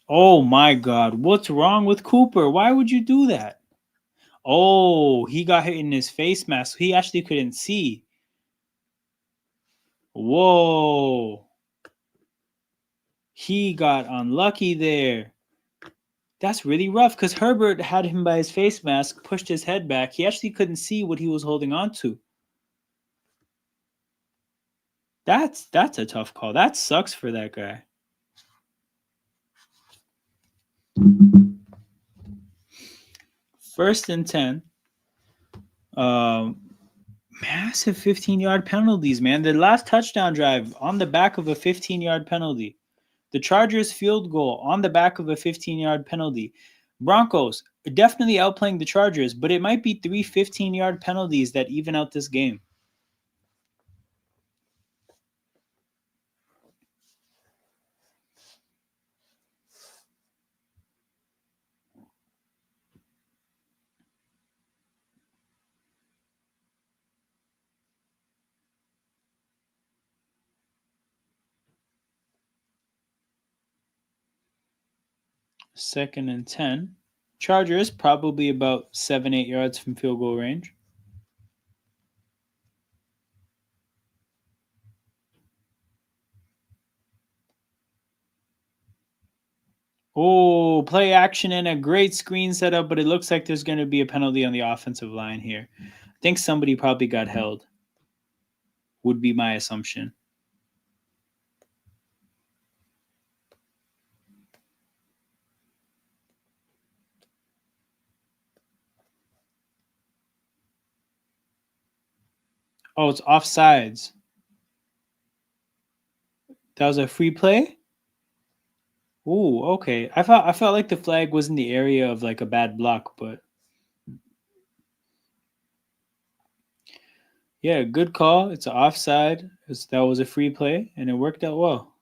Oh my god, what's wrong with Cooper? Why would you do that? Oh, he got hit in his face mask. He actually couldn't see. Whoa. He got unlucky there. That's really rough because Herbert had him by his face mask, pushed his head back. He actually couldn't see what he was holding on to. That's a tough call. That sucks for that guy. First and 10. Massive 15-yard penalties, man. The last touchdown drive on the back of a 15-yard penalty. The Chargers field goal on the back of a 15-yard penalty. Broncos definitely outplaying the Chargers, but it might be 3 15-yard penalties that even out this game. Second and 10. Chargers probably about 7-8 yards from field goal range. Oh, play action and a great screen setup, but it looks like there's going to be a penalty on the offensive line here. I think somebody probably got held, would be my assumption. Oh, it's offsides. That was a free play? Ooh, okay. I felt like the flag was in the area of like a bad block, but yeah, good call. It's an offside. That was a free play, and it worked out well.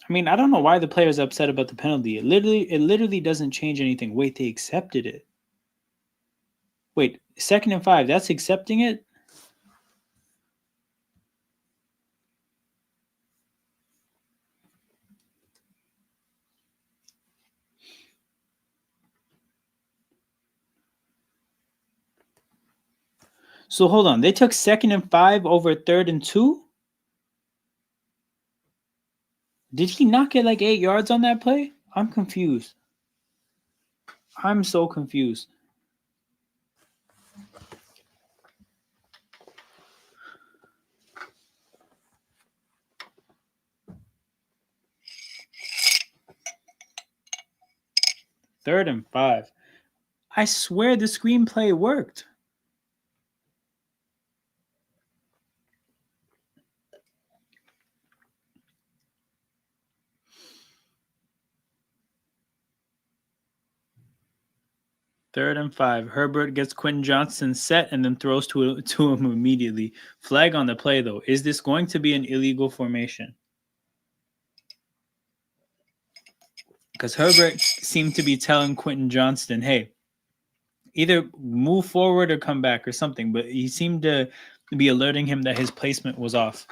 I mean, I don't know why the player's upset about the penalty. It literally doesn't change anything. Wait, they accepted it. Wait, 2nd and 5. That's accepting it? So hold on. They took 2nd and 5 over 3rd and 2? Did he not get like 8 yards on that play? I'm confused. I'm so confused. Third and 5. I swear the screenplay worked. Third and 5. Herbert gets Quentin Johnson set and then throws to him immediately. Flag on the play, though. Is this going to be an illegal formation? Because Herbert seemed to be telling Quentin Johnston, hey, either move forward or come back or something. But he seemed to be alerting him that his placement was off.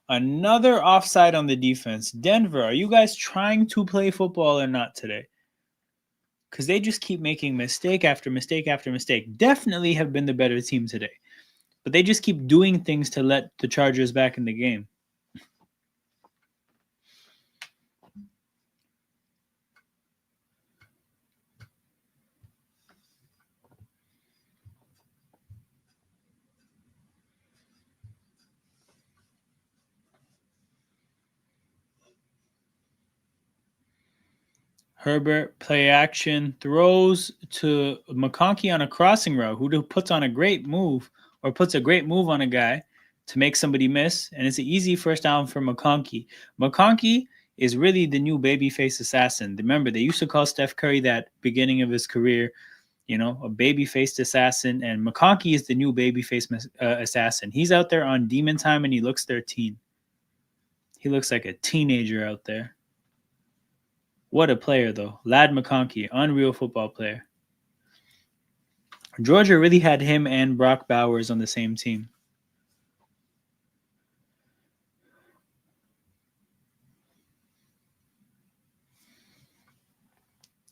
Another offside on the defense. Denver, are you guys trying to play football or not today? Because they just keep making mistake after mistake after mistake. Definitely have been the better team today. But they just keep doing things to let the Chargers back in the game. Herbert, play action, throws to McConkey on a crossing route, who puts on a great move or puts a great move on a guy to make somebody miss. And it's an easy first down for McConkey. McConkey is really the new babyface assassin. Remember, they used to call Steph Curry that beginning of his career, a baby-faced assassin. And McConkey is the new baby-faced assassin. He's out there on demon time and he looks 13. He looks like a teenager out there. What a player, though. Lad McConkey, unreal football player. Georgia really had him and Brock Bowers on the same team.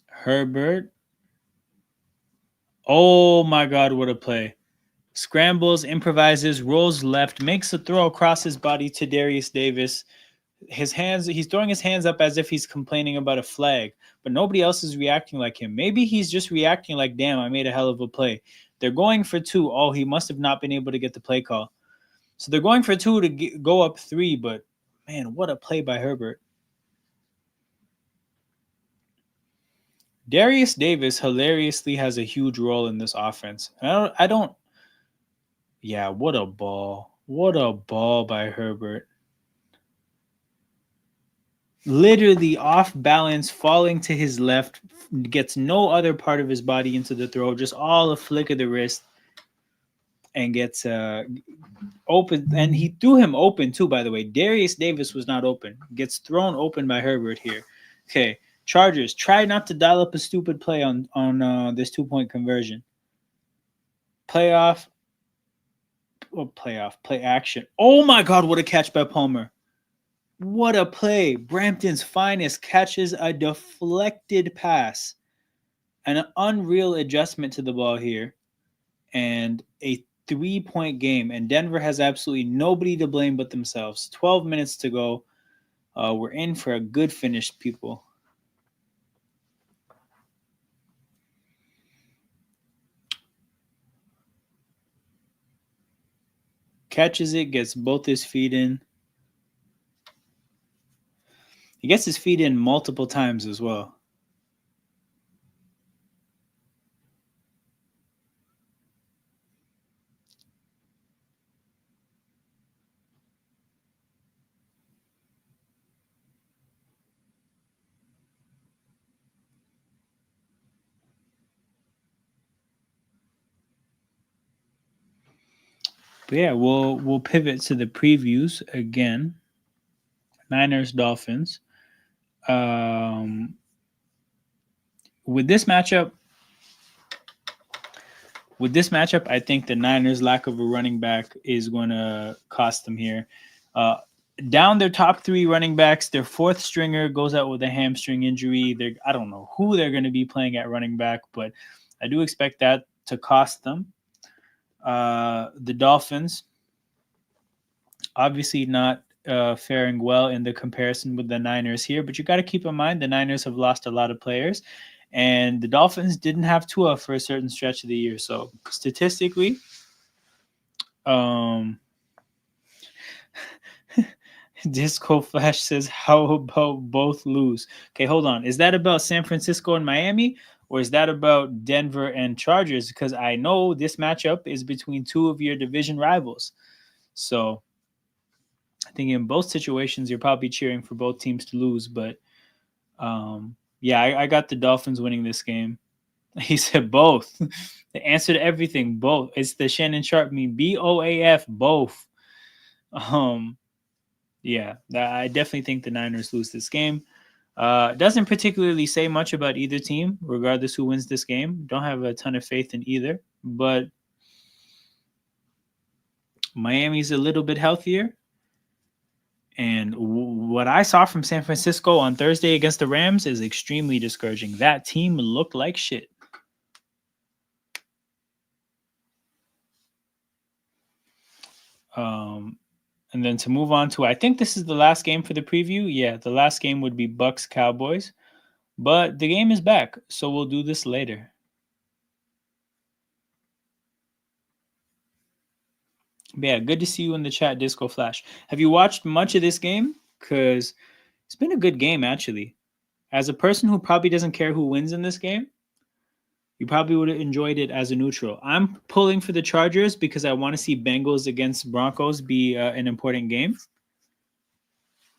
Herbert. Oh my God, what a play. Scrambles, improvises, rolls left, makes a throw across his body to Darius Davis. He's throwing his hands up as if he's complaining about a flag, but nobody else is reacting like him. Maybe he's just reacting like, damn, I made a hell of a play. They're going for 2. Oh, he must have not been able to get the play call. So they're going for 2 to go up 3, but man, what a play by Herbert. Darius Davis hilariously has a huge role in this offense. Yeah, what a ball. What a ball by Herbert. Literally off balance, falling to his left, gets no other part of his body into the throw, just all a flick of the wrist, and gets open. And he threw him open too, by the way. Darius Davis was not open. Gets thrown open by Herbert here. Okay, Chargers, try not to dial up a stupid play on this 2-point conversion. Play action. Oh my God, what a catch by Palmer. What a play. Brampton's finest catches a deflected pass. An unreal adjustment to the ball here. And a 3-point game. And Denver has absolutely nobody to blame but themselves. 12 minutes to go. We're in for a good finish, people. Catches it, gets both his feet in. He gets his feet in multiple times as well. But yeah, we'll pivot to the previews again. Niners Dolphins. With this matchup, I think the Niners' lack of a running back is going to cost them here. Down their top three running backs, their fourth stringer goes out with a hamstring injury. I don't know who they're going to be playing at running back, but I do expect that to cost them. The Dolphins, obviously not faring well in the comparison with the Niners here, but you got to keep in mind the Niners have lost a lot of players, and the Dolphins didn't have Tua for a certain stretch of the year. So statistically, Disco Flash says, how about both lose? Okay, hold on. Is that about San Francisco and Miami, or is that about Denver and Chargers? Because I know this matchup is between two of your division rivals. So I think in both situations, you're probably cheering for both teams to lose. But yeah, I got the Dolphins winning this game. He said both. The answer to everything, both. It's the Shannon Sharp meme, BOAF, both. Yeah, I definitely think the Niners lose this game. Doesn't particularly say much about either team, regardless who wins this game. Don't have a ton of faith in either. But Miami's a little bit healthier. And what I saw from San Francisco on Thursday against the Rams is extremely discouraging. That team looked like shit. And then to move on to, I think this is the last game for the preview. Yeah, the last game would be Bucks Cowboys. But the game is back, so we'll do this later. But yeah, good to see you in the chat, Disco Flash. Have you watched much of this game? Because it's been a good game, actually. As a person who probably doesn't care who wins in this game, you probably would have enjoyed it as a neutral. I'm pulling for the Chargers because I want to see Bengals against Broncos be an important game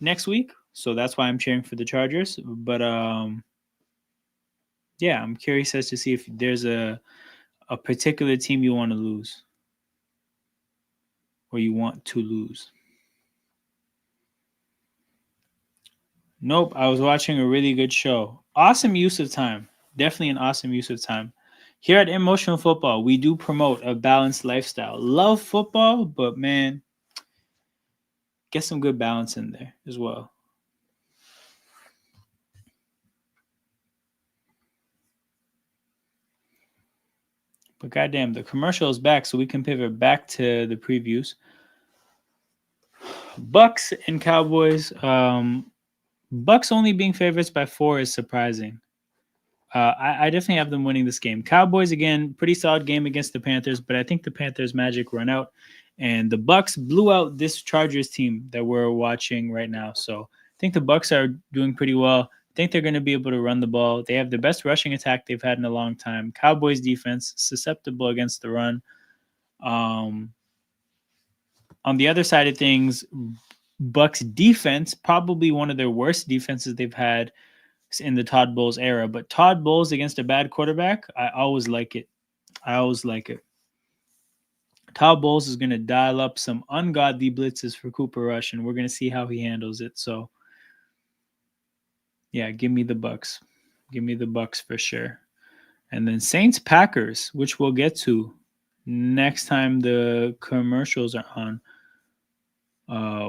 next week. So that's why I'm cheering for the Chargers. But yeah, I'm curious as to see if there's a particular team you want to lose or you want to lose. Nope, I was watching a really good show. Awesome use of time. Definitely an awesome use of time. Here at Emotional Football, we do promote a balanced lifestyle. Love football, but man, get some good balance in there as well. But goddamn, the commercial is back, so we can pivot back to the previews. Bucks and Cowboys. Bucks only being favorites by 4 is surprising. I definitely have them winning this game. Cowboys, again, pretty solid game against the Panthers, but I think the Panthers' magic run out, and the Bucks blew out this Chargers team that we're watching right now. So I think the Bucks are doing pretty well. I think they're going to be able to run the ball. They have the best rushing attack they've had in a long time. Cowboys defense, susceptible against the run. On the other side of things, Bucks defense, probably one of their worst defenses they've had in the Todd Bowles era. But Todd Bowles against a bad quarterback, I always like it. Todd Bowles is going to dial up some ungodly blitzes for Cooper Rush, and we're going to see how he handles it. So, yeah, give me the Bucks. Give me the Bucks for sure. And then Saints Packers, which we'll get to next time the commercials are on.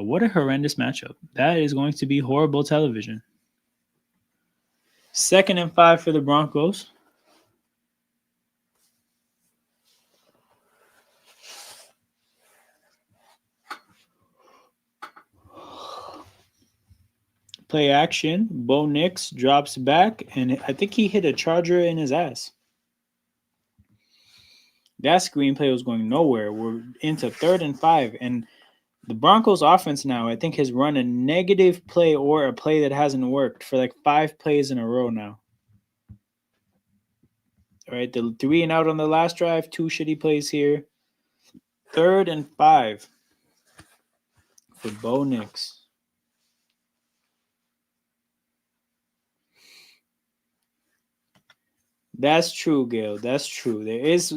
What a horrendous matchup. That is going to be horrible television. 2nd and 5 for the Broncos. Play action. Bo Nix drops back, and I think he hit a charger in his ass. That screenplay was going nowhere. We're into 3rd and 5, and the Broncos offense now, I think, has run a negative play or a play that hasn't worked for like 5 plays in a row now. All right, the 3 and out on the last drive, 2 shitty plays here. 3rd and 5 for Bo Nix. That's true, Gail. That's true. There is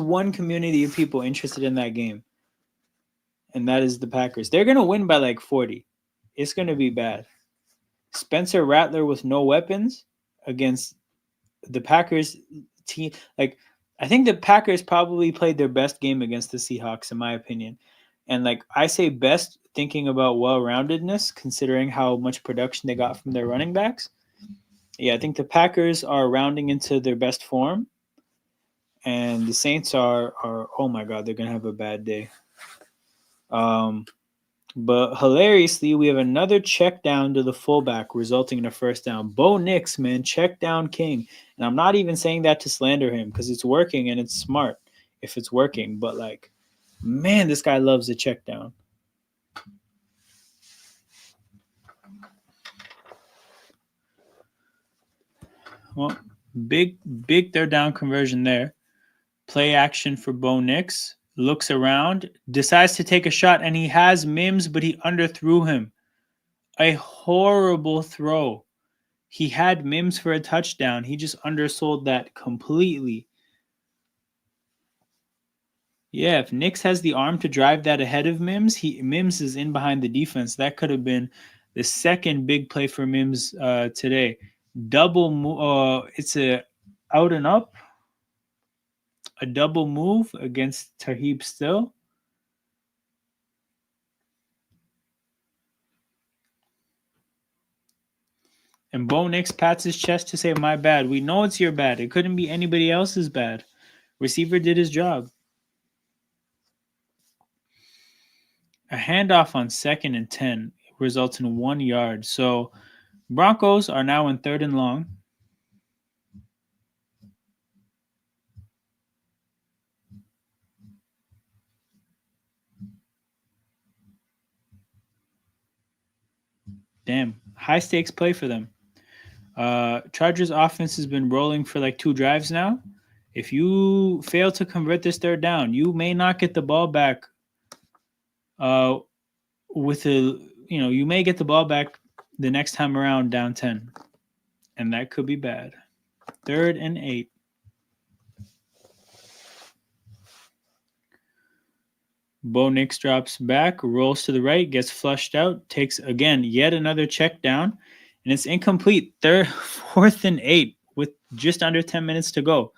one community of people interested in that game. and that is the Packers. They're gonna win by like 40. It's gonna be bad. Spencer Rattler with no weapons against the Packers team. Like, I think the Packers probably played their best game against the Seahawks, in my opinion. And like I say, best thinking about well-roundedness, considering how much production they got from their running backs. Yeah, I think the Packers are rounding into their best form, and the Saints are oh my god, they're gonna have a bad day. Um, but hilariously, we have another check down to the fullback, resulting in a first down. Bo Nix, man, check down king. And I'm not even saying that to slander him because it's working and it's smart if it's working. But like, man, this guy loves a check down. Well, big third down conversion there. Play action for Bo Nix. Looks around, decides to take a shot, and he has Mims, but he underthrew him. A horrible throw. He had Mims for a touchdown. He just undersold that completely. Yeah, if Nix has the arm to drive that ahead of Mims, Mims is in behind the defense. That could have been the second big play for Mims today. It's a out and up, a double move against Tahib Still. And Bo Nix pats his chest to say, "My bad. We know it's your bad. It couldn't be anybody else's bad. Receiver did his job." A handoff on 2nd and 10 results in 1 yard. So Broncos are now in 3rd and long. Damn, high stakes play for them. Chargers offense has been rolling for like 2 drives now. If you fail to convert this third down, you may not get the ball back. You may get the ball back the next time around down 10, and that could be bad. 3rd and 8. Bo Nix drops back, rolls to the right, gets flushed out, takes again yet another check down, and it's incomplete. 4th and 8 with just under 10 minutes to go.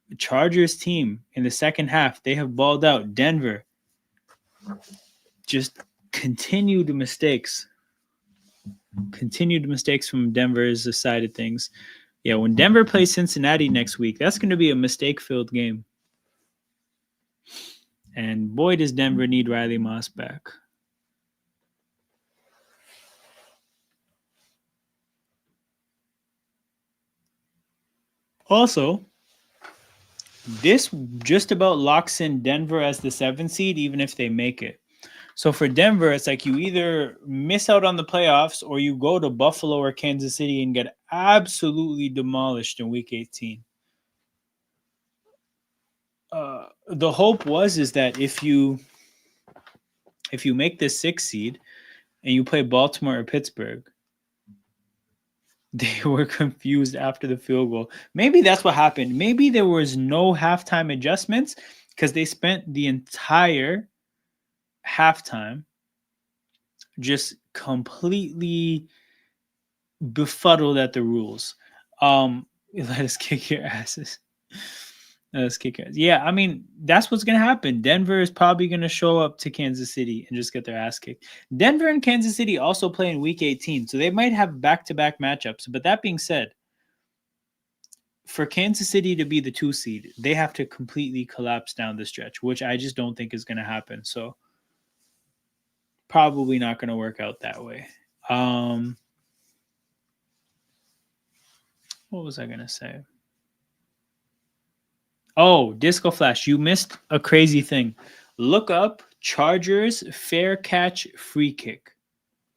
The Chargers team in the second half, they have balled out. Denver, just continued mistakes. Continued mistakes from Denver's side of things. Yeah, when Denver plays Cincinnati next week, that's going to be a mistake-filled game. And boy, does Denver need Riley Moss back. Also, this just about locks in Denver as the 7th seed, even if they make it. So for Denver, it's like you either miss out on the playoffs or you go to Buffalo or Kansas City and get absolutely demolished in Week 18. The hope is that if you make this 6th seed and you play Baltimore or Pittsburgh, they were confused after the field goal. Maybe that's what happened. Maybe there was no halftime adjustments because they spent the entire halftime just completely befuddled at the rules. Let us kick your asses. Let's kick it. Yeah, I mean, that's what's going to happen. Denver is probably going to show up to Kansas City and just get their ass kicked. Denver and Kansas City also play in Week 18, so they might have back-to-back matchups. But that being said, for Kansas City to be the 2 seed, they have to completely collapse down the stretch, which I just don't think is going to happen. So probably not going to work out that way. What was I going to say? Oh, Disco Flash, you missed a crazy thing. Look up Chargers fair catch free kick.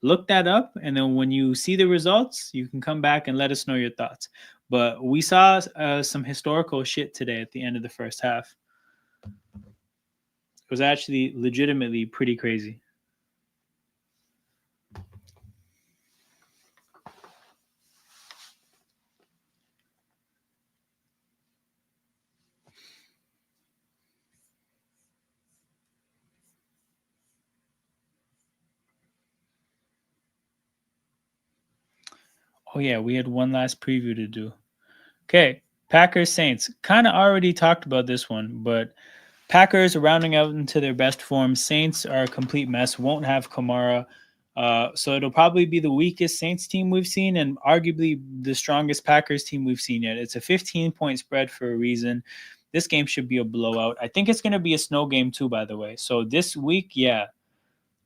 Look that up, and then when you see the results, you can come back and let us know your thoughts. But we saw some historical shit today at the end of the first half. It was actually legitimately pretty crazy. Oh yeah, we had one last preview to do. Okay, Packers Saints. Kind of already talked about this one, but Packers are rounding out into their best form. Saints are a complete mess. Won't have Kamara. So it'll probably be the weakest Saints team we've seen and arguably the strongest Packers team we've seen yet. It's a 15-point spread for a reason. This game should be a blowout. I think it's going to be a snow game too, by the way. So this week, yeah,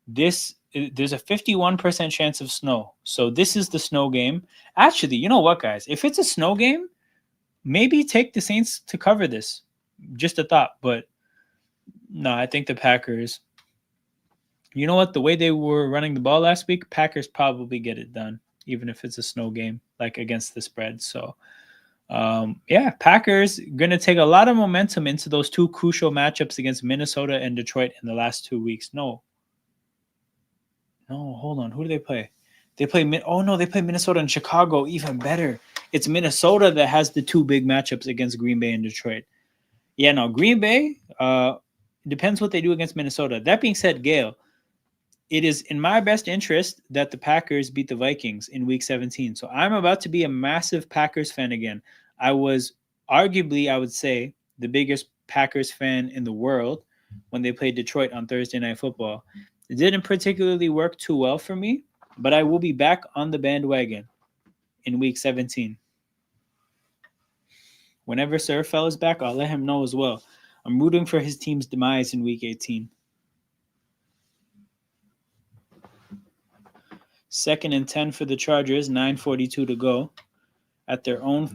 there's a 51% chance of snow. So this is the snow game. Actually, you know what, guys? If it's a snow game, maybe take the Saints to cover this. Just a thought, but no, I think the Packers. You know what? The way they were running the ball last week, Packers probably get it done, even if it's a snow game, like against the spread. So, yeah, Packers going to take a lot of momentum into those two crucial matchups against Minnesota and Detroit in the last 2 weeks. No, hold on. Who do they play? They play they play Minnesota and Chicago. Even better. It's Minnesota that has the two big matchups against Green Bay and Detroit. Yeah, no, Green Bay. Depends what they do against Minnesota. That being said, Gail, it is in my best interest that the Packers beat the Vikings in Week 17. So I'm about to be a massive Packers fan again. I was arguably, I would say, the biggest Packers fan in the world when they played Detroit on Thursday Night Football. It didn't particularly work too well for me, but I will be back on the bandwagon in Week 17. Whenever Sir Fell is back, I'll let him know as well. I'm rooting for his team's demise in Week 18. 2nd and 10 for the Chargers, 9:42 to go. At their own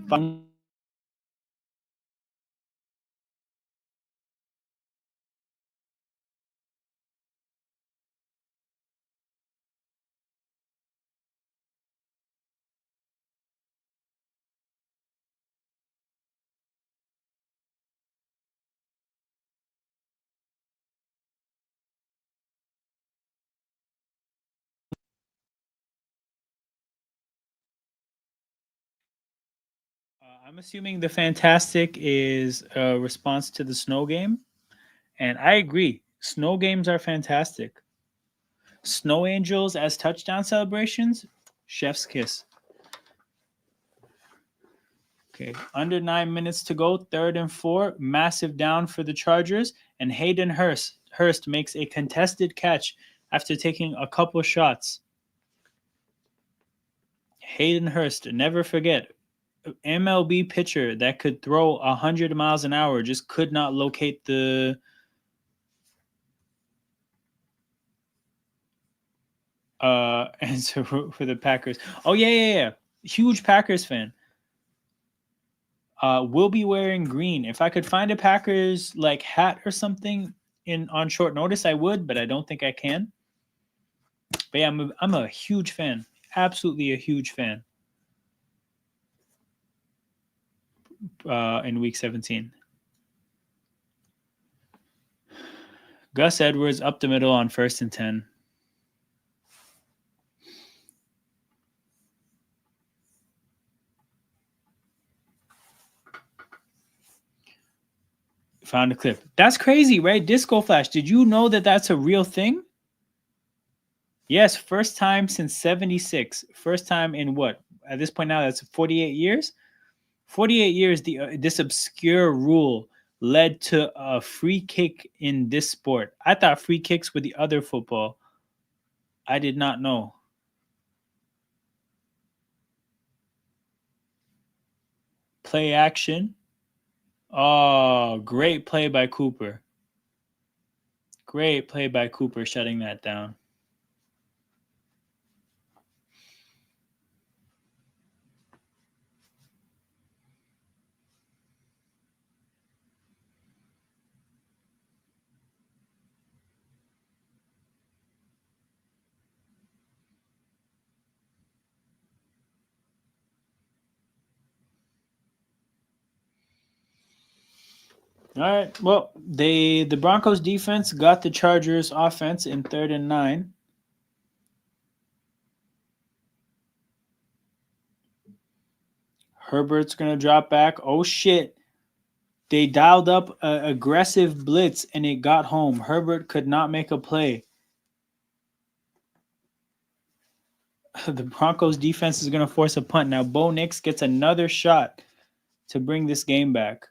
I'm assuming the fantastic is a response to the snow game. And I agree. Snow games are fantastic. Snow angels as touchdown celebrations, chef's kiss. Okay, under 9 minutes to go, 3rd and 4, massive down for the Chargers, and Hayden Hurst makes a contested catch after taking a couple shots. Hayden Hurst, never forget, MLB pitcher that could throw 100 miles an hour just could not locate the answer for the Packers. Oh yeah. Huge Packers fan. Will be wearing green. If I could find a Packers like hat or something on short notice, I would, but I don't think I can. But yeah, I'm a huge fan. Absolutely a huge fan. In Week 17. Gus Edwards up the middle on 1st and 10. Found a clip. That's crazy, right? Disco Flash. Did you know that that's a real thing? Yes, first time since 76. First time in what? At this point now, that's 48 years? 48 years, this obscure rule led to a free kick in this sport. I thought free kicks were the other football. I did not know. Play action. Oh, great play by Cooper. Great play by Cooper shutting that down. All right. Well, the Broncos defense got the Chargers offense in 3rd and 9. Herbert's going to drop back. Oh, shit. They dialed up an aggressive blitz, and it got home. Herbert could not make a play. The Broncos defense is going to force a punt. Now, Bo Nix gets another shot to bring this game back.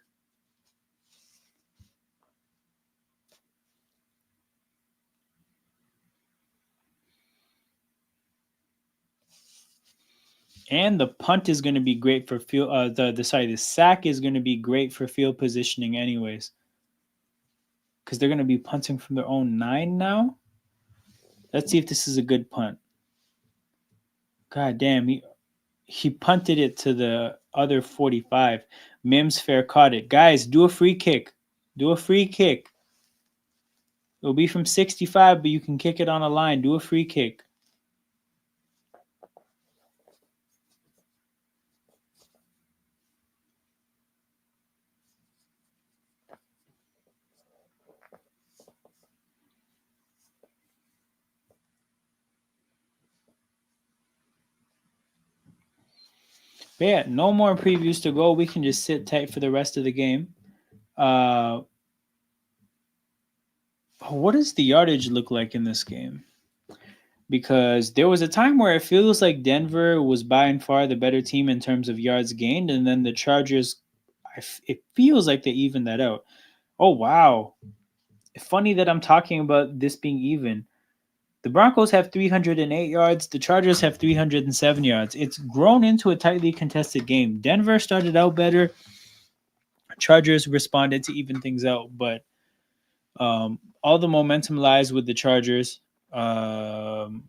And the punt is going to be great for field. The sack is going to be great for field positioning, anyways, because they're going to be punting from their own 9 now. Let's see if this is a good punt. God damn, he punted it to the other 45. Mims fair caught it. Guys, do a free kick. Do a free kick. It'll be from 65, but you can kick it on a line. Do a free kick. But yeah, no more previews to go. We can just sit tight for the rest of the game. What does the yardage look like in this game? Because there was a time where it feels like Denver was by and far the better team in terms of yards gained, and then the Chargers, it feels like they evened that out. Oh, wow. Funny that I'm talking about this being even. The Broncos have 308 yards. The Chargers have 307 yards. It's grown into a tightly contested game. Denver started out better. Chargers responded to even things out, but all the momentum lies with the Chargers. Broncos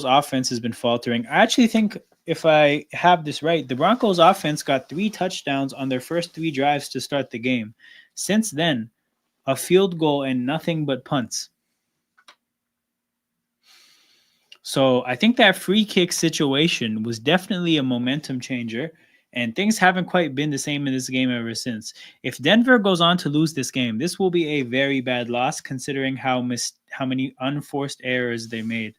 offense has been faltering. I actually think, if I have this right, the Broncos offense got 3 touchdowns on their first 3 drives to start the game. Since then, a field goal and nothing but punts. So I think that free kick situation was definitely a momentum changer, and things haven't quite been the same in this game ever since. If Denver goes on to lose this game, this will be a very bad loss considering how many unforced errors they made.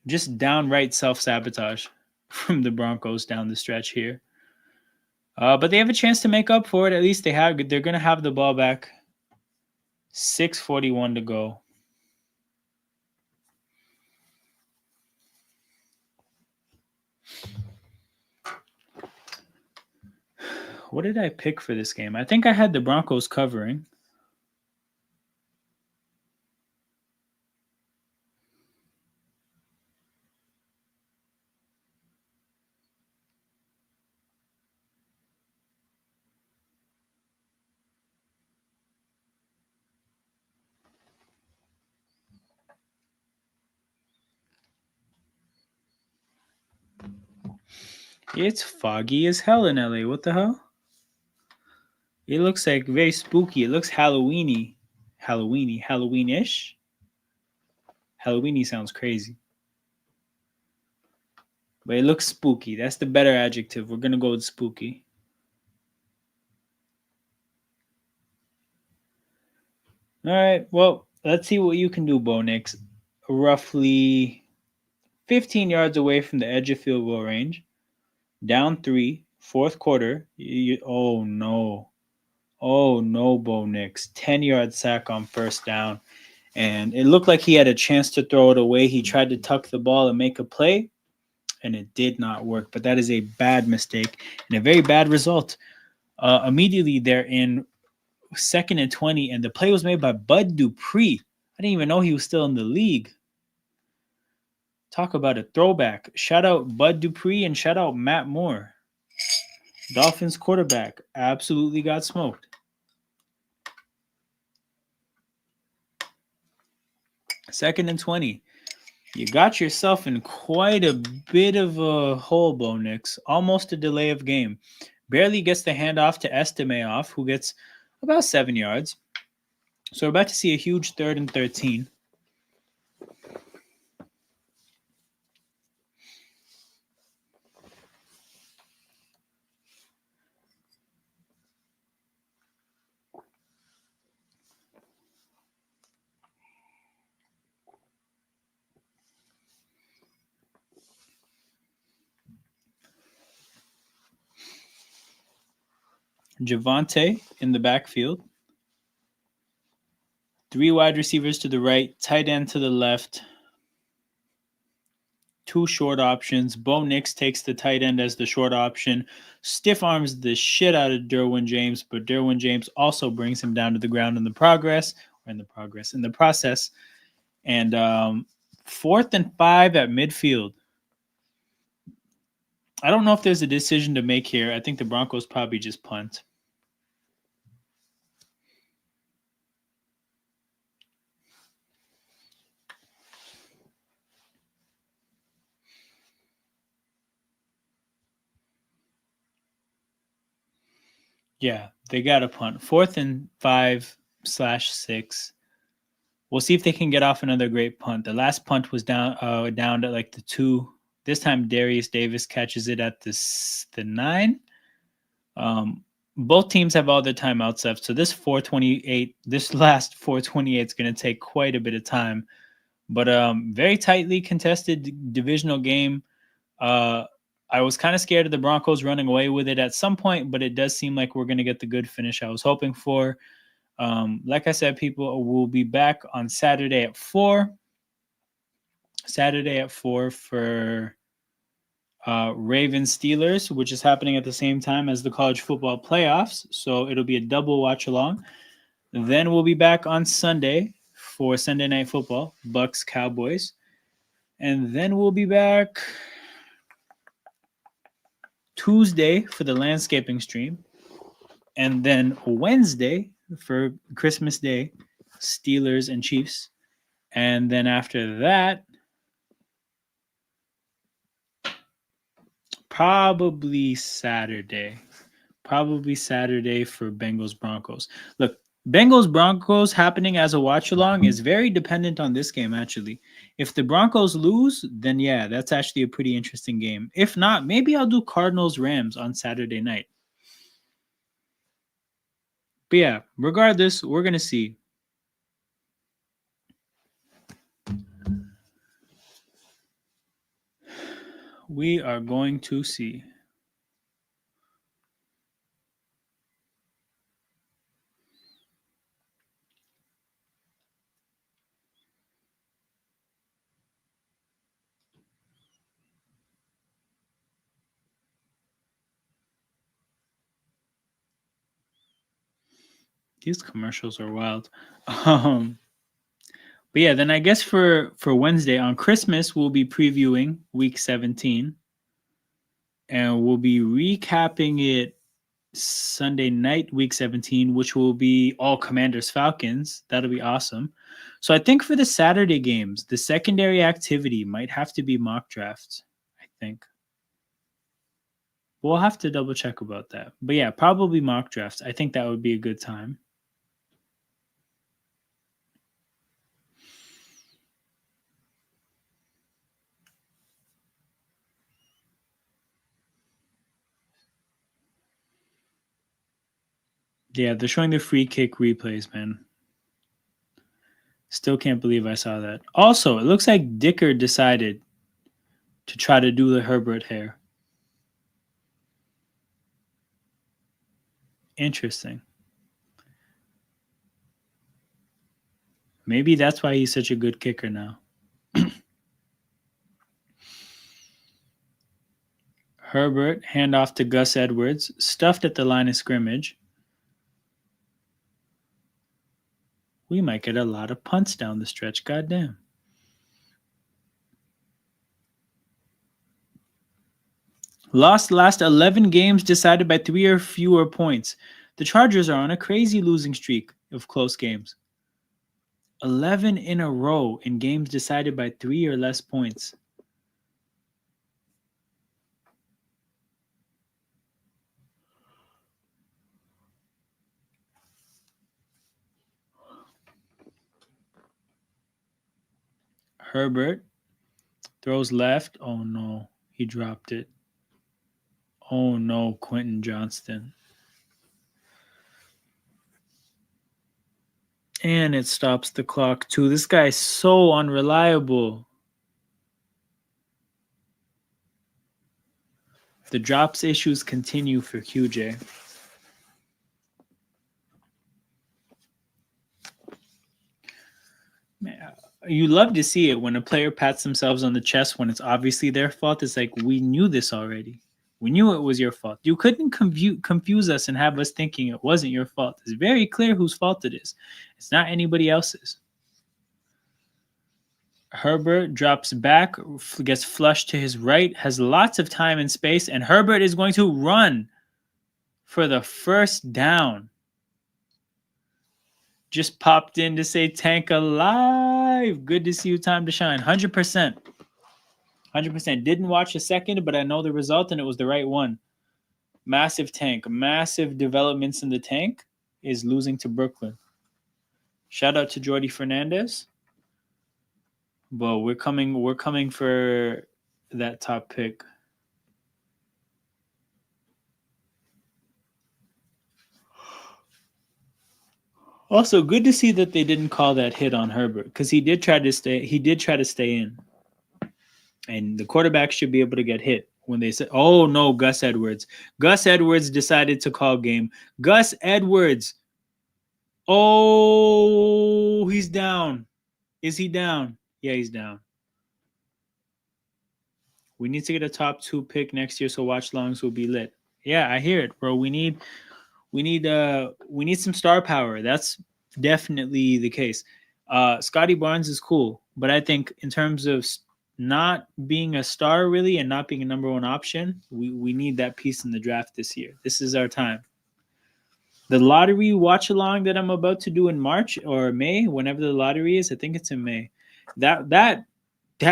Just downright self-sabotage from the Broncos down the stretch here. But they have a chance to make up for it. At least they're going to have the ball back. 6:41 to go. What did I pick for this game? I think I had the Broncos covering. It's foggy as hell in LA. What the hell? It looks like very spooky. It looks Halloweeny. Halloweenish. Halloweeny sounds crazy. But it looks spooky. That's the better adjective. We're going to go with spooky. All right. Well, let's see what you can do, Bo Nix. Roughly 15 yards away from the edge of field goal range. Down 3, fourth quarter. Oh, no. Oh, no, Bo Nix. 10-yard sack on first down. And it looked like he had a chance to throw it away. He tried to tuck the ball and make a play, and it did not work. But that is a bad mistake and a very bad result. Immediately, they're in 2nd and 20, and the play was made by Bud Dupree. I didn't even know he was still in the league. Talk about a throwback. Shout out Bud Dupree and shout out Matt Moore. Dolphins quarterback absolutely got smoked. 2nd and 20. You got yourself in quite a bit of a hole, Bo Nix. Almost a delay of game. Barely gets the handoff to Estimeoff, who gets about 7 yards. So we're about to see a huge 3rd and 13. Javonte in the backfield. 3 wide receivers to the right, tight end to the left, 2 short options. Bo Nix takes the tight end as the short option, stiff arms the shit out of Derwin James, but Derwin James also brings him down to the ground in the process. And 4th and 5 at midfield. I don't know if there's a decision to make here. I think the Broncos probably just punt. Yeah, they got to punt. 4th and 5/6. We'll see if they can get off another great punt. The last punt was down at like the 2. This time Darius Davis catches it at the 9. Both teams have all their timeouts left, so this last 428 is going to take quite a bit of time. But very tightly contested divisional game. I was kind of scared of the Broncos running away with it at some point, but it does seem like we're going to get the good finish I was hoping for. Like I said, people will be back on Saturday at 4. Saturday at 4 for Ravens Steelers, which is happening at the same time as the college football playoffs. So it'll be a double watch along. Then we'll be back on Sunday for Sunday Night Football, Bucks Cowboys. And then we'll be back Tuesday for the landscaping stream. And then Wednesday for Christmas Day, Steelers and Chiefs. And then after that, probably Saturday for Bengals Broncos. Look, Bengals Broncos happening as a watch along is very dependent on this game, actually. If the Broncos lose, then yeah, that's actually a pretty interesting game. If not, maybe I'll do Cardinals Rams on Saturday night. But yeah, regardless, we're going to see. We are going to see. These commercials are wild. But yeah, then I guess for Wednesday on Christmas, we'll be previewing week 17. And we'll be recapping it Sunday night, week 17, which will be all Commanders Falcons. That'll be awesome. So I think for the Saturday games, the secondary activity might have to be mock drafts, I think. We'll have to double check about that. But yeah, probably mock drafts. I think that would be a good time. Yeah, they're showing the free kick replays, man. Still can't believe I saw that. Also, it looks like Dicker decided to try to do the Herbert hair. Interesting. Maybe that's why he's such a good kicker now. Herbert, handoff to Gus Edwards, stuffed at the line of scrimmage. We might get a lot of punts down the stretch. Goddamn. Lost last 11 games decided by 3 or fewer points. The Chargers are on a crazy losing streak of close games. 11 in a row in games decided by 3 or less points. Herbert throws left. Oh no, he dropped it. Oh no, Quentin Johnston. And it stops the clock too. This guy's so unreliable. The drops issues continue for QJ. Man, you love to see it when a player pats themselves on the chest when it's obviously their fault. It's like, we knew this already. We knew it was your fault. You couldn't confuse us and have us thinking it wasn't your fault. It's very clear whose fault it is. It's not anybody else's. Herbert drops back, gets flushed to his right, has lots of time and space, and Herbert is going to run for the first down. Just popped in to say Tank alive. Good to see you, time to shine. 100%. 100%. Didn't watch a second, but I know the result, and it was the right one. Massive Tank. Massive developments in the Tank is losing to Brooklyn. Shout out to Jordy Fernandez. But we're coming for that top pick. Also, good to see that they didn't call that hit on Herbert, because he did try to stay in. And the quarterback should be able to get hit when they said, oh no, Gus Edwards. Gus Edwards decided to call game. Gus Edwards. Oh, he's down. Is he down? Yeah, he's down. We need to get a top 2 pick next year so Watchalongs will be lit. Yeah, I hear it, bro. We need some star power. That's definitely the case. Scotty Barnes is cool, but I think in terms of not being a star really and not being a number 1 option, we need that piece in the draft this year. This is our time. The lottery watch along that I'm about to do in March or May, whenever the lottery is, I think it's in May. That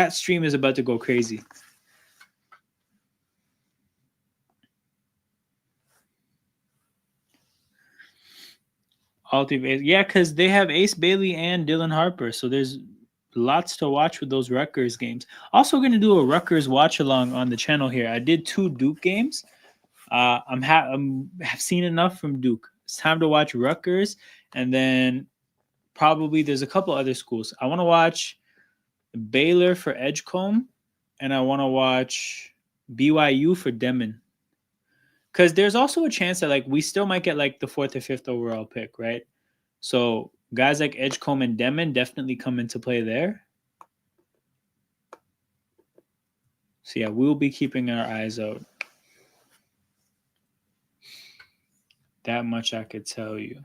stream is about to go crazy. All 3 Ace. Yeah, because they have Ace Bailey and Dylan Harper, so there's lots to watch with those Rutgers games. Also, going to do a Rutgers watch along on the channel here. I did 2 Duke games. I've seen enough from Duke. It's time to watch Rutgers, and then probably there's a couple other schools. I want to watch Baylor for Edgecombe, and I want to watch BYU for Demon. Because there's also a chance that we still might get the 4th or 5th overall pick, right? So guys like Edgecombe and Demon definitely come into play there. So yeah, we'll be keeping our eyes out. That much I could tell you.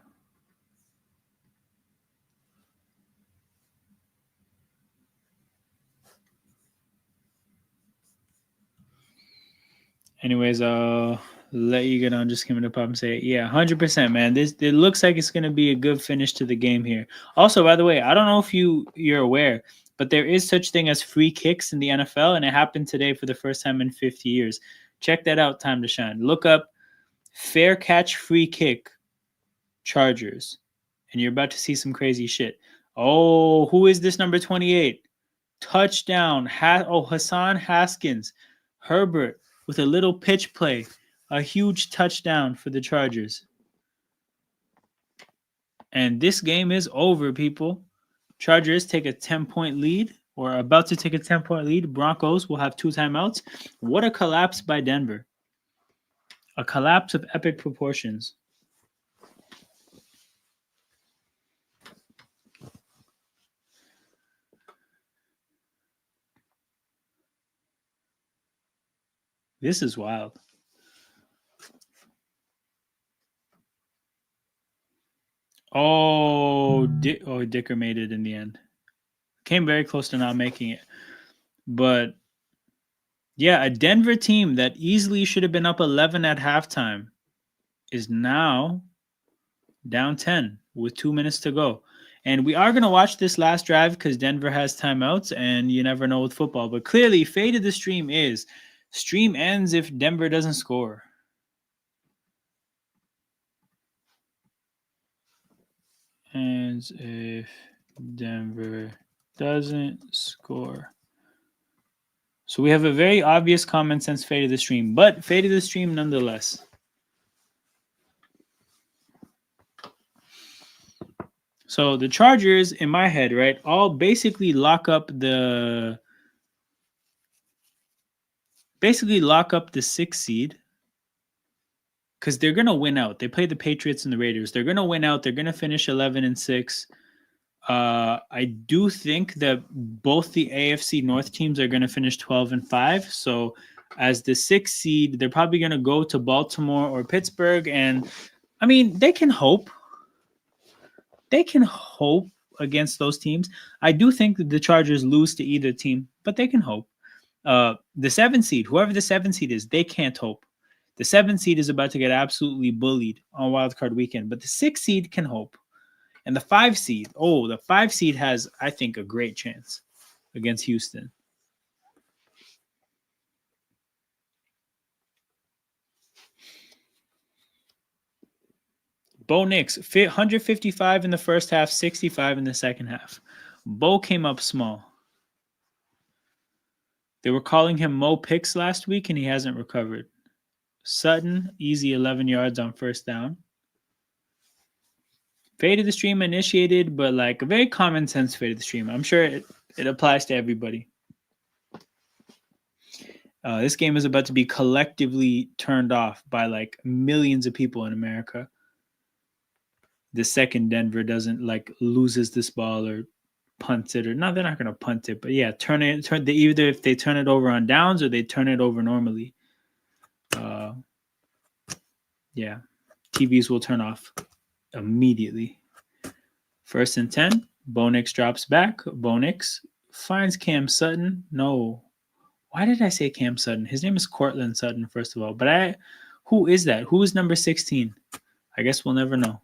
Anyways, I'll let you get on. Just give it a pop and say, yeah, 100%, man. It looks like it's going to be a good finish to the game here. Also, by the way, I don't know if you're aware, but there is such thing as free kicks in the NFL, and it happened today for the first time in 50 years. Check that out, time to shine. Look up fair catch free kick Chargers, and you're about to see some crazy shit. Oh, who is this number 28? Touchdown. Hassan Haskins. Herbert with a little pitch play. A huge touchdown for the Chargers. And this game is over, people. Chargers take a 10-point lead, or about to take a 10-point lead. Broncos will have 2 timeouts. What a collapse by Denver. A collapse of epic proportions. This is wild. Oh, Dicker made it in the end. Came very close to not making it. But yeah, a Denver team that easily should have been up 11 at halftime is now down 10 with 2 minutes to go. And we are going to watch this last drive because Denver has timeouts and you never know with football. But clearly, fate of the stream is stream ends if Denver doesn't score. Ends if Denver doesn't score. So we have a very obvious common sense fate of the stream, but fate of the stream nonetheless. So the Chargers, in my head, right, all basically lock up the 6th seed because they're gonna win out. They play the Patriots and the Raiders. They're gonna win out. They're gonna finish 11-6. I do think that both the AFC North teams are going to finish 12-5. So, as the 6th seed, they're probably going to go to Baltimore or Pittsburgh. And I mean, they can hope. They can hope against those teams. I do think that the Chargers lose to either team, but they can hope. The 7th seed, whoever the 7th seed is, they can't hope. The 7th seed is about to get absolutely bullied on wildcard weekend, but the 6th seed can hope. And the 5 seed, the 5 seed has, I think, a great chance against Houston. Bo Nix, 155 in the first half, 65 in the second half. Bo came up small. They were calling him Mo Picks last week, and he hasn't recovered. Sutton, easy 11 yards on first down. Fade of the stream initiated, but like a very common sense fade of the stream. I'm sure it applies to everybody. This game is about to be collectively turned off by like millions of people in America. The second Denver doesn't loses this ball or punts it, or no, they're not going to punt it, but yeah, either if they turn it over on downs or they turn it over normally. Yeah, TVs will turn off immediately. 1st and 10. Bo Nix drops back. Bo Nix finds Cam Sutton. No. Why did I say Cam Sutton? His name is Cortland Sutton, first of all. But who is that? Who is number 16? I guess we'll never know.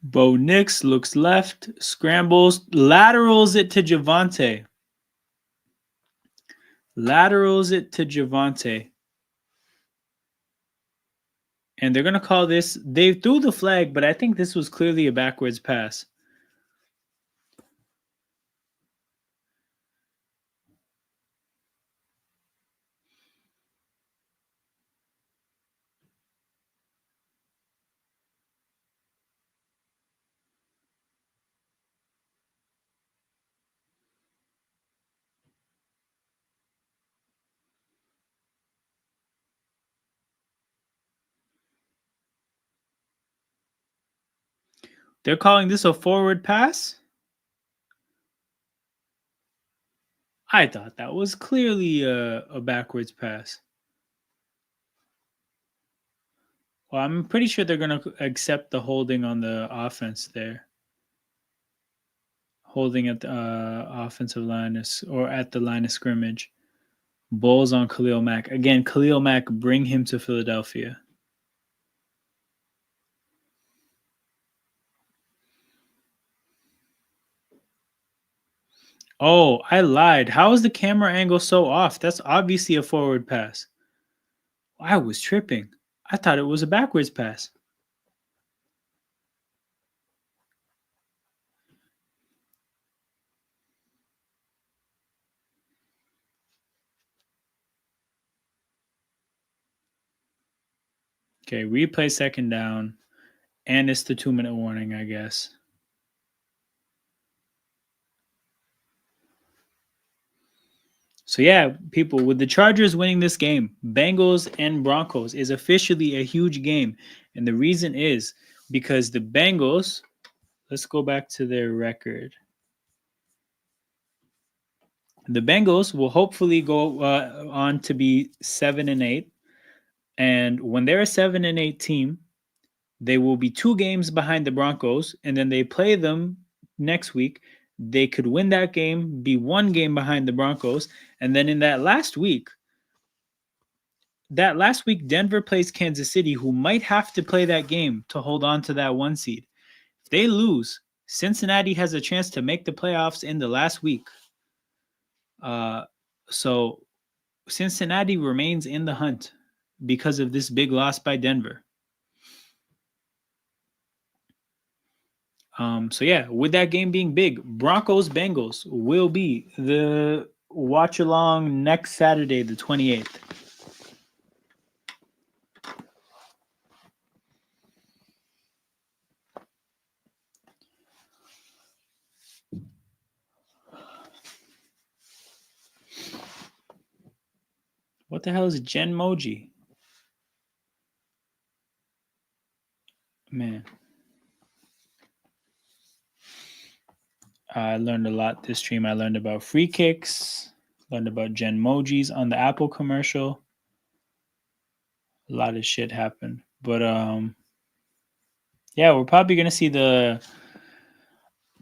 Bo Nix looks left, scrambles, laterals it to Javonte. And they're going to call this, they threw the flag, but I think this was clearly a backwards pass. They're calling this a forward pass? I thought that was clearly a backwards pass. Well, I'm pretty sure they're going to accept the holding on the offense there. Holding at the offensive line or at the line of scrimmage. Bulls on Khalil Mack. Again, Khalil Mack, bring him to Philadelphia. Oh, I lied. How is the camera angle so off? That's obviously a forward pass. I was tripping. I thought it was a backwards pass. Okay, replay second down. And it's the 2-minute warning, I guess. So yeah, people, with the Chargers winning this game, Bengals and Broncos is officially a huge game. And the reason is because the Bengals, let's go back to their record. The Bengals will hopefully go on to be 7-8. And when they're a 7-8 team, they will be 2 games behind the Broncos, and then they play them next week. They could win that game, be 1 game behind the Broncos, and then in that last week, Denver plays Kansas City, who might have to play that game to hold on to that 1 seed. If they lose, Cincinnati has a chance to make the playoffs in the last week. So Cincinnati remains in the hunt because of this big loss by Denver. So yeah, with that game being big, Broncos-Bengals will be the watch-along next Saturday, the 28th. What the hell is Genmoji? Man. I learned a lot this stream. I learned about free kicks, learned about Genmojis on the Apple commercial. A lot of shit happened. But yeah, we're probably gonna see the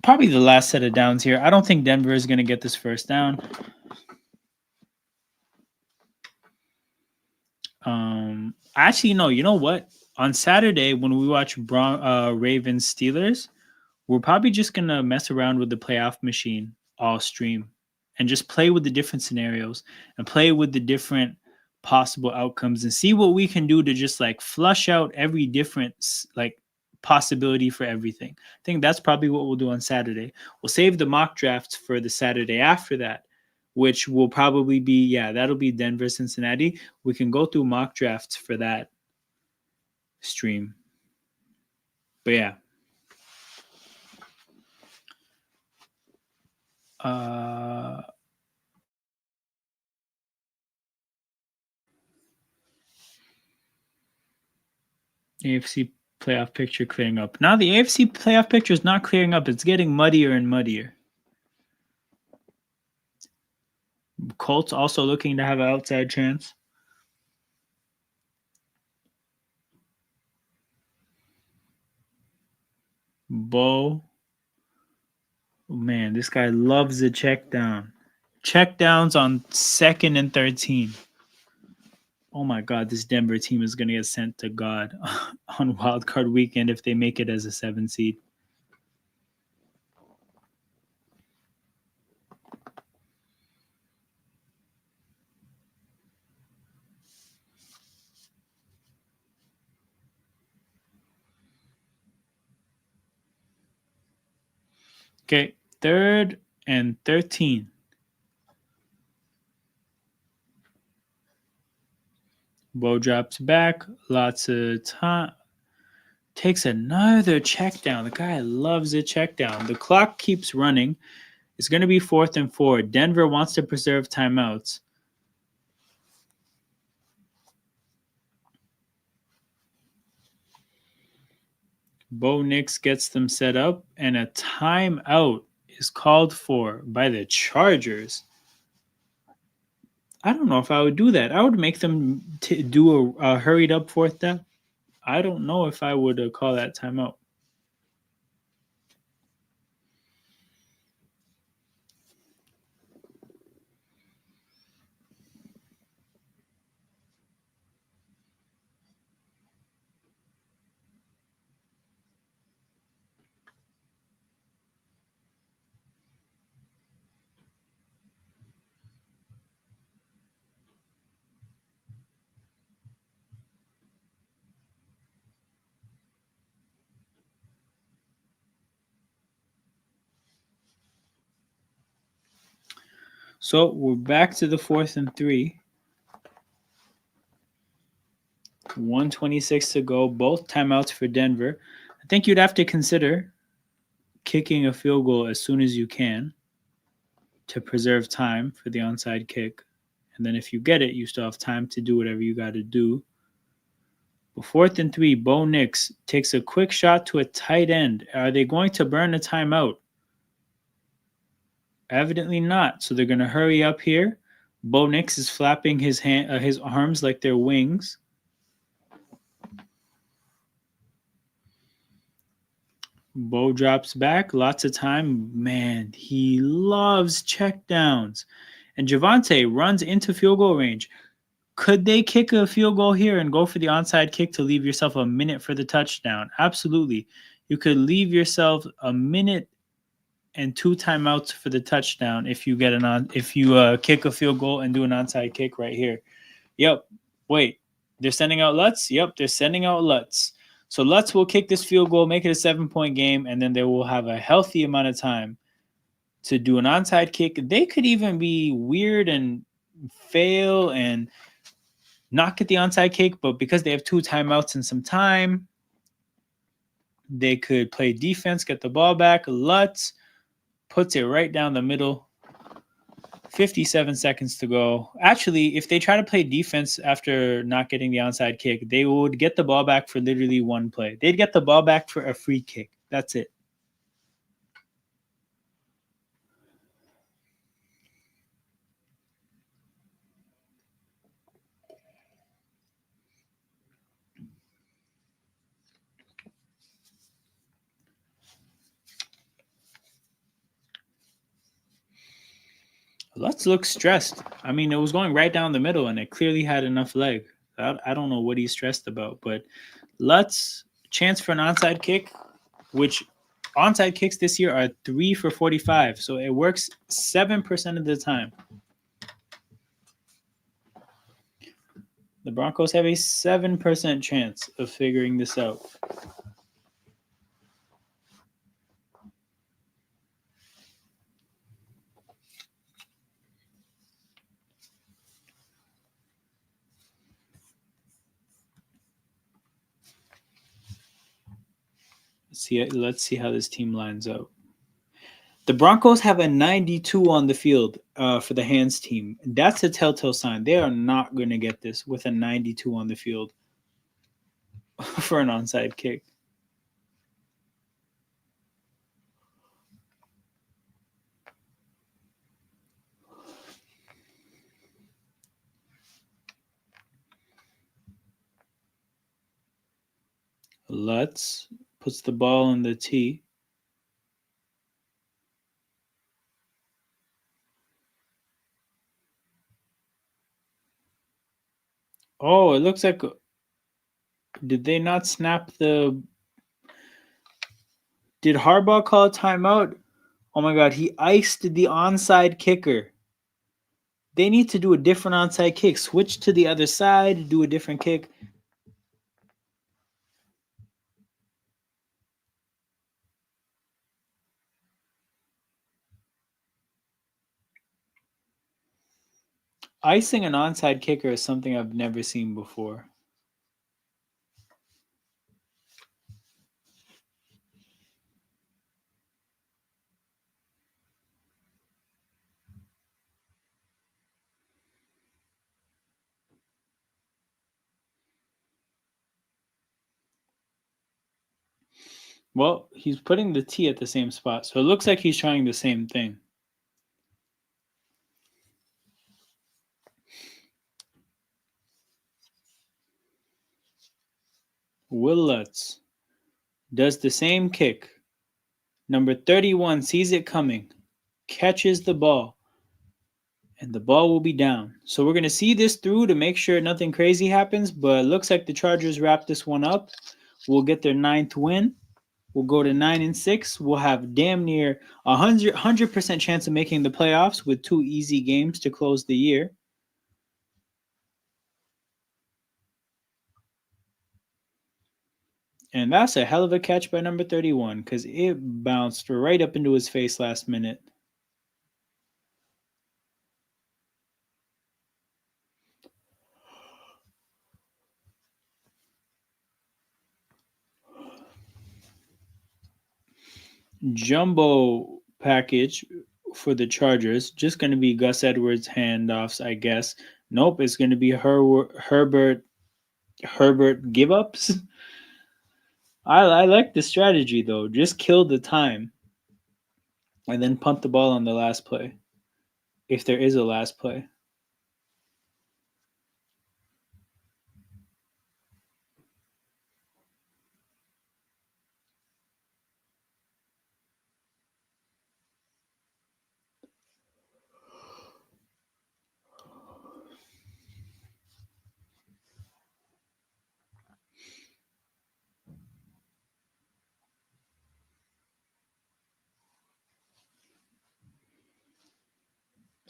last set of downs here. I don't think Denver is gonna get this first down. Actually, no. You know what? On Saturday when we watch Ravens Steelers, we're probably just gonna mess around with the playoff machine all stream and just play with the different scenarios and play with the different possible outcomes and see what we can do to just like flush out every different like possibility for everything. I think that's probably what we'll do on Saturday. We'll save the mock drafts for the Saturday after that, which will probably be, that'll be Denver, Cincinnati. We can go through mock drafts for that stream. But yeah. AFC playoff picture clearing up. Now the AFC playoff picture is not clearing up. It's getting muddier and muddier. Colts also looking to have an outside chance. Bo. Oh, man, this guy loves a check down. Check downs on 2nd and 13. Oh my God, this Denver team is going to get sent to God on wildcard weekend if they make it as a 7 seed. Okay, 3rd and 13. Bo drops back. Lots of time. Takes another check down. The guy loves a check down. The clock keeps running. It's going to be 4th and 4. Denver wants to preserve timeouts. Bo Nix gets them set up, and a timeout is called for by the Chargers. I don't know if I would do that. I would make them do a hurried up 4th down. I don't know if I would call that timeout. So we're back to the 4th and 3. 1:26 to go. Both timeouts for Denver. I think you'd have to consider kicking a field goal as soon as you can to preserve time for the onside kick. And then if you get it, you still have time to do whatever you got to do. But 4th and 3, Bo Nix takes a quick shot to a tight end. Are they going to burn a timeout? Evidently not. So they're going to hurry up here. Bo Nix is flapping his arms like they're wings. Bo drops back. Lots of time. Man, he loves checkdowns. And Javonte runs into field goal range. Could they kick a field goal here and go for the onside kick to leave yourself a minute for the touchdown? Absolutely. You could leave yourself a minute and 2 timeouts for the touchdown if you kick a field goal and do an onside kick right here. Yep. Wait, they're sending out Lutz? Yep, they're sending out Lutz. So Lutz will kick this field goal, make it a 7-point game, and then they will have a healthy amount of time to do an onside kick. They could even be weird and fail and not get the onside kick, but because they have 2 timeouts and some time, they could play defense, get the ball back. Lutz puts it right down the middle. 57 seconds to go. Actually, if they try to play defense after not getting the onside kick, they would get the ball back for literally one play. They'd get the ball back for a free kick. That's it. Lutz looks stressed. I mean, it was going right down the middle, and it clearly had enough leg. I don't know what he's stressed about, but Lutz chance for an onside kick, which onside kicks this year are 3 for 45, so it works 7% of the time. The Broncos have a 7% chance of figuring this out. Let's see how this team lines up. The Broncos have a 92 on the field for the hands team. That's a telltale sign. They are not going to get this with a 92 on the field for an onside kick. Lutz puts the ball on the tee. Oh, it looks like. Did they not snap the. Did Harbaugh call a timeout? Oh my God, he iced the onside kicker. They need to do a different onside kick. Switch to the other side, do a different kick. Icing an onside kicker is something I've never seen before. Well, he's putting the tee at the same spot, so it looks like he's trying the same thing. Will Lutz does the same kick. Number 31 sees it coming, catches the ball, and the ball will be down. So we're going to see this through to make sure nothing crazy happens, but it looks like the Chargers wrap this one up. We'll get their 9th win. We'll go to 9-6. We'll have damn near 100% chance of making the playoffs with 2 easy games to close the year. And that's a hell of a catch by number 31 because it bounced right up into his face last minute. Jumbo package for the Chargers. Just going to be Gus Edwards handoffs, I guess. Nope, it's going to be Herbert give ups. I like the strategy though. Just kill the time and then punt the ball on the last play, if there is a last play.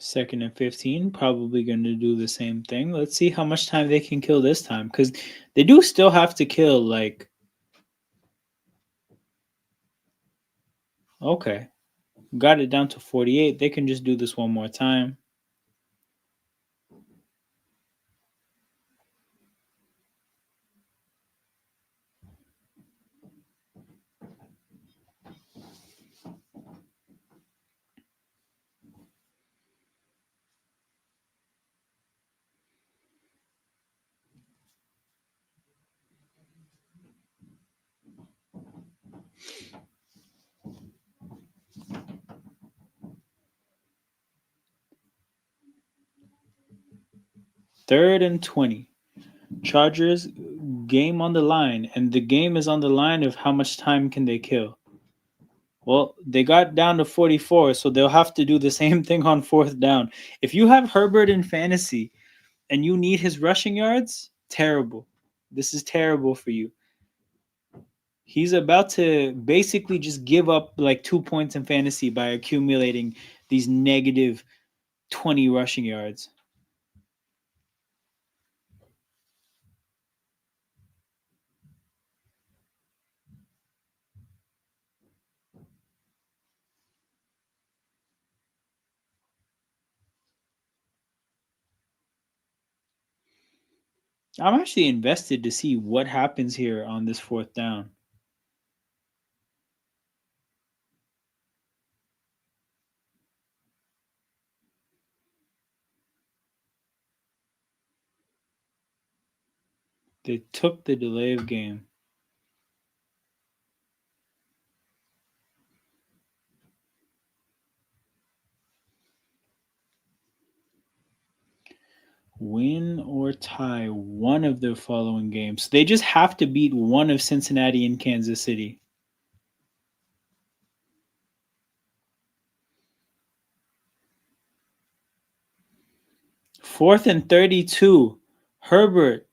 Second and 15, probably going to do the same thing. Let's see how much time they can kill this time because they do still have to kill, like. Okay. Got it down to 48. They can just do this one more time. 3rd and 20. Chargers game on the line, and the game is on the line of how much time can they kill. Well, they got down to 44, so they'll have to do the same thing on 4th down. If you have Herbert in fantasy and you need his rushing yards, terrible. This is terrible for you. He's about to basically just give up like 2 points in fantasy by accumulating these negative 20 rushing yards. I'm actually invested to see what happens here on this 4th down. They took the delay of game. Win or tie one of the following games. They just have to beat one of Cincinnati and Kansas City. Fourth and 32. Herbert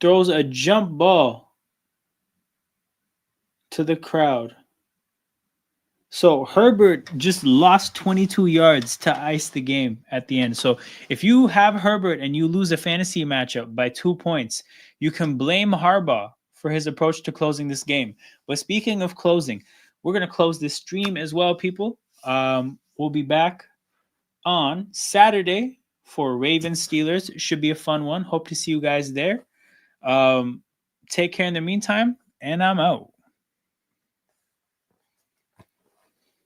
throws a jump ball to the crowd. So Herbert just lost 22 yards to ice the game at the end. So if you have Herbert and you lose a fantasy matchup by 2 points, you can blame Harbaugh for his approach to closing this game. But speaking of closing, we're going to close this stream as well, people. We'll be back on Saturday for Ravens Steelers. Should be a fun one. Hope to see you guys there. Take care in the meantime, and I'm out.